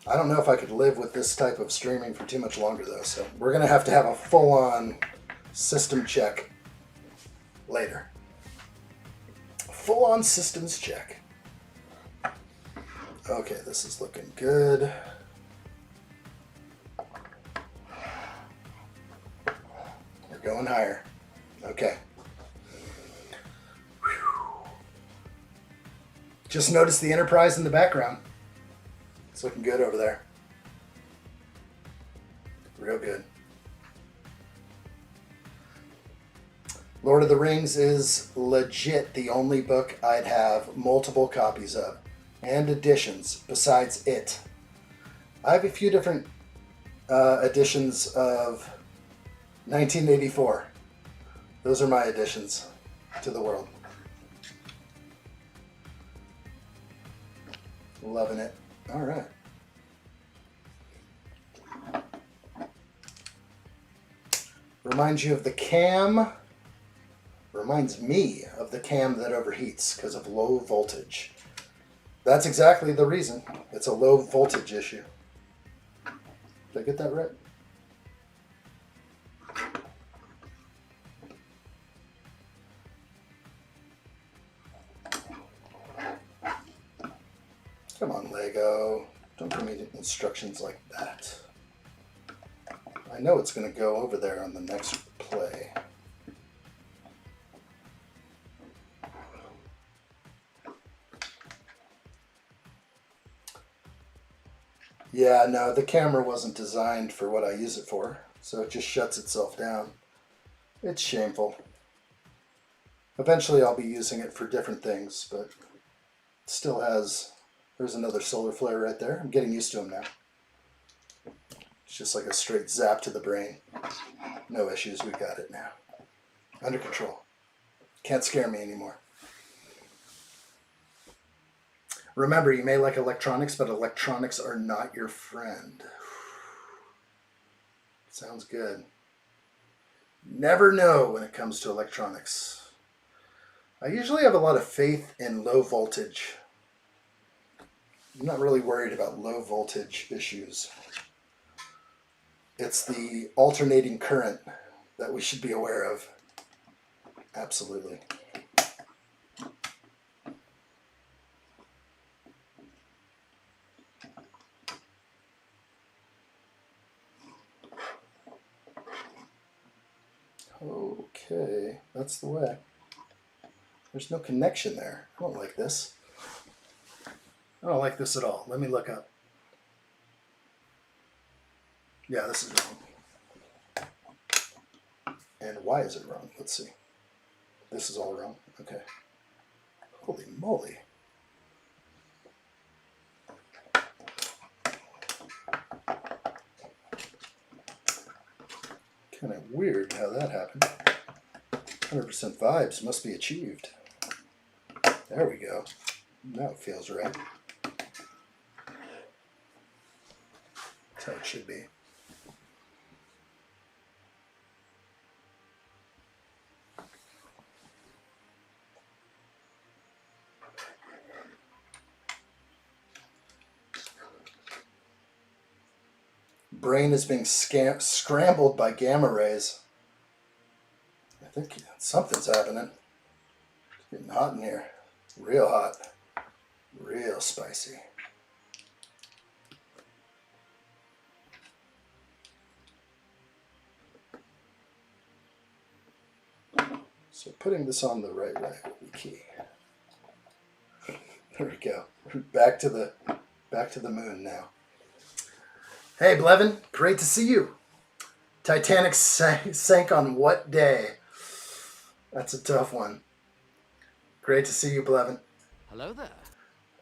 I don't know if I could live with this type of streaming for too much longer, though, so we're going to have a full-on system check later. Full-on systems check. Okay, this is looking good. We're going higher. Okay. Whew. Just noticed the Enterprise in the background. It's looking good over there. Real good. Lord of the Rings is legit the only book I'd have multiple copies of and editions besides it. I have a few different editions of 1984. Those are my additions to the world. Loving it. All right. Reminds you of the cam. Reminds me of the cam that overheats because of low voltage. That's exactly the reason. It's a low voltage issue. Did I get that right? Come on, Lego. Don't give me instructions like that. I know it's going to go over there on the next play. Yeah, no, the camera wasn't designed for what I use it for, so it just shuts itself down. It's shameful. Eventually I'll be using it for different things, but it still has... There's another solar flare right there. I'm getting used to them now. It's just like a straight zap to the brain. No issues, we got it now. Under control. Can't scare me anymore. Remember, you may like electronics, but electronics are not your friend. Sounds good. Never know when it comes to electronics. I usually have a lot of faith in low voltage. I'm not really worried about low voltage issues. It's the alternating current that we should be aware of. Absolutely. Okay, that's the way. There's no connection there. I don't like this. I don't like this at all. Let me look up. Yeah, this is wrong. And why is it wrong? Let's see. This is all wrong. Okay. Holy moly. Kind of weird how that happened. 100% vibes must be achieved. There we go. Now it feels right. That's how it should be. Brain is being scrambled by gamma rays. I think something's happening. It's getting hot in here. Real hot. Real spicy. So putting this on the right way will be key. There we go. Back to the moon now. Hey Blevin, great to see you. Titanic sank on what day? That's a tough one. Great to see you, Blevin. Hello there.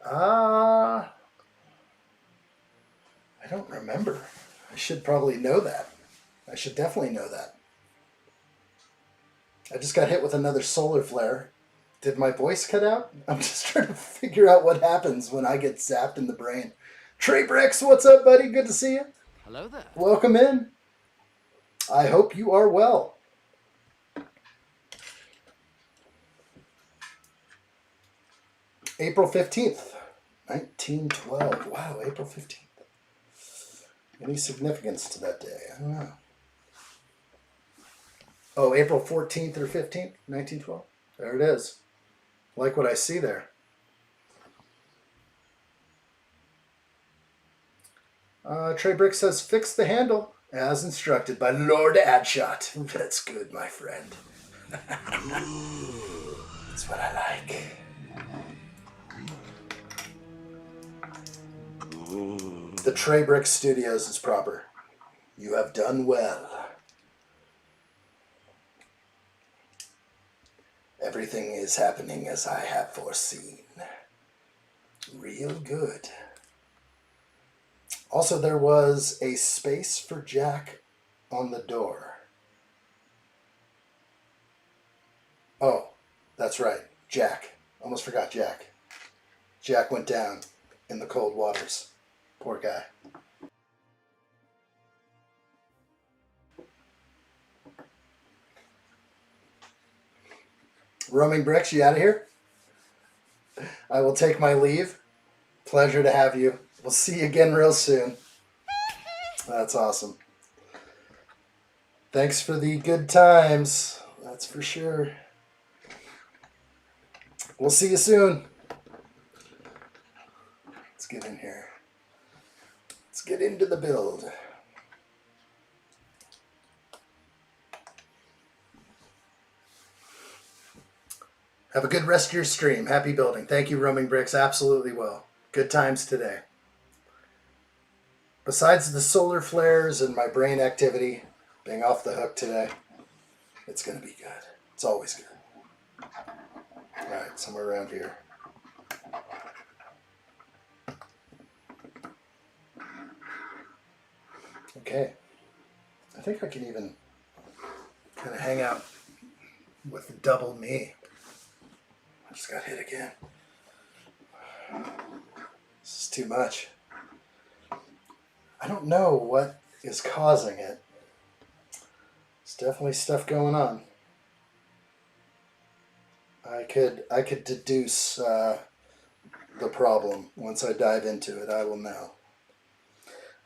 I don't remember. I should probably know that. I should definitely know that. I just got hit with another solar flare. Did my voice cut out? I'm just trying to figure out what happens when I get zapped in the brain. Trey Bricks, what's up, buddy? Good to see you. Hello there. Welcome in. I hope you are well. April 15th, 1912. Wow, April 15th. Any significance to that day? I don't know. Oh, April 14th or 15th, 1912. There it is. Like what I see there. Trey Brick says, fix the handle as instructed by Lord Addshot. That's good, my friend. That's what I like. The Trey Brick Studios is proper. You have done well. Everything is happening as I have foreseen. Real good. Also, there was a space for Jack on the door. Oh, that's right. Jack. Almost forgot Jack. Jack went down in the cold waters. Poor guy. Roaming Bricks, you out of here? I will take my leave. Pleasure to have you. We'll see you again real soon. That's awesome. Thanks for the good times. That's for sure. We'll see you soon. Let's get in here. Let's get into the build. Have a good rest of your stream. Happy building. Thank you, Roaming Bricks. Absolutely will. Good times today. Besides the solar flares and my brain activity being off the hook today, it's going to be good. It's always good. All right, somewhere around here. Okay. I think I can even kind of hang out with double me. I just got hit again. This is too much. I don't know what is causing it. There's definitely stuff going on. I could deduce the problem. Once I dive into it, I will know.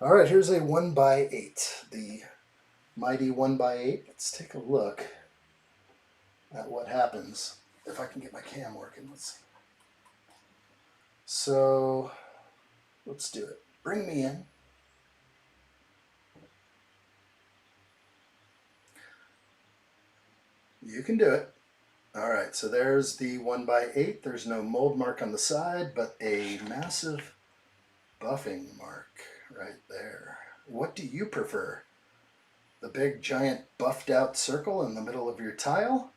All right, here's a 1x8, the mighty 1x8. Let's take a look at what happens if I can get my cam working. Let's see. So let's do it. Bring me in. You can do it. All right, so there's the 1x8. There's no mold mark on the side, but a massive buffing mark right there. What do you prefer? The big giant buffed out circle in the middle of your tile?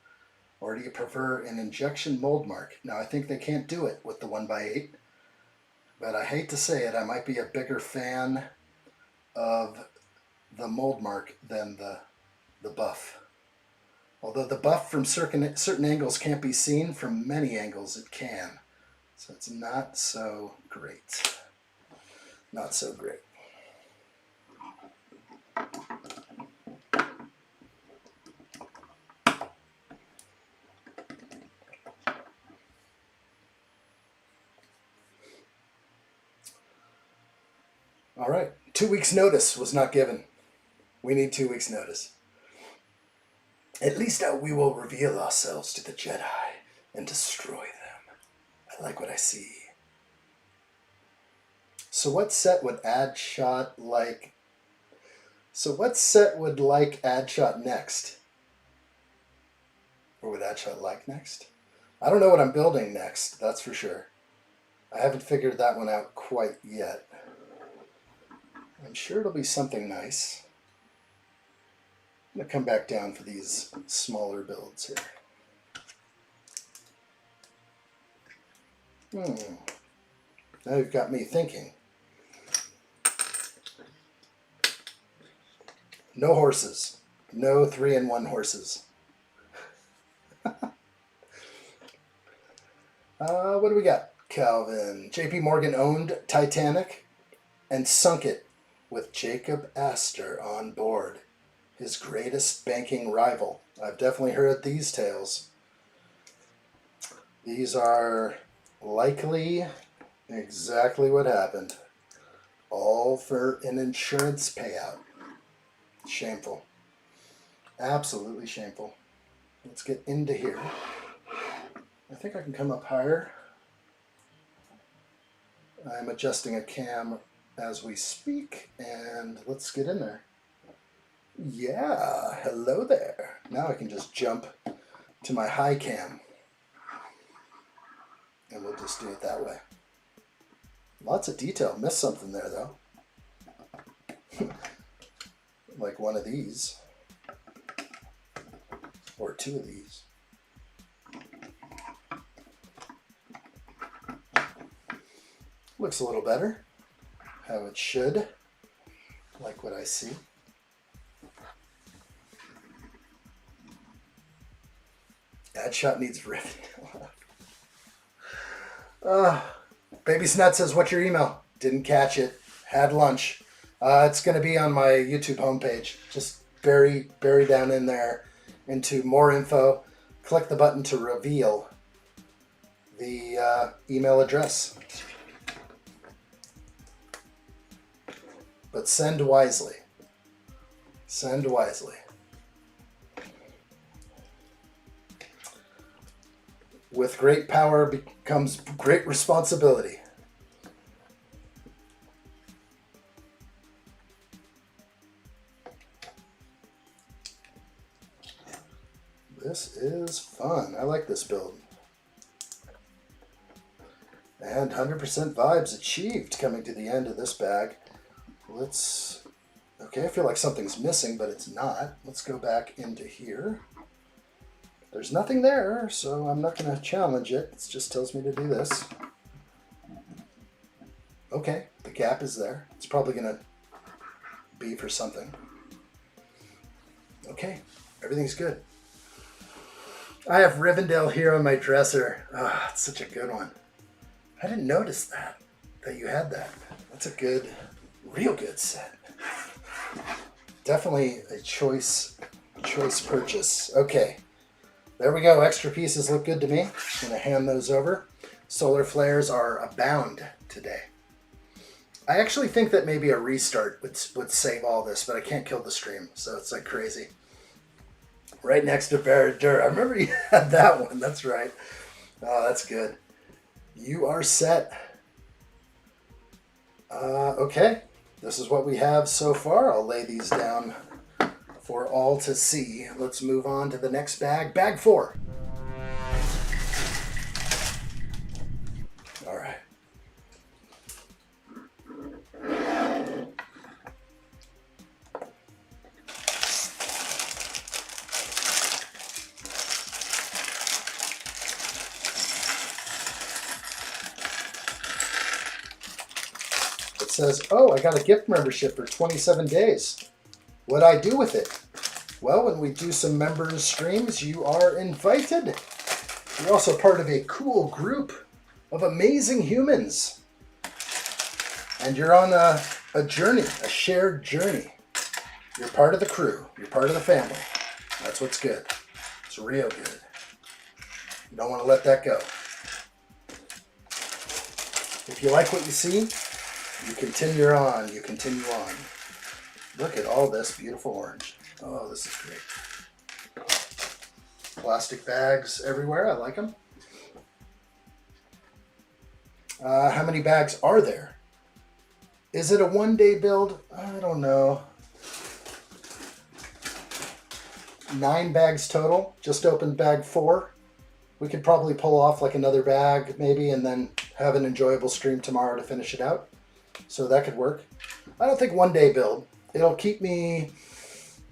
Or do you prefer an injection mold mark? Now, I think they can't do it with the 1x8, but I hate to say it, I might be a bigger fan of the mold mark than the buff. Although the buff from certain angles can't be seen, from many angles it can. So it's not so great. Not so great. All right, 2 weeks notice was not given. We need 2 weeks notice. At least we will reveal ourselves to the Jedi and destroy them. I like what I see. So what set would addshot like? So what set would like addshot next? Or would addshot like next? I don't know what I'm building next, that's for sure. I haven't figured that one out quite yet. I'm sure it'll be something nice. I'm going to come back down for these smaller builds here. Now you've got me thinking. No horses. No 3-in-1 horses. What do we got? Calvin. JP Morgan owned Titanic and sunk it with Jacob Astor on board. His greatest banking rival. I've definitely heard these tales. These are likely exactly what happened. All for an insurance payout. Shameful. Absolutely shameful. Let's get into here. I think I can come up higher. I'm adjusting a cam as we speak, and let's get in there. Yeah, hello there. Now I can just jump to my high cam. And we'll just do it that way. Lots of detail. Missed something there, though. Like one of these. Or two of these. Looks a little better. How it should. Like what I see. Addshot needs ribbon. Baby Snut says, what's your email? Didn't catch it. Had lunch. It's going to be on my YouTube homepage. Just bury down in there into more info. Click the button to reveal the email address. But send wisely. Send wisely. With great power comes great responsibility. This is fun. I like this build. And 100% vibes achieved coming to the end of this bag. Okay, I feel like something's missing, but it's not. Let's go back into here. There's nothing there, so I'm not going to challenge it. It just tells me to do this. Okay, the gap is there. It's probably going to be for something. Okay, everything's good. I have Rivendell here on my dresser. Ah, it's such a good one. I didn't notice that you had that. That's a good, real good set. Definitely a choice purchase. Okay. There we go. Extra pieces look good to me. I'm going to hand those over. Solar flares are abound today. I actually think that maybe a restart would save all this, but I can't kill the stream, so it's like crazy. Right next to Barradur. I remember you had that one. That's right. Oh, that's good. You are set. Okay. This is what we have so far. I'll lay these down for all to see. Let's move on to the next bag. Bag 4. All right. It says, oh, I got a gift membership for 27 days. What'd I do with it? Well, when we do some members streams, you are invited. You're also part of a cool group of amazing humans. And you're on a journey, a shared journey. You're part of the crew. You're part of the family. That's what's good. It's real good. You don't want to let that go. If you like what you see, you continue on. You continue on. Look at all this beautiful orange. Oh, this is great. Plastic bags everywhere. I like them. How many bags are there? Is it a one-day build? I don't know. 9 bags total. Just opened bag 4. We could probably pull off like another bag maybe and then have an enjoyable stream tomorrow to finish it out. So that could work. I don't think one-day build. It'll keep me...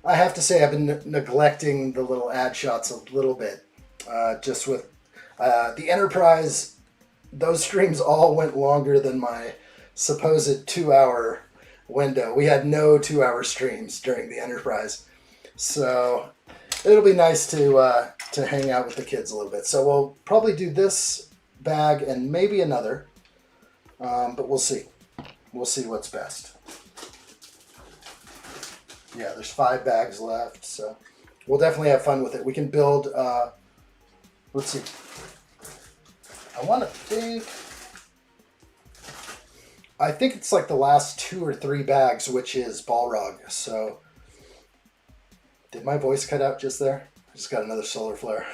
I have to say I've been neglecting the little ad shots a little bit. Just with the Enterprise, those streams all went longer than my supposed 2-hour window. We had no 2-hour streams during the Enterprise. So it'll be nice to hang out with the kids a little bit. So we'll probably do this bag and maybe another. But we'll see. We'll see what's best. Yeah, there's 5 bags left, so we'll definitely have fun with it. We can build, let's see. I want to think, I think it's like the last 2 or 3 bags, which is Balrog. So, did my voice cut out just there? I just got another solar flare.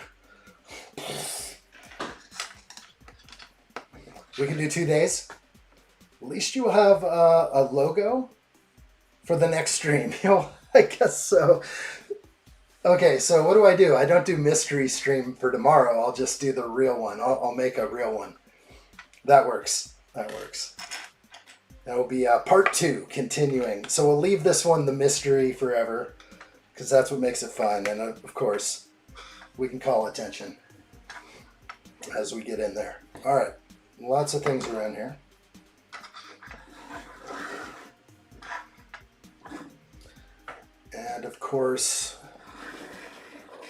We can do 2 days. At least you will have a logo for the next stream. I guess so. Okay, so what do? I don't do mystery stream for tomorrow. I'll just do the real one. I'll make a real one. That works. That works. That will be part 2, continuing. So we'll leave this one the mystery forever, because that's what makes it fun. And of course, we can call attention as we get in there. All right, lots of things around here. And of course,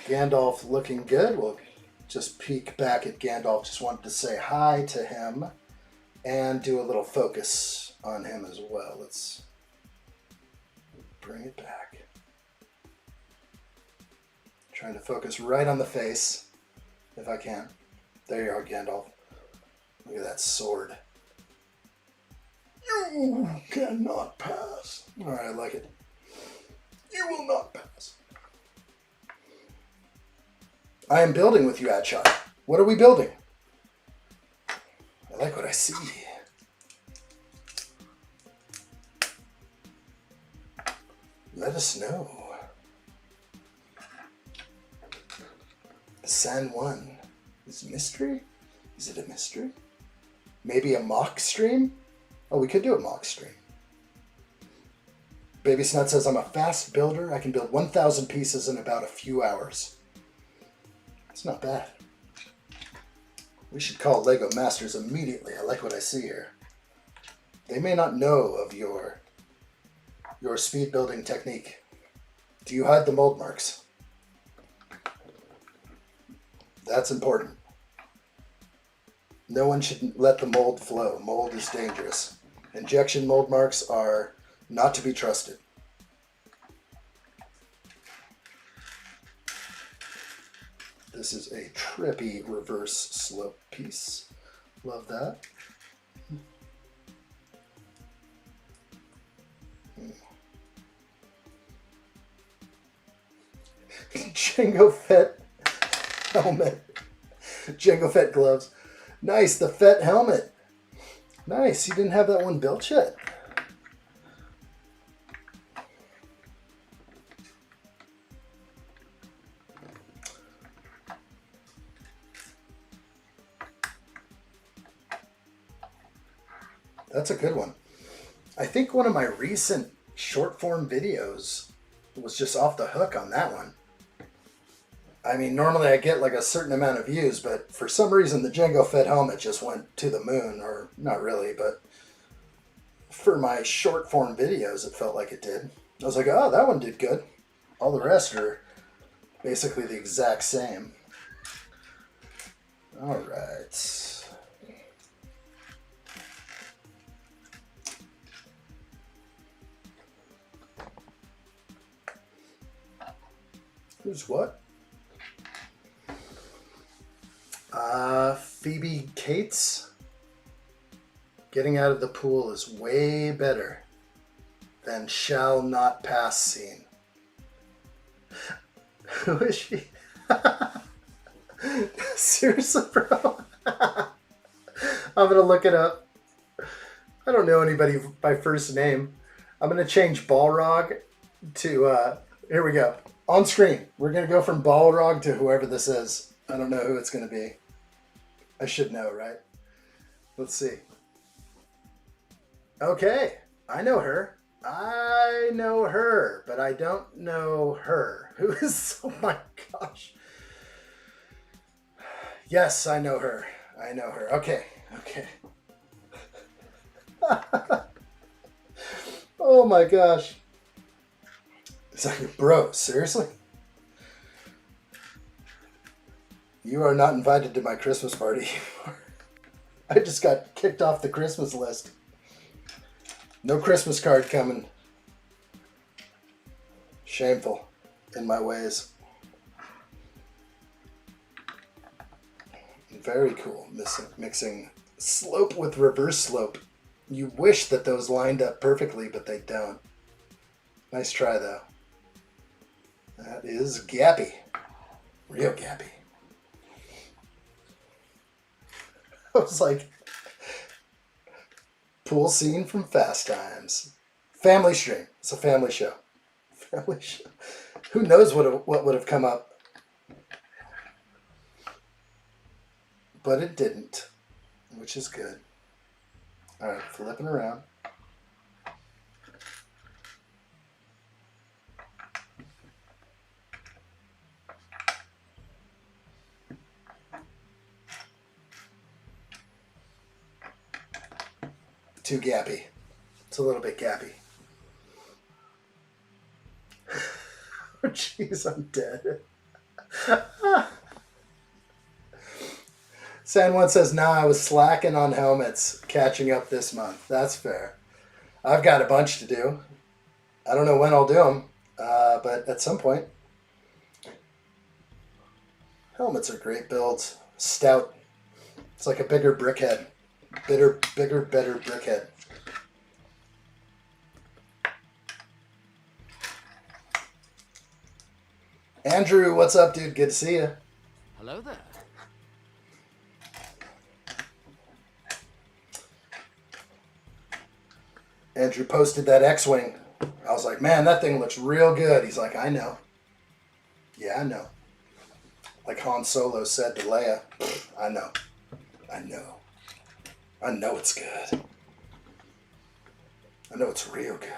Gandalf looking good. We'll just peek back at Gandalf. Just wanted to say hi to him and do a little focus on him as well. Let's bring it back. Trying to focus right on the face, if I can. There you are, Gandalf. Look at that sword. You cannot pass. All right, I like it. You will not pass. I am building with you, addshot. What are we building? I like what I see. Let us know. San Juan. Is it mystery? Is it a mystery? Maybe a mock stream? Oh, we could do a mock stream. Baby Snut says, I'm a fast builder. I can build 1,000 pieces in about a few hours. It's not bad. We should call Lego Masters immediately. I like what I see here. They may not know of your speed building technique. Do you hide the mold marks? That's important. No one should let the mold flow. Mold is dangerous. Injection mold marks are not to be trusted. This is a trippy reverse slope piece. Love that. Jango Fett helmet. Jango Fett gloves. Nice, the Fett helmet. Nice, you didn't have that one built yet. That's a good one. I think one of my recent short form videos was just off the hook on that one. I mean, normally I get like a certain amount of views, but for some reason the Jango Fett helmet just went to the moon, or not really, but for my short form videos it felt like it did. I was like, oh, that one did good. All the rest are basically the exact same. All right. Who's what? Phoebe Cates. Getting out of the pool is way better than shall not pass scene. Who is she? Seriously, bro? I'm gonna look it up. I don't know anybody by first name. I'm gonna change Balrog to, here we go. On screen, we're gonna go from Balrog to whoever this is. I don't know who it's gonna be. I should know, right? Let's see. Okay, I know her. I know her, but I don't know her. Who is, oh my gosh. Yes, I know her. I know her. Okay, okay. Oh my gosh. It's like, bro, seriously? You are not invited to my Christmas party. I just got kicked off the Christmas list. No Christmas card coming. Shameful in my ways. Very cool. Mixing slope with reverse slope. You wish that those lined up perfectly, but they don't. Nice try, though. That is gappy. Real gappy. I was like, pool scene from Fast Times. Family stream. It's a family show. Family show. Who knows what would have come up. But it didn't, which is good. All right, flipping around. Too gappy. It's a little bit gappy. Oh, jeez, I'm dead. San Juan says, nah, I was slacking on helmets, catching up this month. That's fair. I've got a bunch to do. I don't know when I'll do them, but at some point. Helmets are great builds. Stout. It's like a bigger brickhead. Bigger, better brickhead. Andrew, what's up, dude? Good to see you. Hello there. Andrew posted that X-Wing. I was like, man, that thing looks real good. He's like, I know. Yeah, I know. Like Han Solo said to Leia, I know. I know. I know it's good. I know it's real good.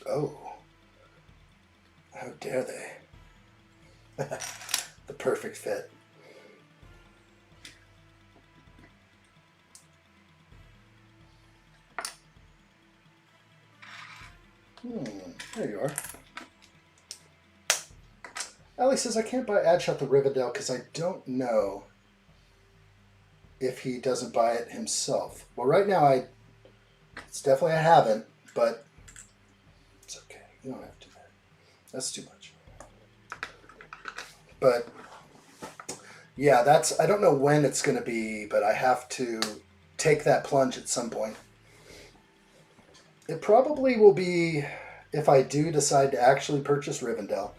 Oh. How dare they? The perfect fit. There you are. Alex says, I can't buy addshot the Rivendell because I don't know if he doesn't buy it himself. Well, right now it's definitely I haven't, but it's okay. You don't have to do that. That's too much. But yeah, I don't know when it's going to be, but I have to take that plunge at some point. It probably will be, if I do decide to actually purchase Rivendell,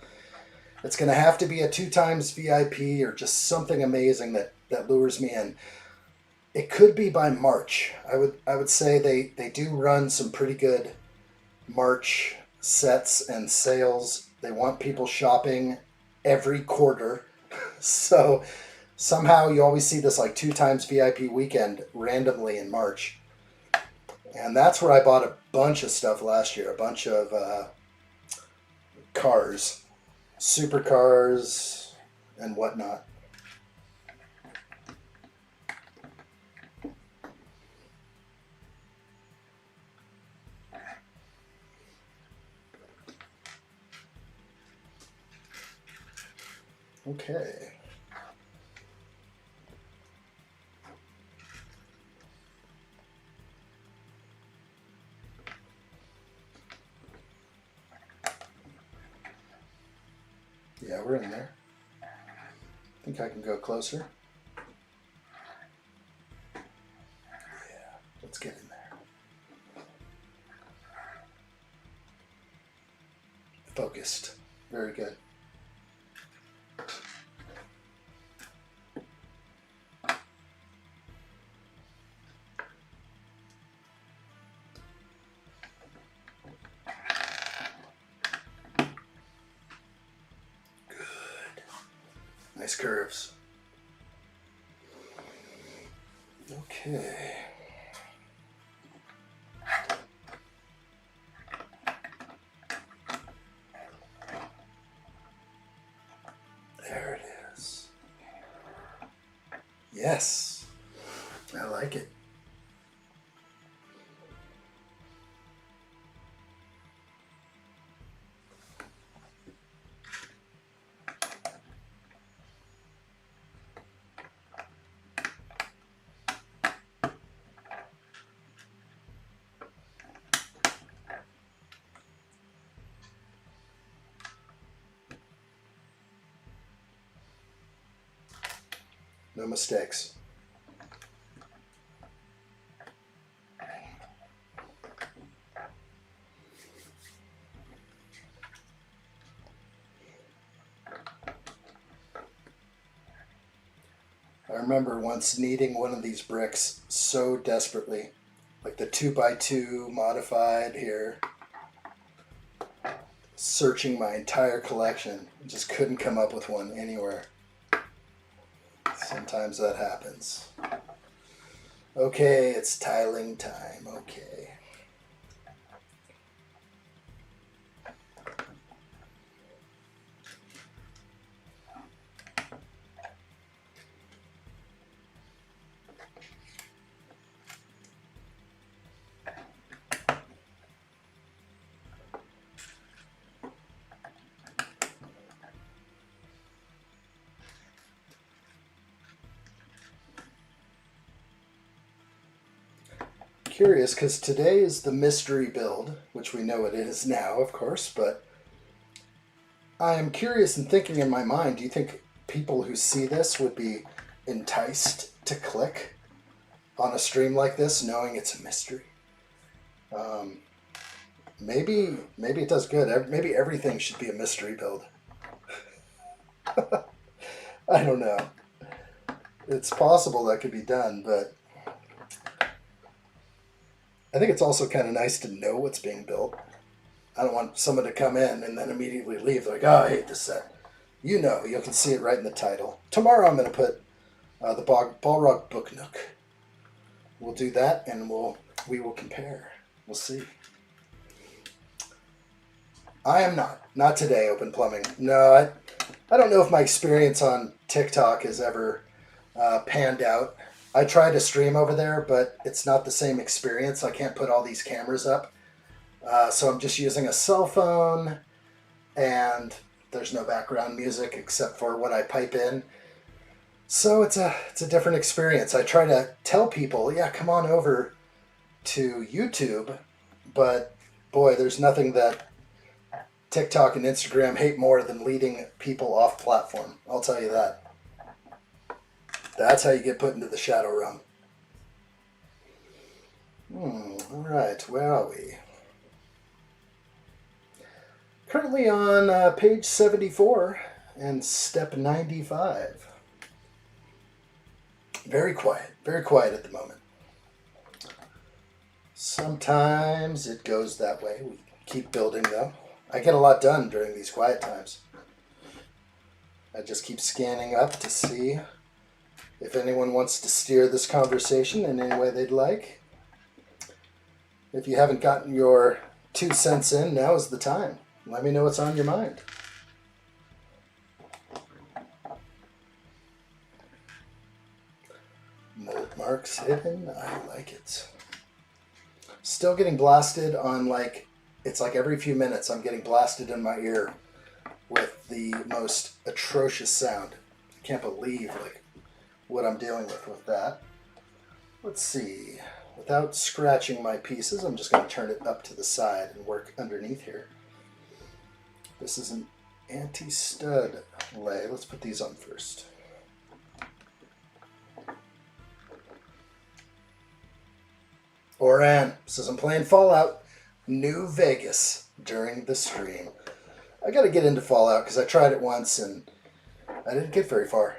it's going to have to be a 2x VIP or just something amazing that lures me in. It could be by March. I would say they do run some pretty good March sets and sales. They want people shopping every quarter. So somehow you always see this like 2x VIP weekend randomly in March. And that's where I bought a bunch of stuff last year. A bunch of cars, supercars, and whatnot. Okay. Yeah, we're in there. I think I can go closer. Yeah, let's get in there. Focused. Very good. Nice curves. Okay. There it is. Yes. I like it. No mistakes. I remember once needing one of these bricks so desperately, like the 2x2 modified here, searching my entire collection, just couldn't come up with one anywhere. Sometimes that happens. Okay, it's tiling time. Okay. Curious, because today is the mystery build, which we know it is now, of course, but I am curious and thinking in my mind, do you think people who see this would be enticed to click on a stream like this, knowing it's a mystery? Maybe it does good. Maybe everything should be a mystery build. I don't know. It's possible that could be done, but I think it's also kind of nice to know what's being built. I don't want someone to come in and then immediately leave. Like, oh, I hate this set. You know, you can see it right in the title. Tomorrow I'm going to put the Balrog Book Nook. We'll do that and we will compare. We'll see. I am not today, Open Plumbing. No, I don't know if my experience on TikTok has ever panned out. I tried to stream over there, but it's not the same experience. I can't put all these cameras up. So I'm just using a cell phone, and there's no background music except for what I pipe in. So it's a different experience. I try to tell people, yeah, come on over to YouTube, but boy, there's nothing that TikTok and Instagram hate more than leading people off platform. I'll tell you that. That's how you get put into the shadow realm. All right, where are we? Currently on page 74 and step 95. Very quiet at the moment. Sometimes it goes that way. We keep building though. I get a lot done during these quiet times. I just keep scanning up to see if anyone wants to steer this conversation in any way they'd like. If you haven't gotten your 2 cents in, now is the time. Let me know what's on your mind. Mold marks hidden. I like it. Still getting blasted on it's like every few minutes I'm getting blasted in my ear with the most atrocious sound. I can't believe what I'm dealing with that. Let's see. Without scratching my pieces, I'm just going to turn it up to the side and work underneath here. This is an anti-stud lay. Let's put these on first. Oran says, I'm playing Fallout New Vegas during the stream. I got to get into Fallout because I tried it once and I didn't get very far.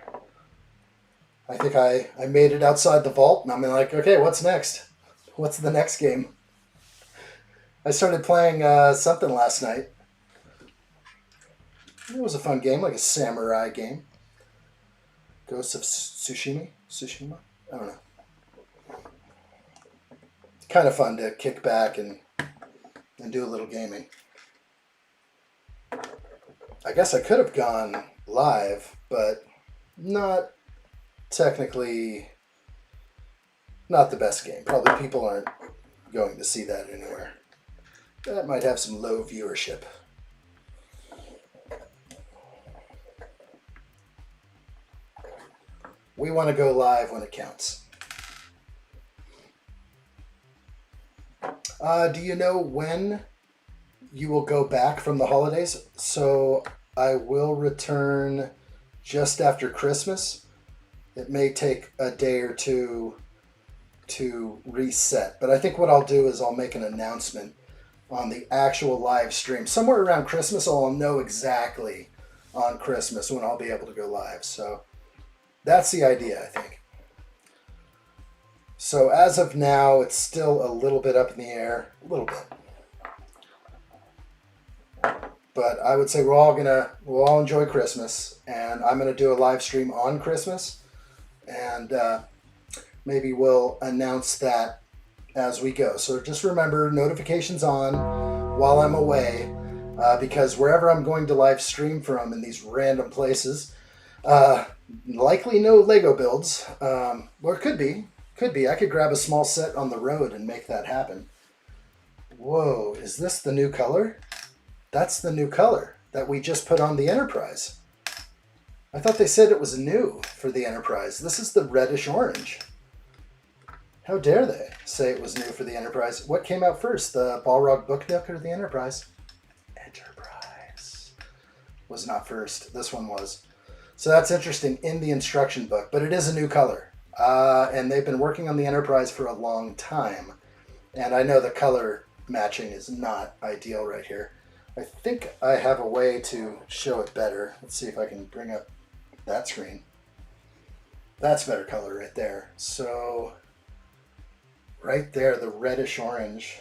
I think I made it outside the vault and I'm like, okay, what's next? What's the next game? I started playing something last night. It was a fun game, like a samurai game. Ghosts of Tsushima? I don't know. Kind of fun to kick back and do a little gaming. I guess I could have gone live, but not technically not the best game. Probably people aren't going to see that anywhere. That might have some low viewership. We want to go live when it counts. Do you know when you will go back from the holidays? So I will return just after Christmas. It may take a day or two to reset, but I think what I'll do is I'll make an announcement on the actual live stream. Somewhere around Christmas, I'll know exactly on Christmas when I'll be able to go live. So that's the idea, I think. So as of now, it's still a little bit up in the air, a little bit. But I would say we'll all enjoy Christmas, and I'm gonna do a live stream on Christmas, and maybe we'll announce that as we go. So just remember, notifications on while I'm away, because wherever I'm going to live stream from in these random places, likely no Lego builds, or it could be. I could grab a small set on the road and make that happen. Whoa, is this the new color? That's the new color that we just put on the Enterprise. I thought they said it was new for the Enterprise. This is the reddish orange. How dare they say it was new for the Enterprise? What came out first, the Balrog Book Nook or the Enterprise? Enterprise was not first. This one was. So that's interesting in the instruction book, but it is a new color. And they've been working on the Enterprise for a long time. And I know the color matching is not ideal right here. I think I have a way to show it better. Let's see if I can bring up that screen. That's better color right there. So right there, the reddish orange,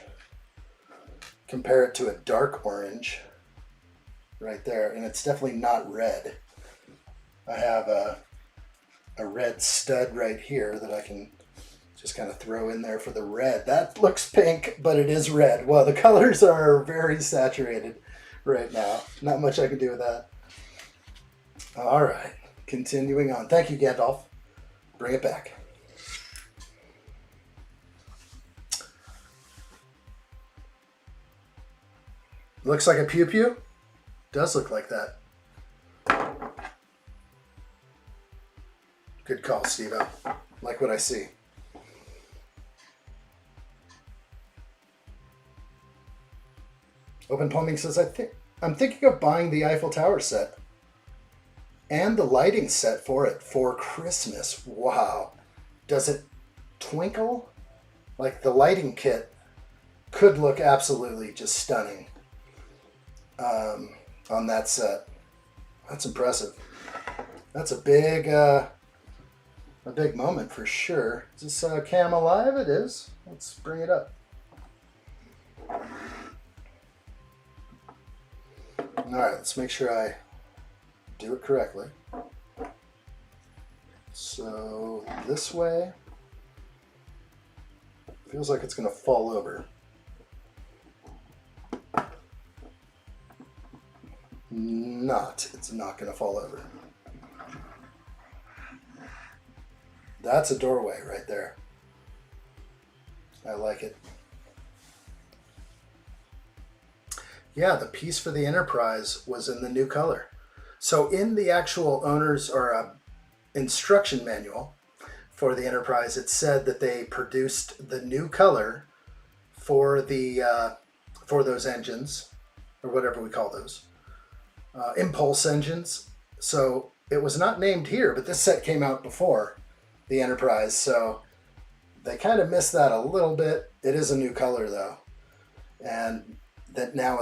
compare it to a dark orange right there. And it's definitely not red. I have a red stud right here that I can just kind of throw in there for the red. That looks pink, but it is red. Well, the colors are very saturated right now. Not much I can do with that. All right, continuing on. Thank you, Gandalf. Bring it back. Looks like a pew-pew? Does look like that. Good call, Steve-O. Like what I see. Open Plumbing says, I'm thinking of buying the Eiffel Tower set and the lighting set for it for Christmas. Wow. Does it twinkle? Like the lighting kit could look absolutely just stunning on that set. That's impressive. That's a big moment for sure. Is this cam alive? It is. Let's bring it up. All right, let's make sure I do it correctly. So this way. Feels like it's going to fall over. It's not going to fall over. That's a doorway right there. I like it. Yeah, the piece for the Enterprise was in the new color. So in the actual owner's or instruction manual for the Enterprise, it said that they produced the new color for the for those engines, or whatever we call those, impulse engines. So it was not named here, but this set came out before the Enterprise, so they kind of missed that a little bit. It is a new color though, and that now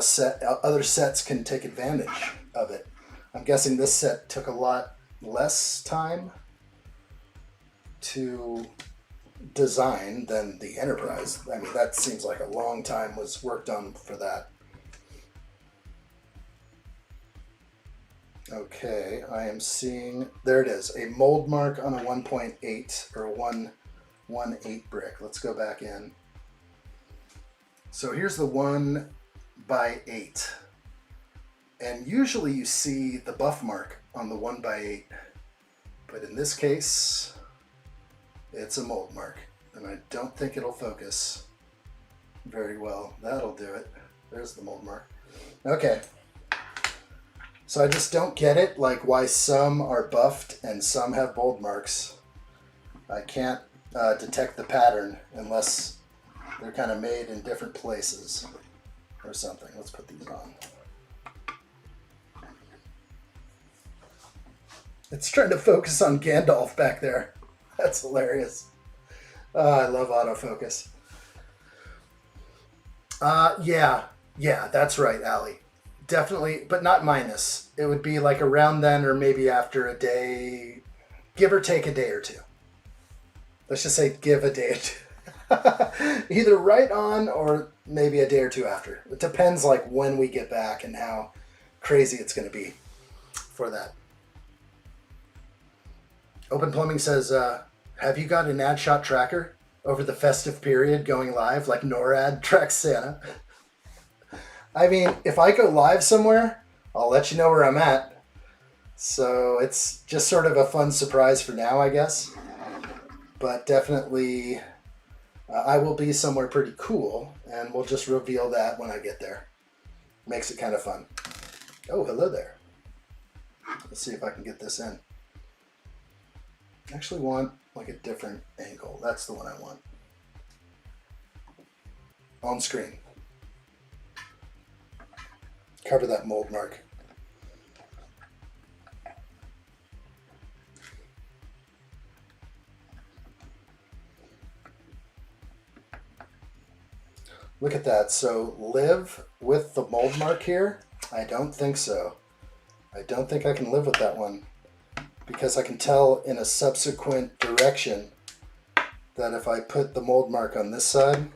other sets can take advantage of it. I'm guessing this set took a lot less time to design than the Enterprise. I mean, that seems like a long time was worked on for that. Okay, I am seeing, there it is, a mold mark on a 1.8 or a 1.18 brick. Let's go back in. So here's the 1/8. And usually you see the buff mark on the 1/8, but in this case, it's a mold mark, and I don't think it'll focus very well. That'll do it. There's the mold mark. Okay. So I just don't get it, like why some are buffed and some have mold marks. I can't detect the pattern unless they're kind of made in different places or something. Let's put these on. It's trying to focus on Gandalf back there. That's hilarious. I love autofocus. Yeah, that's right, Allie. Definitely, but not minus. It would be like around then or maybe after a day, give or take a day or two. Let's just say give a day or two. Either right on or maybe a day or two after. It depends like when we get back and how crazy it's going to be for that. Open Plumbing says, have you got an addshot tracker over the festive period going live like NORAD tracks Santa? I mean, if I go live somewhere, I'll let you know where I'm at. So it's just sort of a fun surprise for now, I guess. But definitely, I will be somewhere pretty cool, and we'll just reveal that when I get there. Makes it kind of fun. Oh, hello there. Let's see if I can get this in. I actually want like a different angle. That's the one I want. On screen. Cover that mold mark. Look at that. So live with the mold mark here? I don't think so. I don't think I can live with that one, because I can tell in a subsequent direction that if I put the mold mark on this side,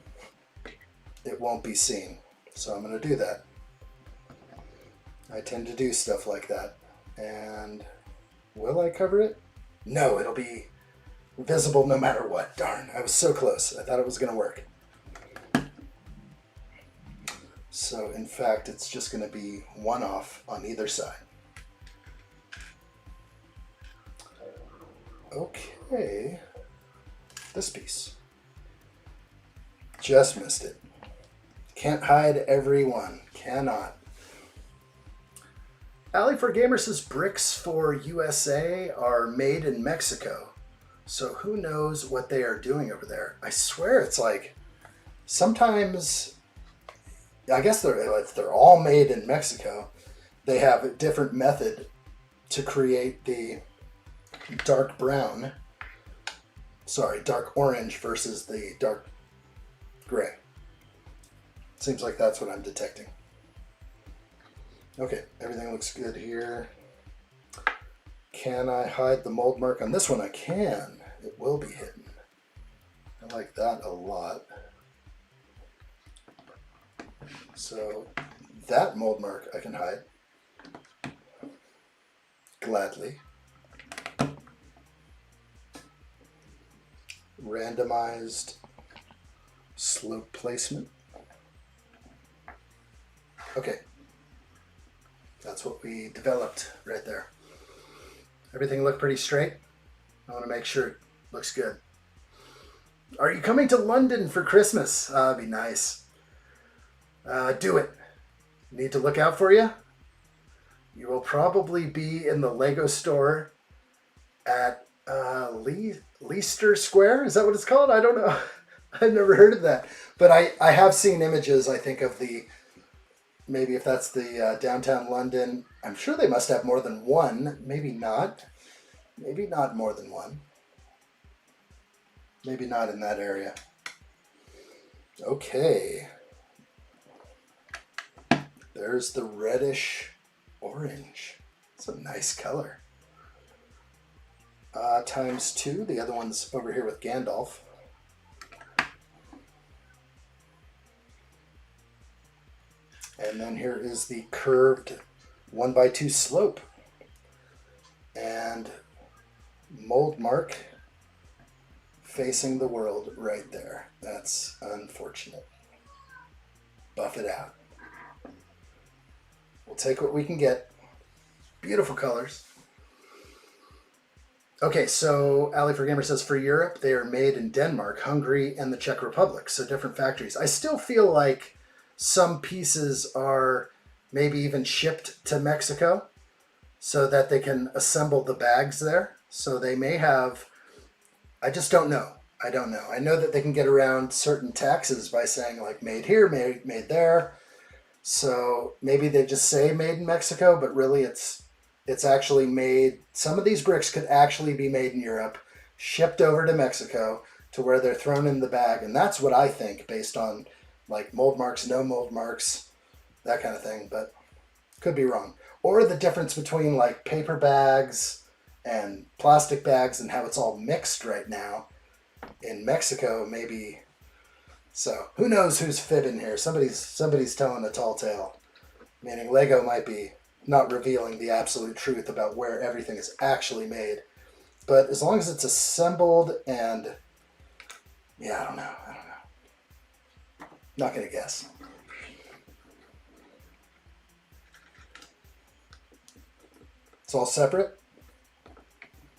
it won't be seen. So I'm going to do that. I tend to do stuff like that. And will I cover it? No, it'll be visible no matter what. Darn, I was so close. I thought it was going to work. So in fact, it's just going to be one off on either side. Okay, this piece. Just missed it. Can't hide everyone. Cannot. Allie for Gamer says bricks for USA are made in Mexico. So who knows what they are doing over there? I swear it's like sometimes, I guess if they're all made in Mexico, they have a different method to create the dark brown, sorry, dark orange versus the dark gray. Seems like that's what I'm detecting. Okay, everything looks good here. Can I hide the mold mark on this one? I can. It will be hidden. I like that a lot. So that mold mark I can hide. Gladly. Randomized slope placement. Okay. That's what we developed right there. Everything looked pretty straight. I want to make sure it looks good. Are you coming to London for Christmas? That'd be nice. Do it. Need to look out for you? You will probably be in the Lego store at Leicester Square. Is that what it's called? I don't know. I've never heard of that. But I have seen images, I think, of the, maybe if that's the downtown London. I'm sure they must have more than one. Maybe not. Maybe not more than one. Maybe not in that area. Okay. There's the reddish orange. It's a nice color. Times 2. The other one's over here with Gandalf. And then here is the curved 1x2 slope. And mold mark facing the world right there. That's unfortunate. Buff it out. We'll take what we can get. Beautiful colors. Okay, so Ali for Gamer says for Europe, they are made in Denmark, Hungary, and the Czech Republic. So different factories. I still feel like some pieces are maybe even shipped to Mexico so that they can assemble the bags there. So they may have, I just don't know. I don't know. I know that they can get around certain taxes by saying like made here, made there. So maybe they just say made in Mexico, but really it's actually made, some of these bricks could actually be made in Europe, shipped over to Mexico to where they're thrown in the bag. And that's what I think based on like mold marks, no mold marks, that kind of thing, but could be wrong. Or the difference between like paper bags and plastic bags and how it's all mixed right now in Mexico, maybe. So who knows who's fibbing here? Somebody's telling a tall tale, meaning Lego might be not revealing the absolute truth about where everything is actually made. But as long as it's assembled and, yeah, I don't know. Not going to guess. It's all separate.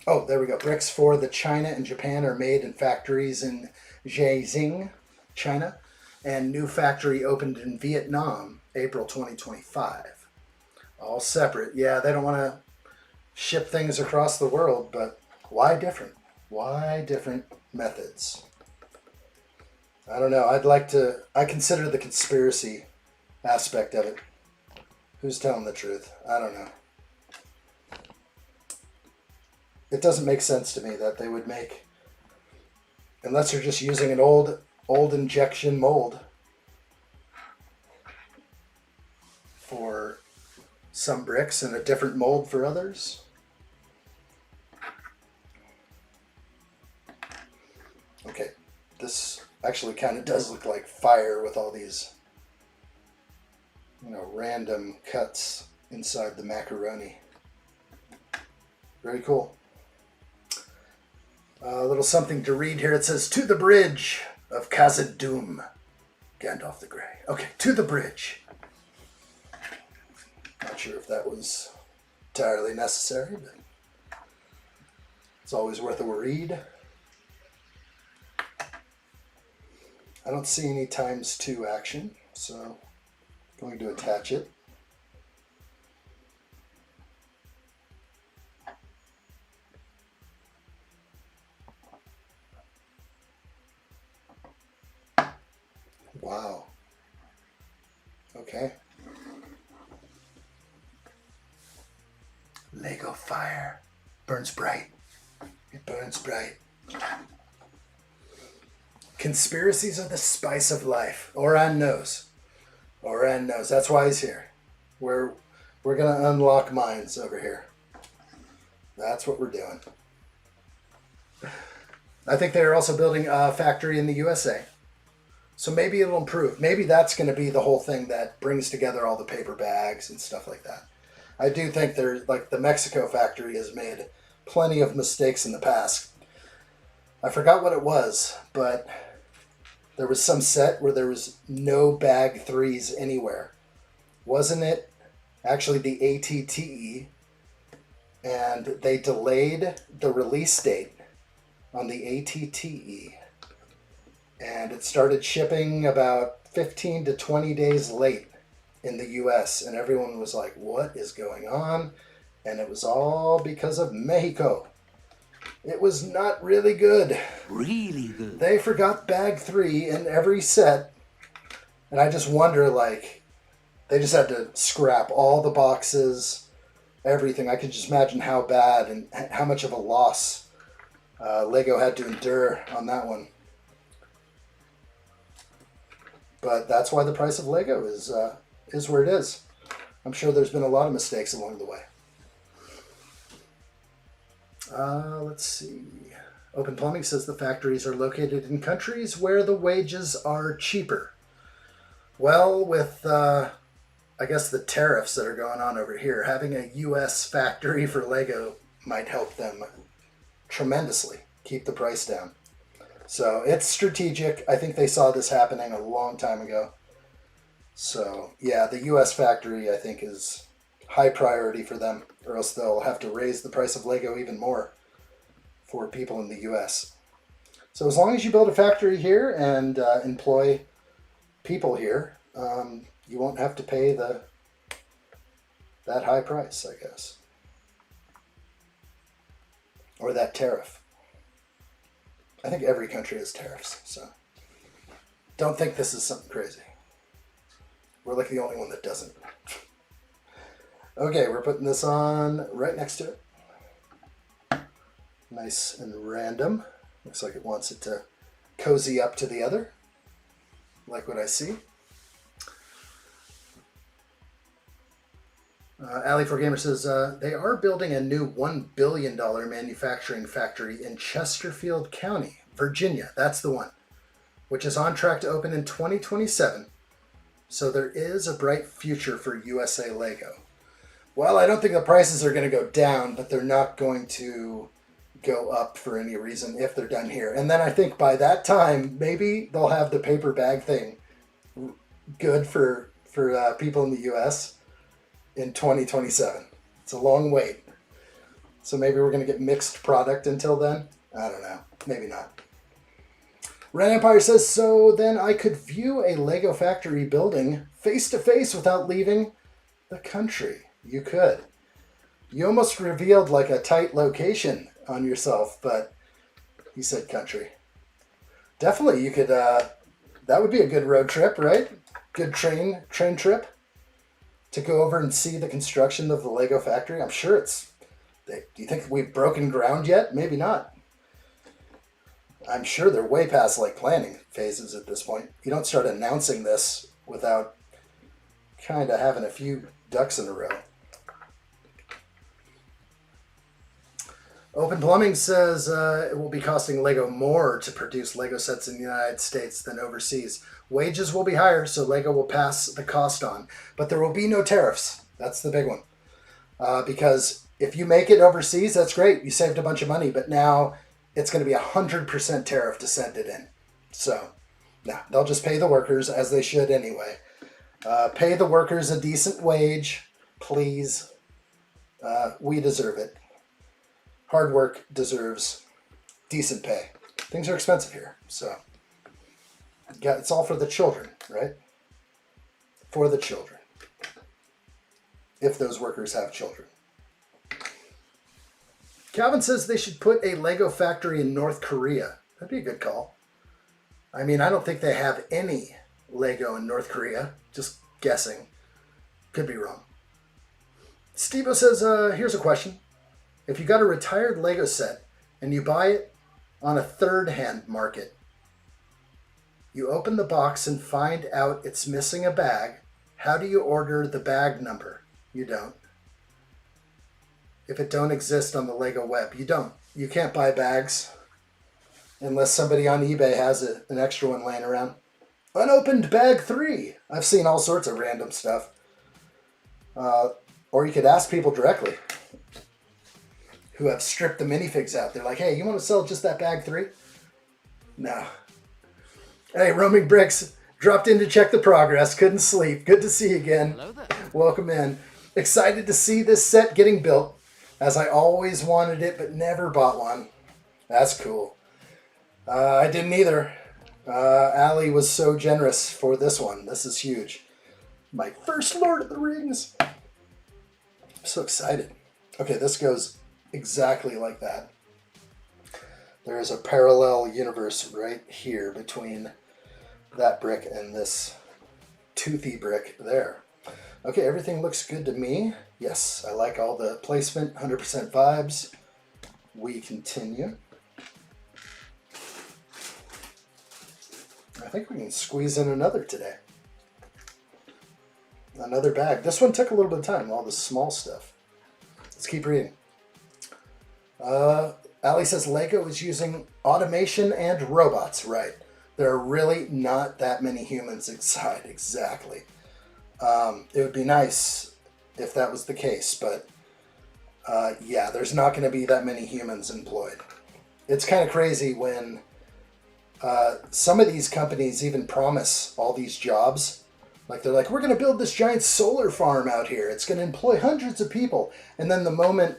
Oh, there we go. Bricks for the China and Japan are made in factories in Zhejiang, China, and new factory opened in Vietnam, April 2025. All separate. Yeah, they don't want to ship things across the world, but why different? Why different methods? I don't know. I consider the conspiracy aspect of it. Who's telling the truth? I don't know. It doesn't make sense to me that they would make, unless they're just using an old injection mold for some bricks and a different mold for others. Okay, this actually kind of does look like fire with all these, random cuts inside the macaroni. Very cool. A little something to read here. It says, to the bridge of Khazad-dûm. Gandalf the Grey. Okay, to the bridge. Not sure if that was entirely necessary, but it's always worth a read. I don't see any ×2 action, so I'm going to attach it. fire. Burns bright. It burns bright. Conspiracies are the spice of life. Oran knows. Oran knows. That's why he's here. We're going to unlock minds over here. That's what we're doing. I think they're also building a factory in the USA. So maybe it'll improve. Maybe that's going to be the whole thing that brings together all the paper bags and stuff like that. I do think there's, like, the Mexico factory has made plenty of mistakes in the past. I forgot what it was, but there was some set where there was no bag 3s anywhere. Wasn't it actually the ATTE? And they delayed the release date on the ATTE. And it started shipping about 15 to 20 days late in the US. And everyone was like, what is going on? And it was all because of Mexico. It was not really good. Really good. They forgot bag 3 in every set. And I just wonder, like, they just had to scrap all the boxes, everything. I could just imagine how bad and how much of a loss Lego had to endure on that one. But that's why the price of Lego is where it is. I'm sure there's been a lot of mistakes along the way. Let's see. Open Plumbing says the factories are located in countries where the wages are cheaper. Well, with I guess the tariffs that are going on over here, having a U.S. factory for Lego might help them tremendously keep the price down. So it's strategic. I think they saw this happening a long time ago. So yeah, the U.S. factory I think is high priority for them, or else they'll have to raise the price of Lego even more for people in the U.S. So as long as you build a factory here and employ people here, you won't have to pay that high price, I guess. Or that tariff. I think every country has tariffs, so don't think this is something crazy. We're like the only one that doesn't. Okay, we're putting this on right next to it. Nice and random. Looks like it wants it to cozy up to the other. Like what I see. Alley4Gamer says, they are building a new $1 billion manufacturing factory in Chesterfield County, Virginia. That's the one. Which is on track to open in 2027. So there is a bright future for USA Lego. Well, I don't think the prices are going to go down, but they're not going to go up for any reason if they're done here. And then I think by that time, maybe they'll have the paper bag thing good for people in the US in 2027. It's a long wait. So maybe we're going to get mixed product until then. I don't know. Maybe not. Red Empire says, so then I could view a Lego factory building face to face without leaving the country. You could. You almost revealed like a tight location on yourself, but he said country. Definitely, you could, that would be a good road trip, right? Good train trip to go over and see the construction of the Lego factory. I'm sure it's, do you think we've broken ground yet? Maybe not. I'm sure they're way past like planning phases at this point. You don't start announcing this without kind of having a few ducks in a row. Open Plumbing says it will be costing Lego more to produce Lego sets in the United States than overseas. Wages will be higher, so Lego will pass the cost on. But there will be no tariffs. That's the big one. Because if you make it overseas, that's great. You saved a bunch of money, but now it's going to be 100% tariff to send it in. So, no, they'll just pay the workers, as they should anyway. Pay the workers a decent wage, please. We deserve it. Hard work deserves decent pay. Things are expensive here, so it's all for the children, right? For the children. If those workers have children. Calvin says they should put a Lego factory in North Korea. That'd be a good call. I mean, I don't think they have any Lego in North Korea. Just guessing. Could be wrong. Steve-O says, here's a question. if you got a retired Lego set and you buy it on a third-hand market, you open the box and find out it's missing a bag, how do you order the bag number? You don't. If it don't exist on the Lego web, you don't. You can't buy bags unless somebody on eBay has an extra one laying around. Unopened bag 3. I've seen all sorts of random stuff. Or you could ask people directly who have stripped the minifigs out. They're like, hey, you want to sell just that bag 3? No. Hey, Roaming Bricks, dropped in to check the progress. Couldn't sleep. Good to see you again. Hello there. Welcome in. Excited to see this set getting built, as I always wanted it but never bought one. That's cool. I didn't either. Allie was so generous for this one. This is huge. My first Lord of the Rings. I'm so excited. Okay, this goes exactly like that. There is a parallel universe right here between that brick and this toothy brick there. Okay, everything looks good to me. Yes, I like all the placement, 100% vibes. We continue. I think we can squeeze in another today. Another bag. This one took a little bit of time, all the small stuff. Let's keep reading. Ali says Lego is using automation and robots. Right. There are really not that many humans inside. Exactly. It would be nice if that was the case, but yeah, there's not going to be that many humans employed. It's kind of crazy when some of these companies even promise all these jobs. Like they're like, we're going to build this giant solar farm out here. It's going to employ hundreds of people. And then the moment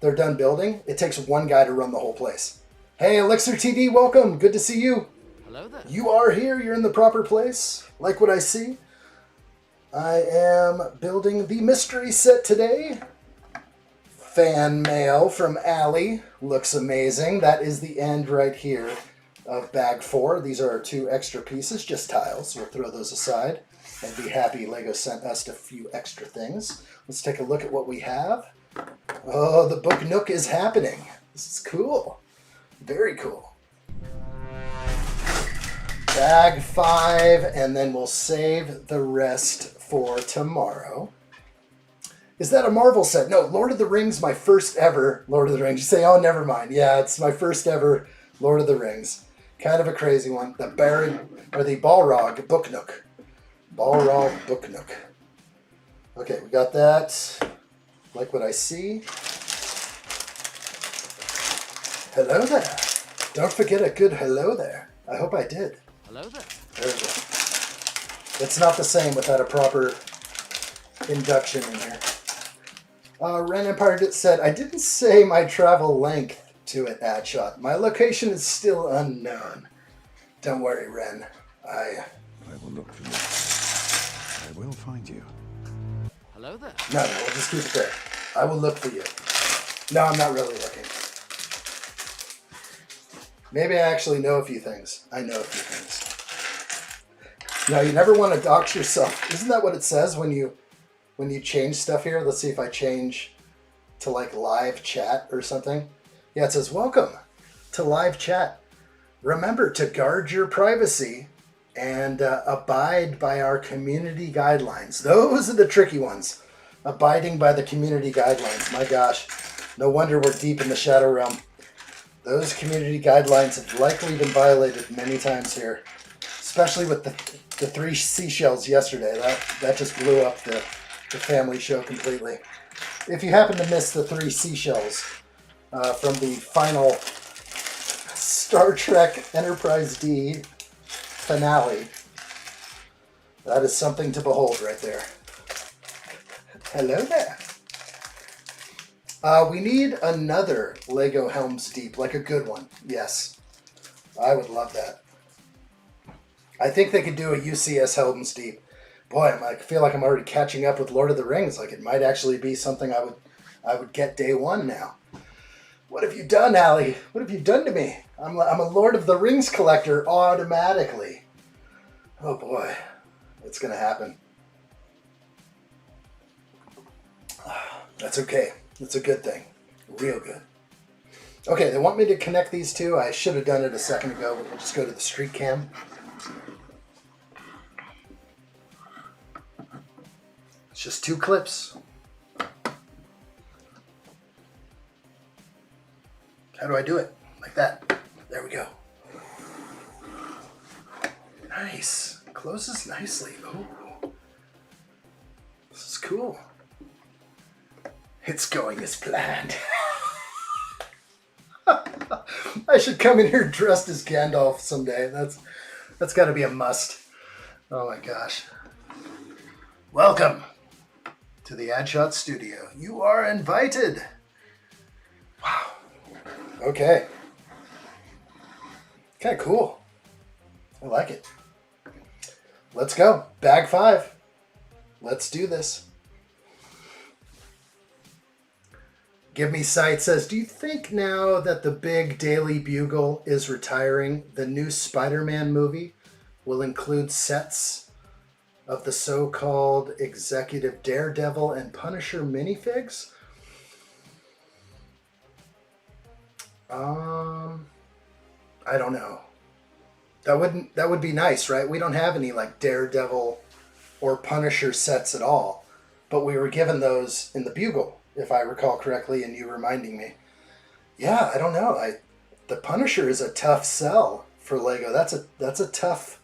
they're done building, it takes one guy to run the whole place. Hey, Elixir TD, welcome. Good to see you. Hello there. You are here. You're in the proper place. Like what I see. I am building the mystery set today. Fan mail from Allie. Looks amazing. That is the end right here of bag 4. These are our 2 extra pieces, just tiles. We'll throw those aside and be happy Lego sent us a few extra things. Let's take a look at what we have. Oh, the book nook is happening. This is cool. Very cool. Bag 5, and then we'll save the rest for tomorrow. Is that a Marvel set? No, Lord of the Rings, my first ever Lord of the Rings. You say, oh, never mind. Yeah, it's my first ever Lord of the Rings. Kind of a crazy one. The Balrog book nook. Balrog book nook. Okay, we got that. Like what I see. Hello there. Don't forget a good hello there. I hope I did. Hello there. There we go. It's not the same without a proper induction in here. Ren Empire said, I didn't say my travel length to it, addshot. My location is still unknown. Don't worry, Ren. I will look for you. I will find you. Hello there. No, we'll just keep it there. I will look for you. No, I'm not really looking. Maybe I actually know a few things. I know a few things. No, you never want to dox yourself. Isn't that what it says when you change stuff here? Let's see if I change to like live chat or something. Yeah, it says, welcome to live chat. Remember to guard your privacy and abide by our community guidelines. Those are the tricky ones. Abiding by the community guidelines. My gosh, no wonder we're deep in the Shadow Realm. Those community guidelines have likely been violated many times here, especially with the 3 seashells yesterday. That just blew up the family show completely. If you happen to miss the 3 seashells from the final Star Trek Enterprise D finale, that is something to behold right there. Hello there. We need another Lego Helm's Deep, like a good one. Yes, I would love that. I think they could do a UCS Helm's Deep. Boy, I feel like I'm already catching up with Lord of the Rings. Like it might actually be something I would get day 1 now. What have you done, Allie? What have you done to me? I'm a Lord of the Rings collector automatically. Oh boy, it's gonna happen. That's okay. It's a good thing. Real good. Okay, they want me to connect these two. I should have done it a second ago, but we'll just go to the street cam. It's just 2 clips. How do I do it? Like that. There we go. Nice. Closes nicely. Oh, this is cool. It's going as planned. I should come in here dressed as Gandalf someday. That's got to be a must. Oh my gosh. Welcome to the addshot studio. You are invited. Wow. Okay. Kind of cool. I like it. Let's go. Bag 5. Let's do this. Give Me Sight says, do you think now that the big Daily Bugle is retiring, the new Spider-Man movie will include sets of the so-called executive Daredevil and Punisher minifigs? I don't know. That would be nice, right? We don't have any like Daredevil or Punisher sets at all, but we were given those in the Bugle, if I recall correctly, and you reminding me. Yeah, I don't know. The Punisher is a tough sell for Lego. That's a tough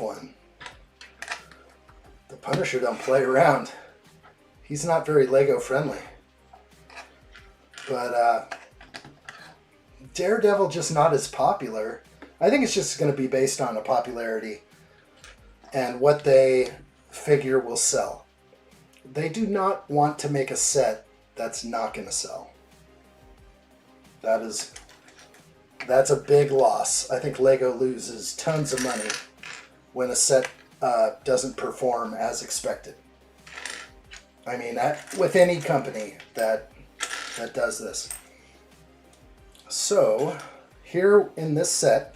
one. The Punisher don't play around. He's not very Lego friendly. But Daredevil just not as popular. I think it's just going to be based on a popularity and what they figure will sell. They do not want to make a set that's not going to sell. That's a big loss. I think Lego loses tons of money when a set doesn't perform as expected. I mean, with any company that does this. So here in this set,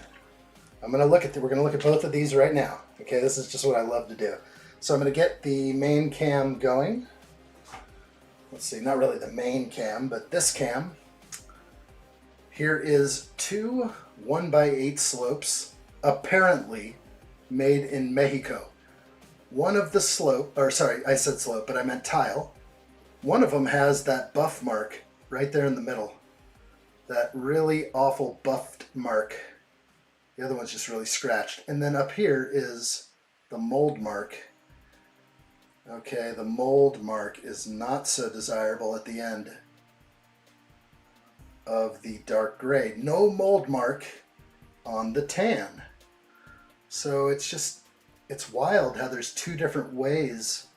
we're going to look at both of these right now. Okay, this is just what I love to do. So I'm going to get the main cam going. Let's see, not really the main cam, but this cam. Here is 2 1x8 slopes, apparently made in Mexico. One of the slope, or sorry, I said slope, but I meant tile. One of them has that buff mark right there in the middle. That really awful buffed mark. The other one's just really scratched. And then up here is the mold mark. Okay, the mold mark is not so desirable at the end of the dark gray. No mold mark on the tan. So it's wild how there's 2 different ways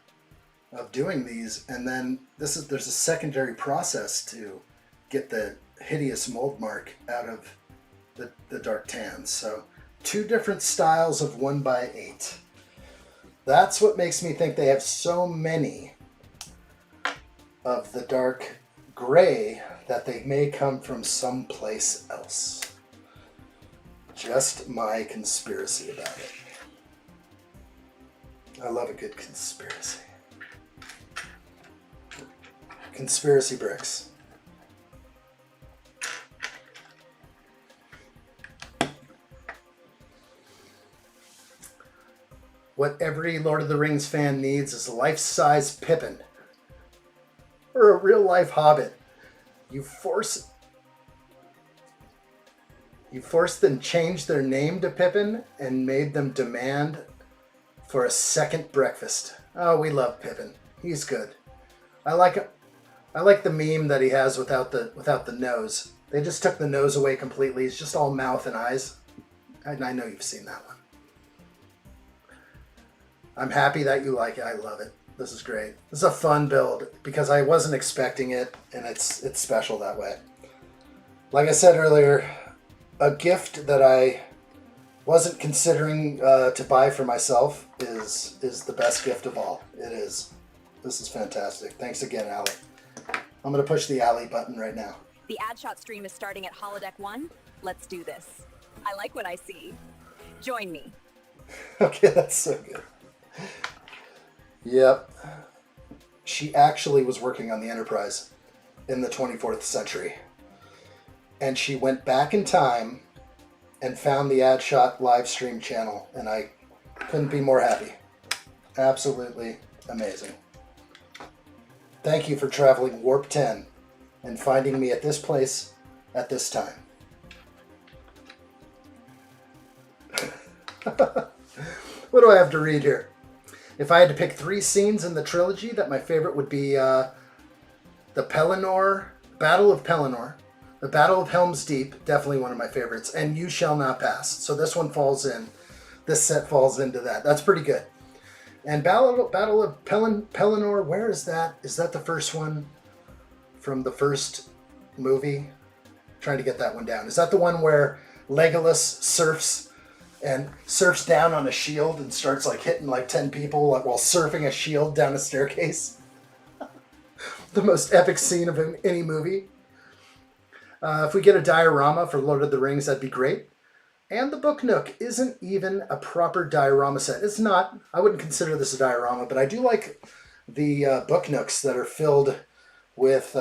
of doing these, and then there's a secondary process to get the hideous mold mark out of the dark tans. So 2 different styles of 1x8. That's what makes me think they have so many of the dark gray that they may come from someplace else. Just my conspiracy about it. I love a good conspiracy. Conspiracy bricks. What every Lord of the Rings fan needs is a life-size Pippin. Or a real-life Hobbit. You force them change their name to Pippin and made them demand for a second breakfast. Oh, we love Pippin. He's good. I like the meme that he has without the nose. They just took the nose away completely. It's just all mouth and eyes. I know you've seen that one. I'm happy that you like it. I love it. This is great. This is a fun build because I wasn't expecting it, and it's special that way. Like I said earlier, a gift that I wasn't considering to buy for myself is the best gift of all. It is. This is fantastic. Thanks again, Allie. I'm going to push the Allie button right now. The addshot stream is starting at Holodeck 1. Let's do this. I like what I see. Join me. Okay, that's so good. Yep. She actually was working on the Enterprise. in the 24th century. And she went back in time and found the addshot live stream channel, and I couldn't be more happy. Absolutely amazing. Thank you for traveling Warp 10 and finding me at this place at this time. What do I have to read here? If I had to pick 3 scenes in the trilogy, that my favorite would be the Battle of Pelennor, the Battle of Helm's Deep, definitely one of my favorites, and You Shall Not Pass. So this one falls in. This set falls into that. That's pretty good. And Battle of Pelennor, where is that? Is that the first one from the first movie? Trying to get that one down. Is that the one where Legolas surfs down on a shield and starts like hitting like 10 people while surfing a shield down a staircase? The most epic scene of any movie. If we get a diorama for Lord of the Rings, that'd be great. And the Book Nook isn't even a proper diorama set. It's not. I wouldn't consider this a diorama, but I do like the Book Nooks that are filled with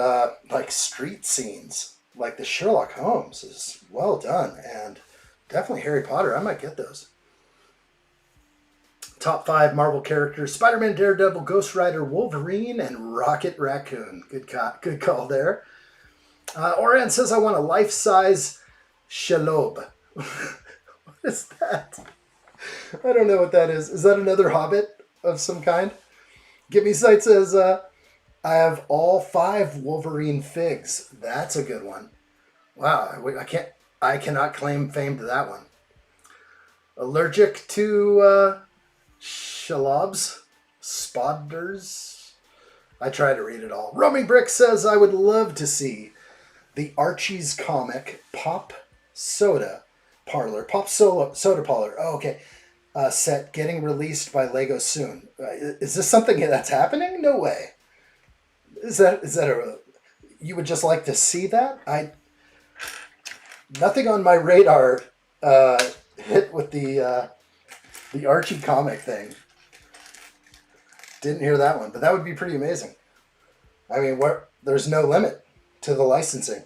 like street scenes. Like the Sherlock Holmes is well done, and definitely Harry Potter. I might get those. Top 5 Marvel characters: Spider-Man, Daredevil, Ghost Rider, Wolverine, and Rocket Raccoon. Good call there. Oran says, I want a life-size Shelob. What is that? I don't know what that is. Is that another Hobbit of some kind? Gimme Sight says, I have all 5 Wolverine figs. That's a good one. Wow, I cannot claim fame to that one. Allergic to Shalobs? Spoders? I try to read it all. Roaming Brick says, I would love to see the Archie's comic Pop Soda Parlor. Oh, okay. Set getting released by Lego soon. Is this something that's happening? No way. Is that you would just like to see that? Nothing on my radar hit with the Archie comic thing. Didn't hear that one, but that would be pretty amazing. I mean, there's no limit to the licensing.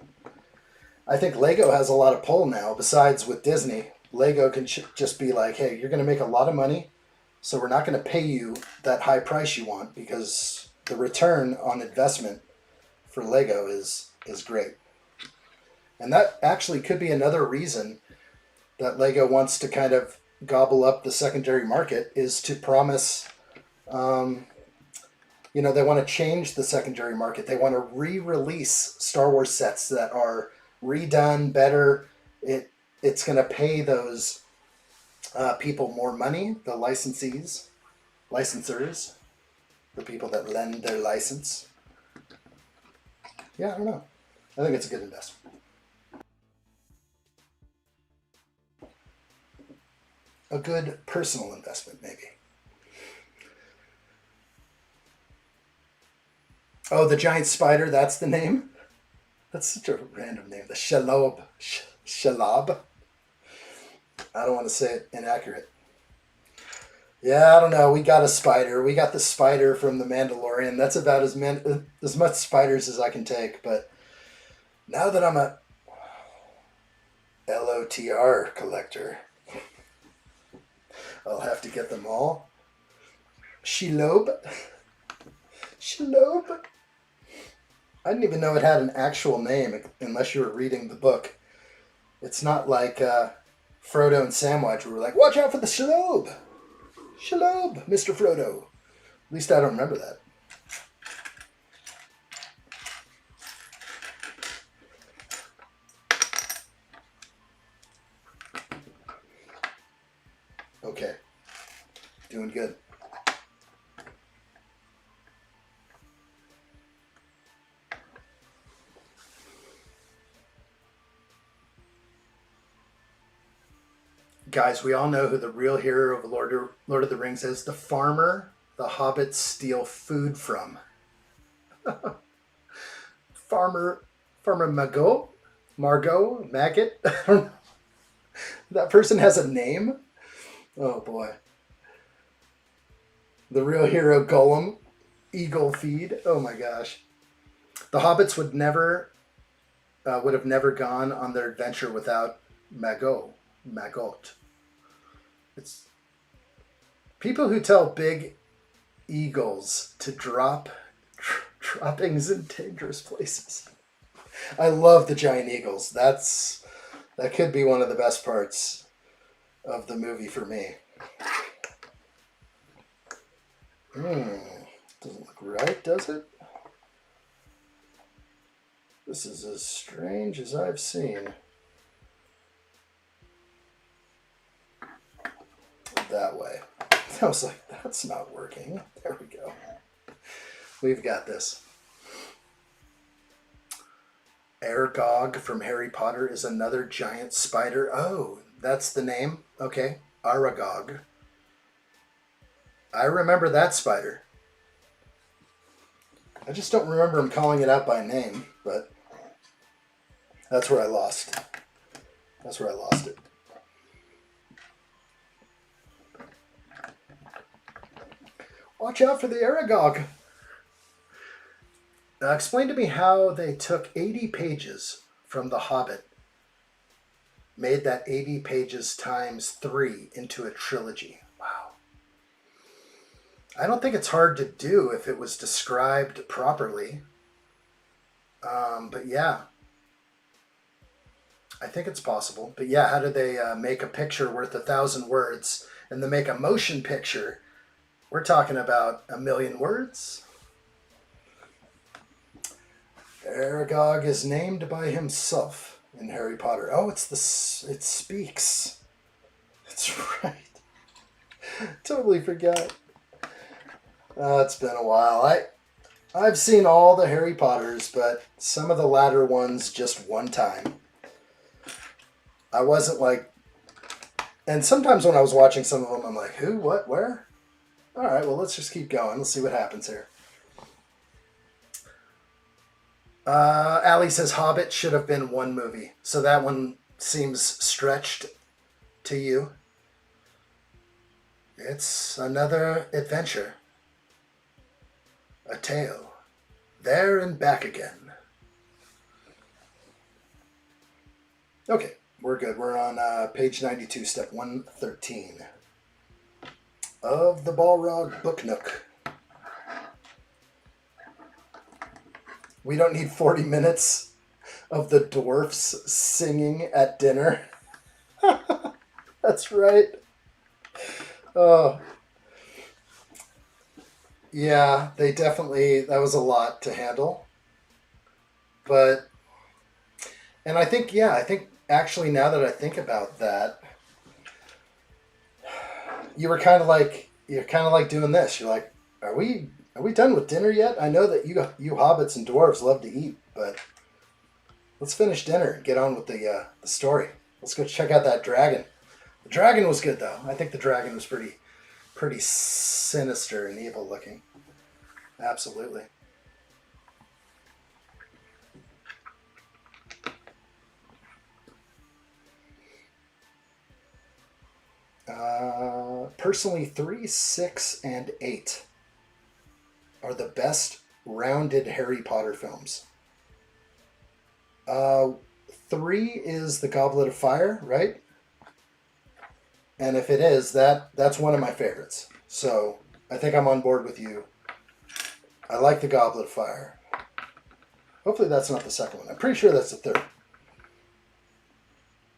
I think Lego has a lot of pull now. Besides with Disney, Lego can just be like, hey, you're going to make a lot of money, so we're not going to pay you that high price you want, because the return on investment for Lego is great. And that actually could be another reason that Lego wants to kind of gobble up the secondary market, is to promise, they want to change the secondary market. They want to re-release Star Wars sets that are redone, better. It's going to pay those people more money, the licensors, the people that lend their license. Yeah, I don't know. I think it's a good investment. A good personal investment, maybe. Oh, the giant spider, that's the name? That's such a random name. The Shelob. Shelob. I don't want to say it inaccurate. Yeah, I don't know. We got a spider. We got the spider from The Mandalorian. That's about as much spiders as I can take. But now that I'm a LOTR collector, I'll have to get them all. Shelob. Shelob. I didn't even know it had an actual name unless you were reading the book. It's not like Frodo and Samwise who were like, watch out for the Shelob. Shelob, Mr. Frodo. At least I don't remember that. Okay. Doing good. Guys, we all know who the real hero of Lord of the Rings is. The farmer the hobbits steal food from. Farmer Margot? Maggot? I don't know. That person has a name? Oh boy. The real hero Gollum. Eagle feed. Oh my gosh. The hobbits would have never gone on their adventure without Maggot. It's people who tell big eagles to drop droppings in dangerous places. I love the giant eagles. That could be one of the best parts of the movie for me. Doesn't look right, does it? This is as strange as I've seen. That way. I was like, that's not working. There we go. We've got this. Aragog from Harry Potter is another giant spider. Oh, that's the name? Okay. Aragog. I remember that spider. I just don't remember him calling it out by name, but that's where I lost. That's where I lost it. Watch out for the Aragog. Explain to me how they took 80 pages from The Hobbit, made that 80 pages times 3 into a trilogy. Wow. I don't think it's hard to do if it was described properly. But yeah, I think it's possible. But yeah, how did they make a picture worth 1,000 words and then make a motion picture? We're talking about 1,000,000 words. Aragog is named by himself in Harry Potter. Oh, it speaks. That's right. Totally forgot. It's been a while. I've seen all the Harry Potters, but some of the latter ones just one time. I wasn't like... And sometimes when I was watching some of them, I'm like, who, what, where? All right, well, let's just keep going. Let's see what happens here. Allie says Hobbit should have been one movie. So that one seems stretched to you. It's another adventure. A tale. There and back again. Okay, we're good. We're on page 92, step 113 of the Balrog Book Nook. We don't need 40 minutes of the dwarfs singing at dinner. That's right. Oh. Yeah, they definitely, that was a lot to handle. But, and I think actually now that I think about that, you're kind of like doing this. You're like, are we done with dinner yet? I know that you hobbits and dwarves love to eat, but let's finish dinner and get on with the story. Let's go check out that dragon. The dragon was good, though. I think the dragon was pretty sinister and evil looking. Absolutely. Personally, 3, 6, and 8 are the best rounded Harry Potter films. 3 is the Goblet of Fire, right? And if it is, that's one of my favorites. So I think I'm on board with you. I like the Goblet of Fire. Hopefully that's not the second one. I'm pretty sure that's the third.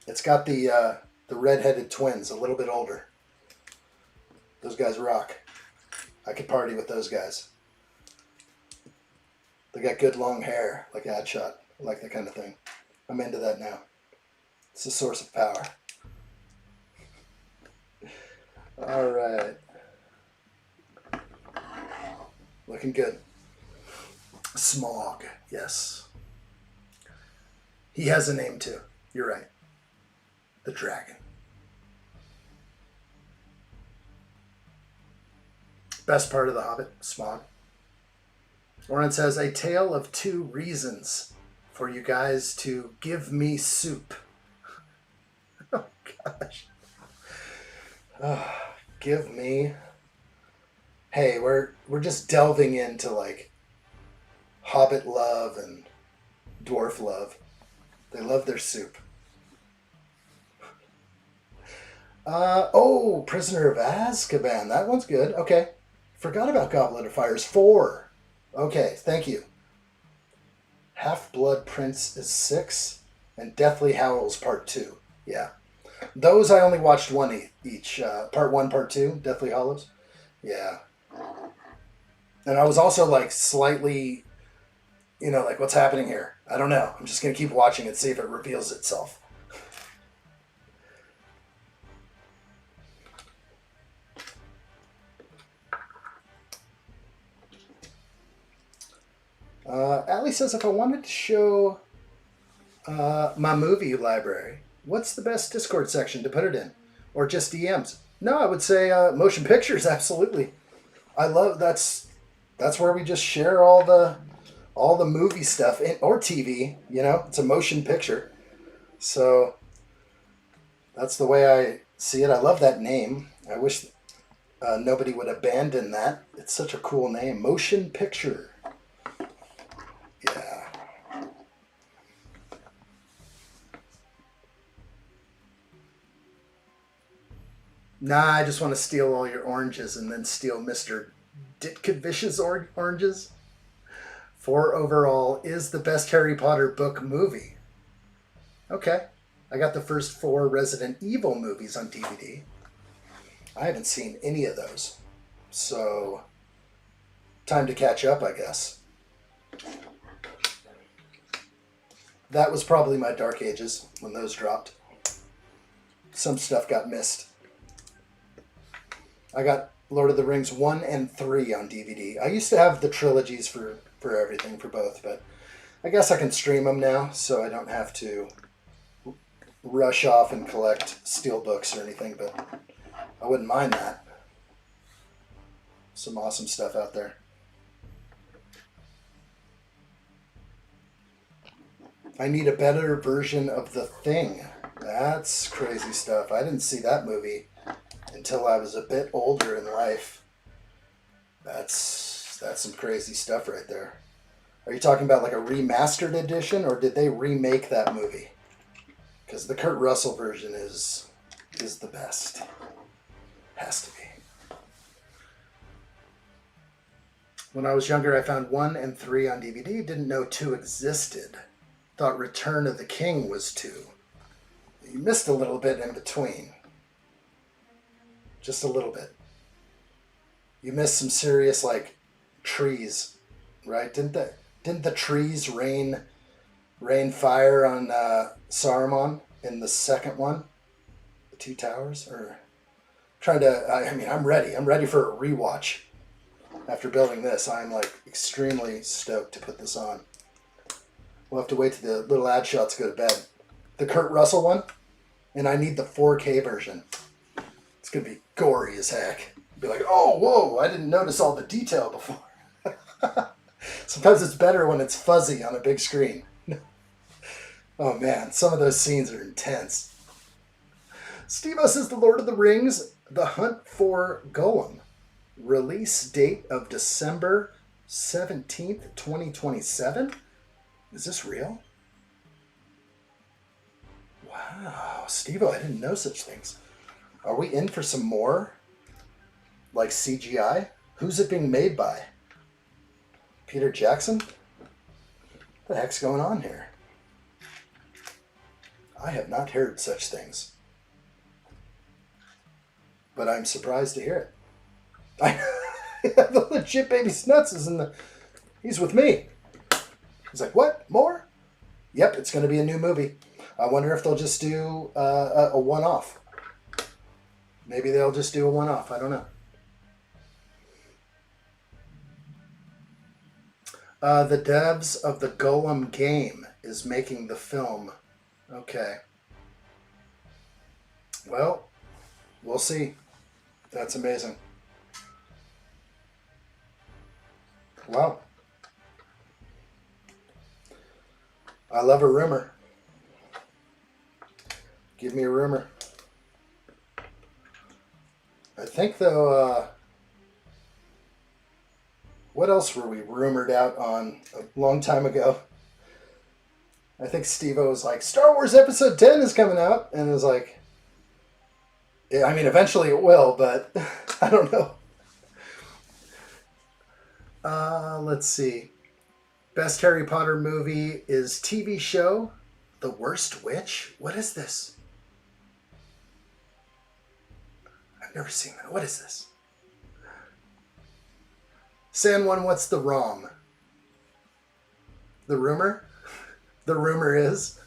It's got the red-headed twins, a little bit older. Those guys rock. I could party with those guys. They got good long hair, like addshot. I like that kind of thing. I'm into that now. It's a source of power. All right. Looking good. Smog, yes. He has a name too. You're right. The dragon. Best part of The Hobbit, Smog. Oren says, a tale of 2 reasons for you guys to give me soup. Oh, gosh. Oh, give me... Hey, we're just delving into, like, Hobbit love and dwarf love. They love their soup. Oh, Prisoner of Azkaban. That one's good. Okay. Forgot about Goblet of Fire is 4. Okay, thank you. Half-Blood Prince is 6. And Deathly Howls Part 2. Yeah. Those I only watched one each. Part 1, Part 2, Deathly Hallows. Yeah. And I was also like slightly, you know, like what's happening here? I don't know. I'm just going to keep watching and see if it reveals itself. Allie says if I wanted to show my movie library, what's the best Discord section to put it in? Or just DMs? No, I would say motion pictures, absolutely. I love that's where we just share all the movie stuff or TV, you know, it's a motion picture. So that's the way I see it. I love that name. I wish nobody would abandon that. It's such a cool name. Motion picture. Yeah. Nah, I just want to steal all your oranges and then steal Mr. Ditkovish's oranges. 4 overall is the best Harry Potter book movie. Okay. I got the first 4 Resident Evil movies on DVD. I haven't seen any of those. So, time to catch up, I guess. That was probably my dark ages when those dropped. Some stuff got missed. I got Lord of the Rings 1 and 3 on DVD. I used to have the trilogies for everything, for both, but I guess I can stream them now, so I don't have to rush off and collect steelbooks or anything, but I wouldn't mind that. Some awesome stuff out there. I need a better version of The Thing. That's crazy stuff. I didn't see that movie until I was a bit older in life. That's some crazy stuff right there. Are you talking about like a remastered edition, or did they remake that movie? Because the Kurt Russell version is the best. Has to be. When I was younger, I found 1 and 3 on DVD. Didn't know 2 existed. Thought Return of the King was 2. You missed a little bit in between. Just a little bit. You missed some serious, like, trees, right? Didn't the trees rain fire on Saruman in the second one? The 2 Towers? Or I'm ready. I'm ready for a rewatch. After building this, I'm like extremely stoked to put this on. We'll have to wait till the little ad shots go to bed. The Kurt Russell one, and I need the 4K version. It's gonna be gory as heck. Be like, oh, whoa, I didn't notice all the detail before. Sometimes it's better when it's fuzzy on a big screen. Oh man, some of those scenes are intense. Steve-O says The Lord of the Rings, The Hunt for Gollum. Release date of December 17th, 2027? Is this real? Wow, Steve-O, I didn't know such things. Are we in for some more? Like CGI? Who's it being made by? Peter Jackson? What the heck's going on here? I have not heard such things. But I'm surprised to hear it. The legit baby Snuts is in the... He's with me. He's like, what? More? Yep, it's going to be a new movie. I wonder if they'll just do a one-off. Maybe they'll just do a one-off. I don't know. The devs of the Golem game is making the film. Okay. Well, we'll see. That's amazing. Wow. I love a rumor. Give me a rumor. I think though, What else were we rumored out on a long time ago? I think Steve-O was like, Star Wars Episode 10 is coming out. And it was like, yeah, I mean, eventually it will, but I don't know. Let's see. Best Harry Potter movie is TV show, The Worst Witch. What is this? I've never seen that. What is this? San Juan, what's the ROM? The rumor? The rumor is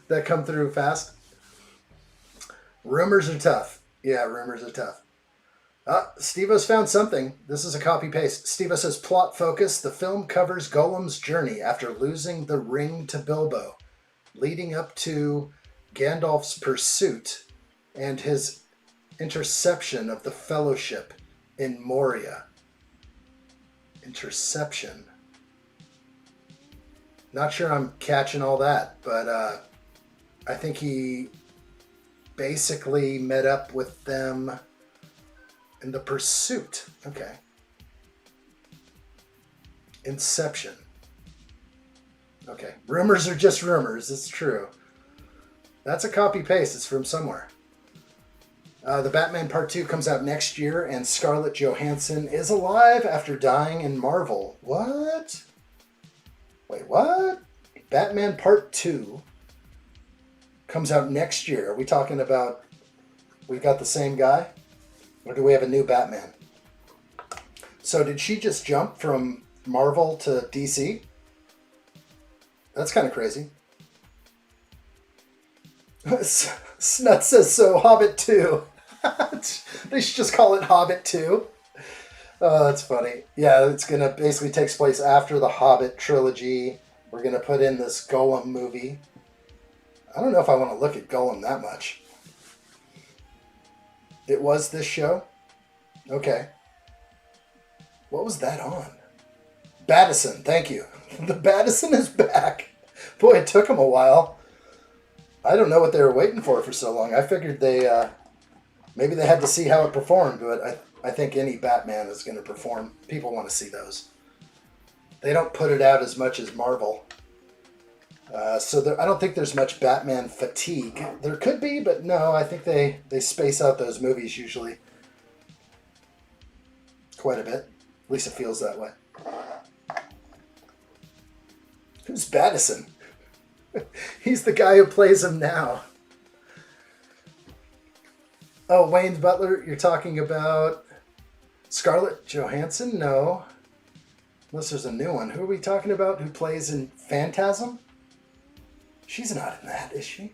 that come through fast. Rumors are tough. Yeah, rumors are tough. Steve-O's found something. This is a copy-paste. Steve-O says, plot focus. The film covers Gollum's journey after losing the ring to Bilbo, leading up to Gandalf's pursuit and his interception of the Fellowship in Moria. Interception. Not sure I'm catching all that, but I think he basically met up with them in the pursuit. Okay. Inception. Okay. Rumors are just rumors. It's true. That's a copy-paste. It's from somewhere. The Batman Part 2 comes out next year, and Scarlett Johansson is alive after dying in Marvel. What? Wait, what? Batman Part 2 comes out next year. Are we talking about we got the same guy? Or do we have a new Batman? So did she just jump from Marvel to DC? That's kind of crazy. Snut says so. Hobbit 2. They should just call it Hobbit 2. Oh, that's funny. Yeah, it's going to basically takes place after the Hobbit trilogy. We're going to put in this Gollum movie. I don't know if I want to look at Gollum that much. It was this show? Okay. What was that on? Battison, thank you. The Battison is back. Boy, it took them a while. I don't know what they were waiting for so long. I figured they, maybe they had to see how it performed, but I think any Batman is going to perform. People want to see those. They don't put it out as much as Marvel. So I don't think there's much Batman fatigue. There could be, but no, I think they space out those movies usually quite a bit. At least it feels that way. Who's Battison? He's the guy who plays him now. Oh, Wayne Butler, you're talking about Scarlett Johansson? No. Unless there's a new one. Who are we talking about who plays in Phantasm? She's not in that, is she?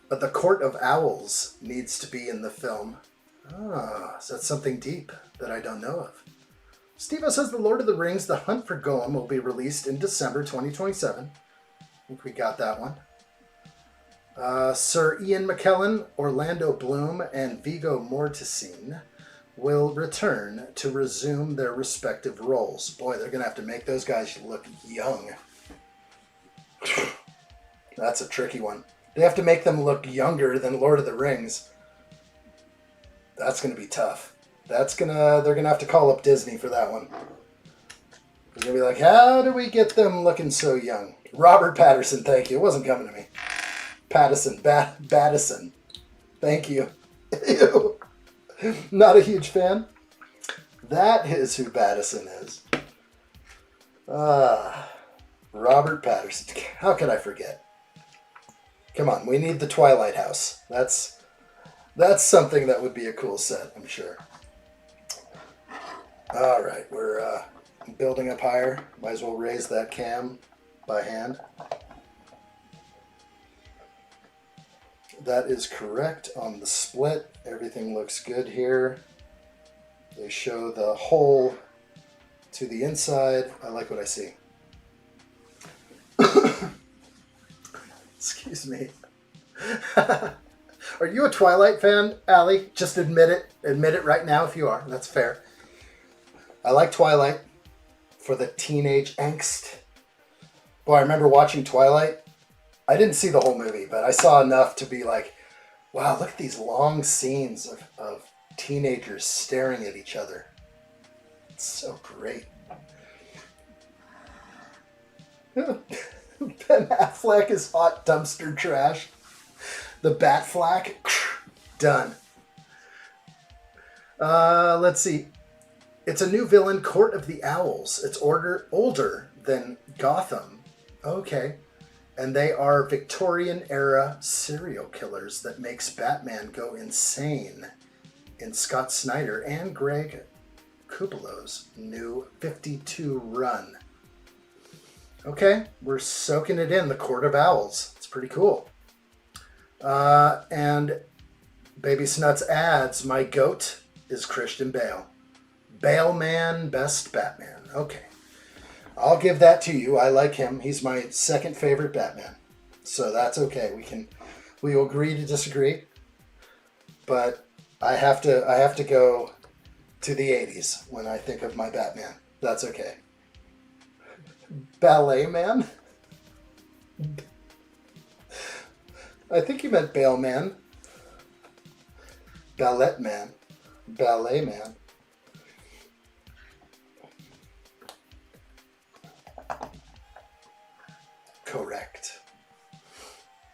But the Court of Owls needs to be in the film. Ah, so that's something deep that I don't know of. Steve-O says The Lord of the Rings, The Hunt for Gollum will be released in December 2027. I think we got that one. Sir Ian McKellen, Orlando Bloom, and Viggo Mortensen will return to resume their respective roles. Boy, they're going to have to make those guys look young. That's a tricky one. They have to make them look younger than Lord of the Rings. That's going to be tough. They're going to have to call up Disney for that one. They're going to be like, how do we get them looking so young? Robert Patterson, thank you. It wasn't coming to me. Battison. Thank you. Ew. Not a huge fan. That is who Battison is. Robert Patterson. How could I forget? Come on, we need the Twilight House. That's something that would be a cool set, I'm sure. All right, we're building up higher. Might as well raise that cam by hand. That is correct on the split. Everything looks good here. They show the hole to the inside. I like what I see. Excuse me. Are you a Twilight fan, Allie? Just admit it. Admit it right now if you are. That's fair. I like Twilight for the teenage angst. Boy, I remember watching Twilight. I didn't see the whole movie, but I saw enough to be like, wow, look at these long scenes of teenagers staring at each other. It's so great. Ben Affleck is hot dumpster trash. The Bat Flack, done. Let's see. It's a new villain, Court of the Owls. It's older than Gotham. Okay. And they are Victorian-era serial killers that makes Batman go insane in Scott Snyder and Greg Capullo's new 52 run. Okay, we're soaking it in, the Court of Owls. It's pretty cool. And Baby Snuts adds, my goat is Christian Bale. Bale Man, best Batman. Okay. I'll give that to you. I like him. He's my second favorite Batman. So that's okay. We will agree to disagree. But I have to go to the 80s when I think of my Batman. That's okay. Ballet Man? I think you meant Bale Man. Ballet Man. Ballet Man. Correct.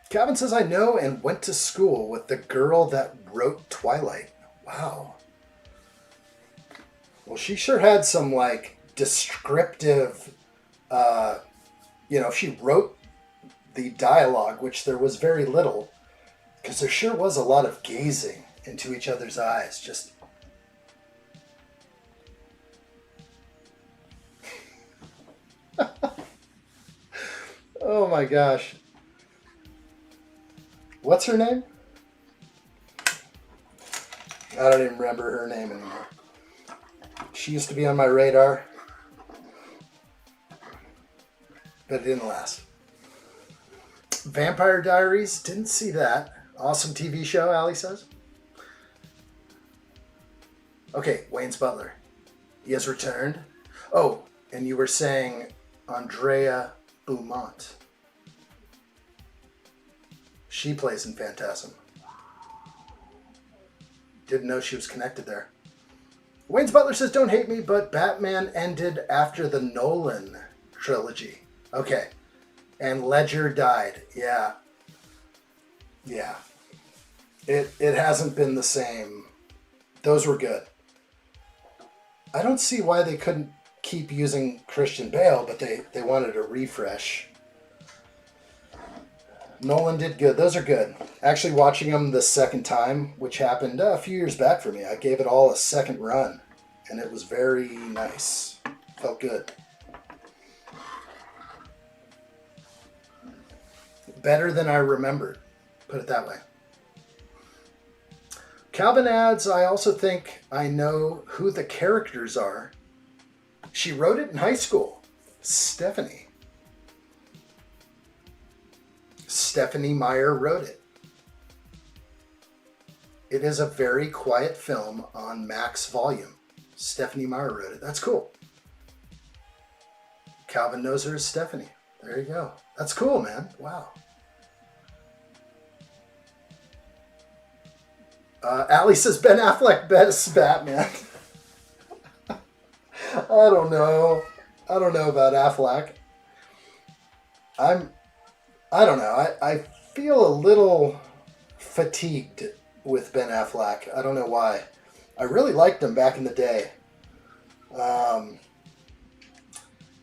Calvin says, I know and went to school with the girl that wrote Twilight. Wow. Well, she sure had some, like, descriptive, she wrote the dialogue, which there was very little, because there sure was a lot of gazing into each other's eyes. Just... Oh my gosh. What's her name? I don't even remember her name anymore. She used to be on my radar, but it didn't last. Vampire Diaries, didn't see that. Awesome TV show, Allie says. Okay, Wayne's Butler. He has returned. Oh, and you were saying Andrea Beaumont. She plays in Phantasm. Didn't know she was connected there. Wayne's Butler says, don't hate me, but Batman ended after the Nolan trilogy. Okay. And Ledger died. Yeah. Yeah. It hasn't been the same. Those were good. I don't see why they couldn't keep using Christian Bale, but they wanted a refresh. Nolan did good. Those are good. Actually, watching them the second time, which happened a few years back for me, I gave it all a second run, and it was very nice. Felt good. Better than I remembered. Put it that way. Calvin adds, I also think I know who the characters are. She wrote it in high school. Stephanie. Stephanie Meyer wrote it. It is a very quiet film on max volume. Stephanie Meyer wrote it. That's cool. Calvin knows her as Stephanie. There you go. That's cool, man. Wow. Allie says Ben Affleck best Batman. I don't know. I don't know about Affleck. I don't know. I feel a little fatigued with Ben Affleck. I don't know why. I really liked him back in the day.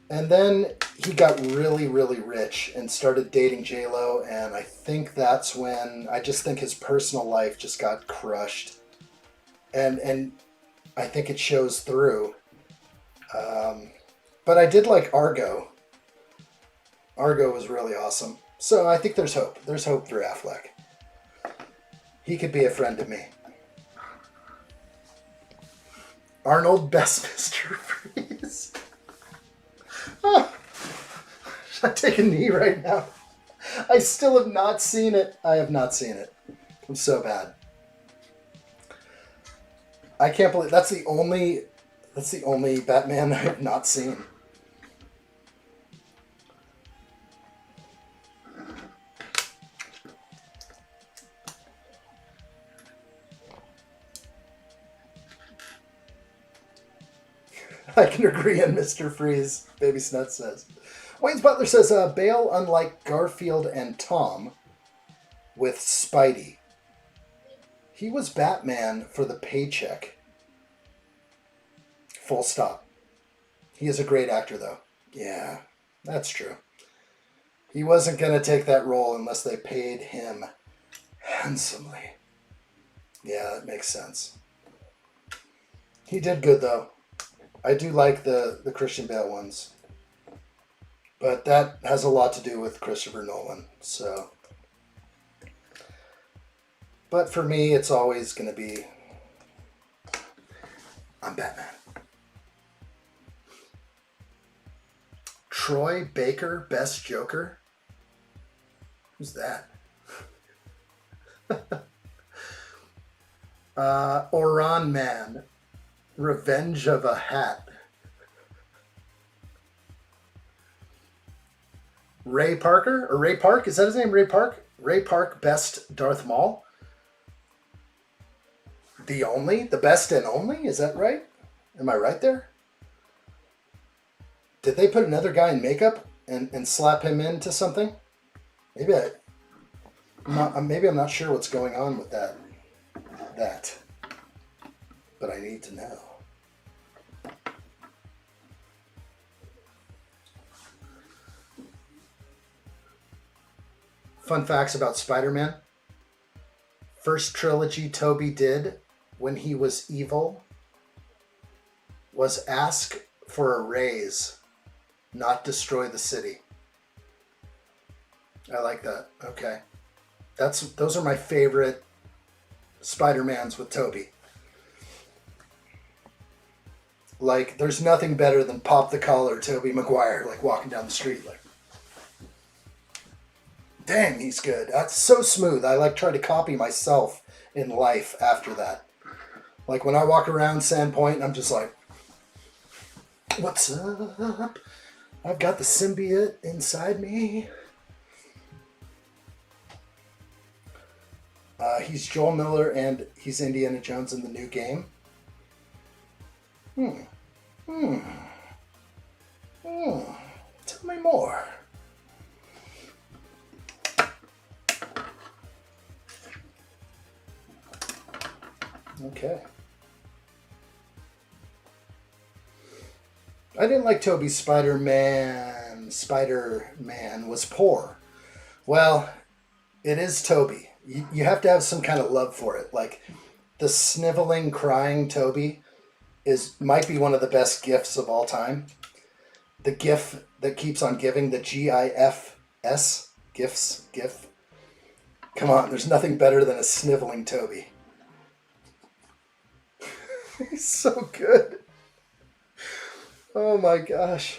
And then he got really, really rich and started dating J-Lo, and I think that's when I just think his personal life just got crushed. And I think it shows through. But I did like Argo. Argo was really awesome. So I think there's hope. There's hope for Affleck. He could be a friend to me. Arnold, best Mr. Freeze. Oh, should I take a knee right now? I still have not seen it. I have not seen it. I'm so bad. I can't believe that's the only Batman I have not seen. I can agree on Mr. Freeze, Baby Snut says. Wayne's Butler says, Bale, unlike Garfield and Tom, with Spidey. He was Batman for the paycheck. Full stop. He is a great actor, though. Yeah, that's true. He wasn't going to take that role unless they paid him handsomely. Yeah, that makes sense. He did good, though. I do like the Christian Bale ones. But that has a lot to do with Christopher Nolan, so... But for me, it's always going to be... I'm Batman. Troy Baker, Best Joker? Who's that? Oran Man, Revenge of a Hat. Ray Parker, or Ray Park, is that his name, Ray Park? Ray Park, Best Darth Maul. The best and only, is that right? Am I right there? Did they put another guy in makeup and slap him into something? Maybe I'm not sure what's going on with that. But I need to know. Fun facts about Spider-Man. First trilogy Tobey did when he was evil was ask for a raise, not destroy the city. I like that. Okay. Those are my favorite Spider-Mans with Tobey. Like, there's nothing better than pop the collar Tobey Maguire, like walking down the street, like, dang, he's good. That's so smooth. I like try to copy myself in life after that. Like when I walk around Sandpoint, I'm just like, what's up? I've got the symbiote inside me. He's Joel Miller and he's Indiana Jones in the new game. Tell me more. Okay. I didn't like Tobey's Spider-Man. Spider-Man was poor. Well, it is Tobey. You have to have some kind of love for it. Like, the sniveling, crying Tobey might be one of the best gifts of all time. The GIF that keeps on giving, the GIFs, GIF. Come on, there's nothing better than a sniveling Tobey. He's so good. Oh my gosh.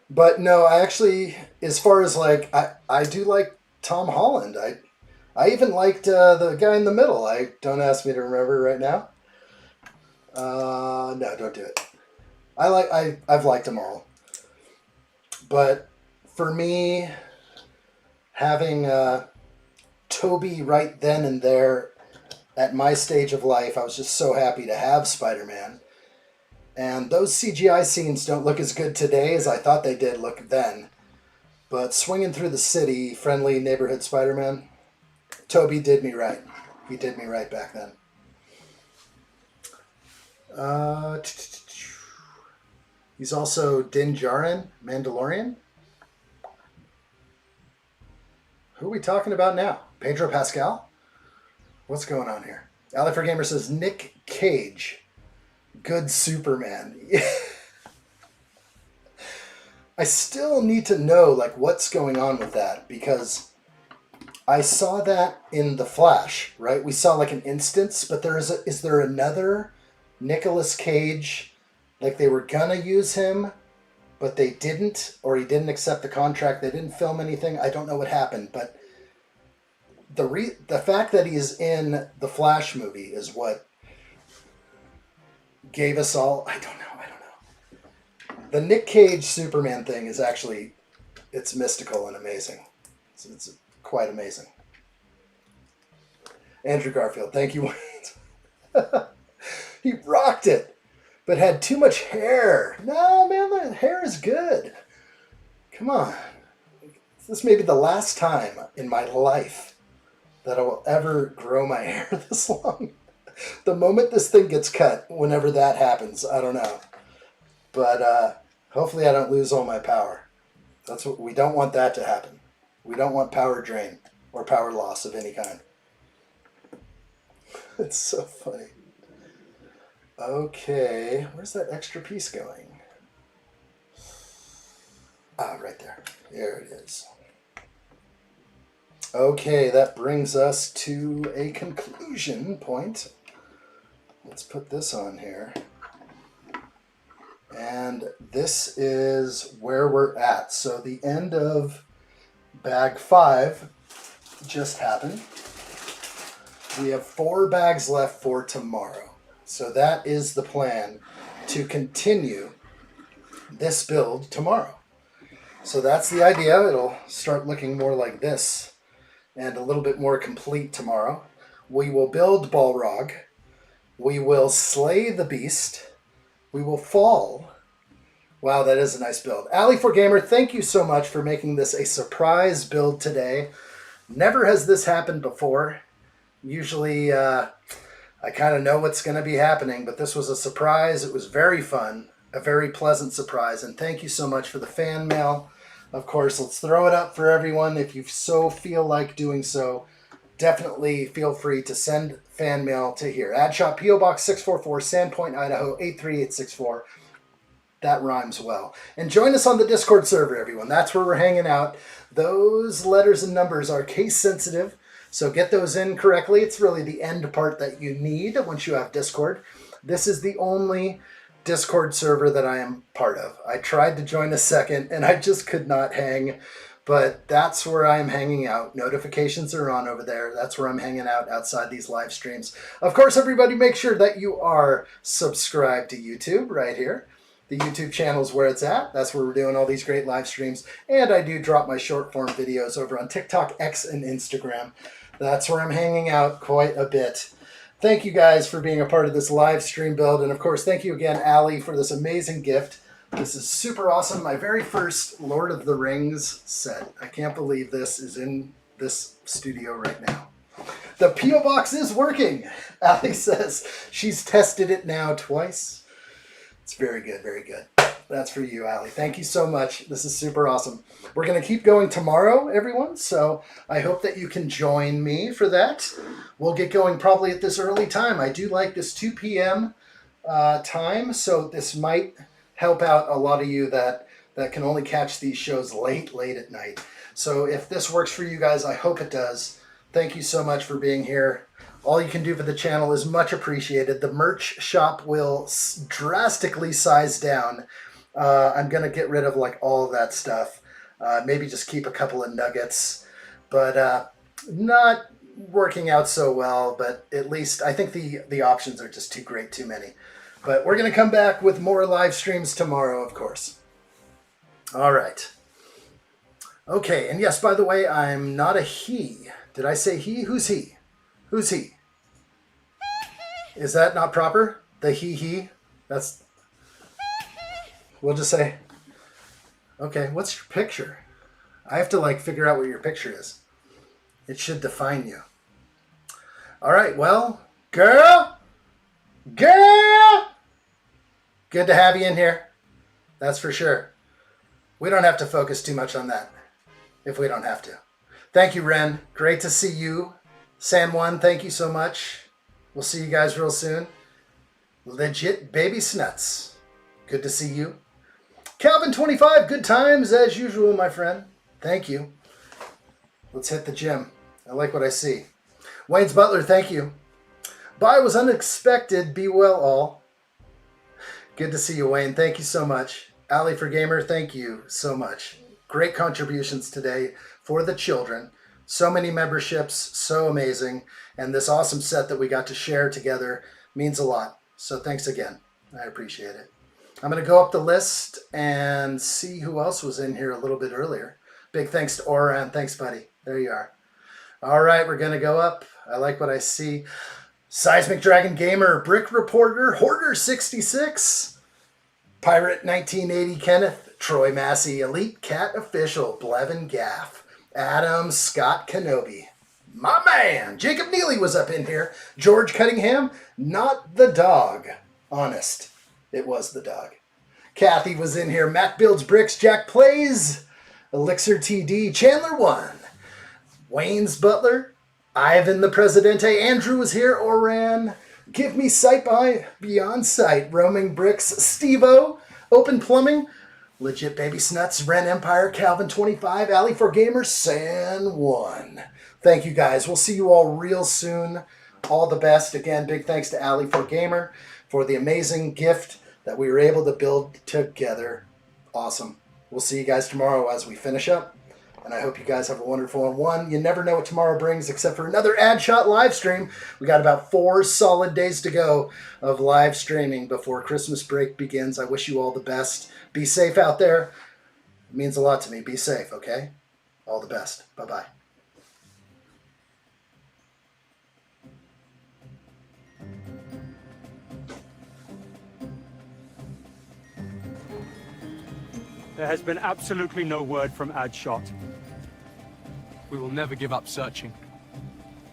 But no, I actually, as far as like, I do like Tom Holland. I even liked the guy in the middle. Don't ask me to remember right now. No, don't do it. I've liked them all. But for me, having Tobey right then and there at my stage of life, I was just so happy to have Spider-Man. And those CGI scenes don't look as good today as I thought they did look then. But swinging through the city, friendly neighborhood Spider-Man, Tobey did me right. He did me right back then. He's also Din Djarin, Mandalorian. Who are we talking about now? Pedro Pascal? What's going on here? Alley for Gamer says Nick Cage. Good Superman. I still need to know like what's going on with that because I saw that in The Flash, right? We saw like an instance, but is there another Nicolas Cage? Like they were gonna use him, but they didn't, or he didn't accept the contract. They didn't film anything. I don't know what happened, but the fact that he is in the Flash movie is what gave us all. I don't know. The Nick Cage Superman thing is actually, it's mystical and amazing. It's quite amazing. Andrew Garfield, thank you, Wayne. He rocked it. but had too much hair. No, man, the hair is good. Come on. This may be the last time in my life that I will ever grow my hair this long. The moment this thing gets cut, whenever that happens, I don't know. But hopefully I don't lose all my power. That's what we don't want that to happen. We don't want power drain or power loss of any kind. It's so funny. Okay, where's that extra piece going? Ah, right there. There it is. Okay, that brings us to a conclusion point. Let's put this on here. And this is where we're at. So the end of bag 5 just happened. We have 4 bags left for tomorrow. So that is the plan, to continue this build tomorrow. So that's the idea. It'll start looking more like this and a little bit more complete tomorrow. We will build Balrog. We will slay the beast. We will fall. Wow, that is a nice build. Ali4Gamer, thank you so much for making this a surprise build today. Never has this happened before. Usually I kind of know what's going to be happening, but this was a surprise. It was very fun, a very pleasant surprise, and thank you so much for the fan mail. Of course, let's throw it up for everyone. If you so feel like doing so, definitely feel free to send fan mail to here. Addshot, P.O. Box 644, Sandpoint, Idaho, 83864. That rhymes well. And join us on the Discord server, everyone. That's where we're hanging out. Those letters and numbers are case sensitive, so get those in correctly. It's really the end part that you need once you have Discord. This is the only Discord server that I am part of. I tried to join a second and I just could not hang, but that's where I'm hanging out. Notifications are on over there. That's where I'm hanging out outside these live streams. Of course, everybody make sure that you are subscribed to YouTube right here. The YouTube channel is where it's at. That's where we're doing all these great live streams. And I do drop my short form videos over on TikTok, X, and Instagram. That's where I'm hanging out quite a bit. Thank you guys for being a part of this live stream build. And of course, thank you again, Ali, for this amazing gift. This is super awesome. My very first Lord of the Rings set. I can't believe this is in this studio right now. The P.O. Box is working. Ali says she's tested it now twice. It's very good, very good. That's for you, Ali. Thank you so much. This is super awesome. We're going to keep going tomorrow, everyone, so I hope that you can join me for that. We'll get going probably at this early time. I do like this 2 p.m. Time, so this might help out a lot of you that can only catch these shows late at night. So if this works for you guys, I hope it does. Thank you so much for being here. All you can do for the channel is much appreciated. The merch shop will drastically size down. I'm going to get rid of like all of that stuff. Maybe just keep a couple of nuggets. But not working out so well. But at least I think the options are just too great, too many. But we're going to come back with more live streams tomorrow, of course. All right. Okay, and yes, by the way, I'm not a he. Did I say he? Who's he? Who's he? Is that not proper? The he? That's... We'll just say... Okay, what's your picture? I have to, like, figure out what your picture is. It should define you. All right, well, girl! Girl! Good to have you in here. That's for sure. We don't have to focus too much on that, if we don't have to. Thank you, Ren. Great to see you. San1, thank you so much. We'll see you guys real soon. Legit Baby Snuts. Good to see you. Calvin25, good times as usual, my friend. Thank you. Let's hit the gym. I like what I see. Wayne's Butler, thank you. Bye was unexpected. Be well all. Good to see you, Wayne. Thank you so much. Ali4Gamer, thank you so much. Great contributions today for the children. So many memberships, so amazing. And this awesome set that we got to share together means a lot. So thanks again. I appreciate it. I'm going to go up the list and see who else was in here a little bit earlier. Big thanks to Oran. Thanks, buddy. There you are. All right, we're going to go up. I like what I see. Seismic Dragon Gamer, Brick Reporter, Hoarder66, Pirate 1980 Kenneth, Troy Massey, Elite Cat Official, Blevin Gaff, Adam Scott Kenobi, my man, Jacob Neely was up in here, George Cunningham, not the dog, honest, it was the dog. Kathy was in here, Mac Builds Bricks, Jack Plays, Elixir TD, Chandler 1, Wayne's Butler, Ivan the Presidente, Andrew was here, Oran, Give Me Sight Beyond Sight, Roaming Bricks, Steve-O, Open Plumbing, Legit Baby Snuts, Ren Empire, Calvin 25, Alley for Gamers, San 1. Thank you guys. We'll see you all real soon. All the best. Again, big thanks to Alley for Gamer for the amazing gift that we were able to build together. Awesome. We'll see you guys tomorrow as we finish up. And I hope you guys have a wonderful one. You never know what tomorrow brings except for another AddShot live stream. We got about 4 solid days to go of live streaming before Christmas break begins. I wish you all the best. Be safe out there. It means a lot to me. Be safe, okay? All the best. Bye-bye. There has been absolutely no word from addshot. We will never give up searching.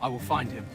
I will find him.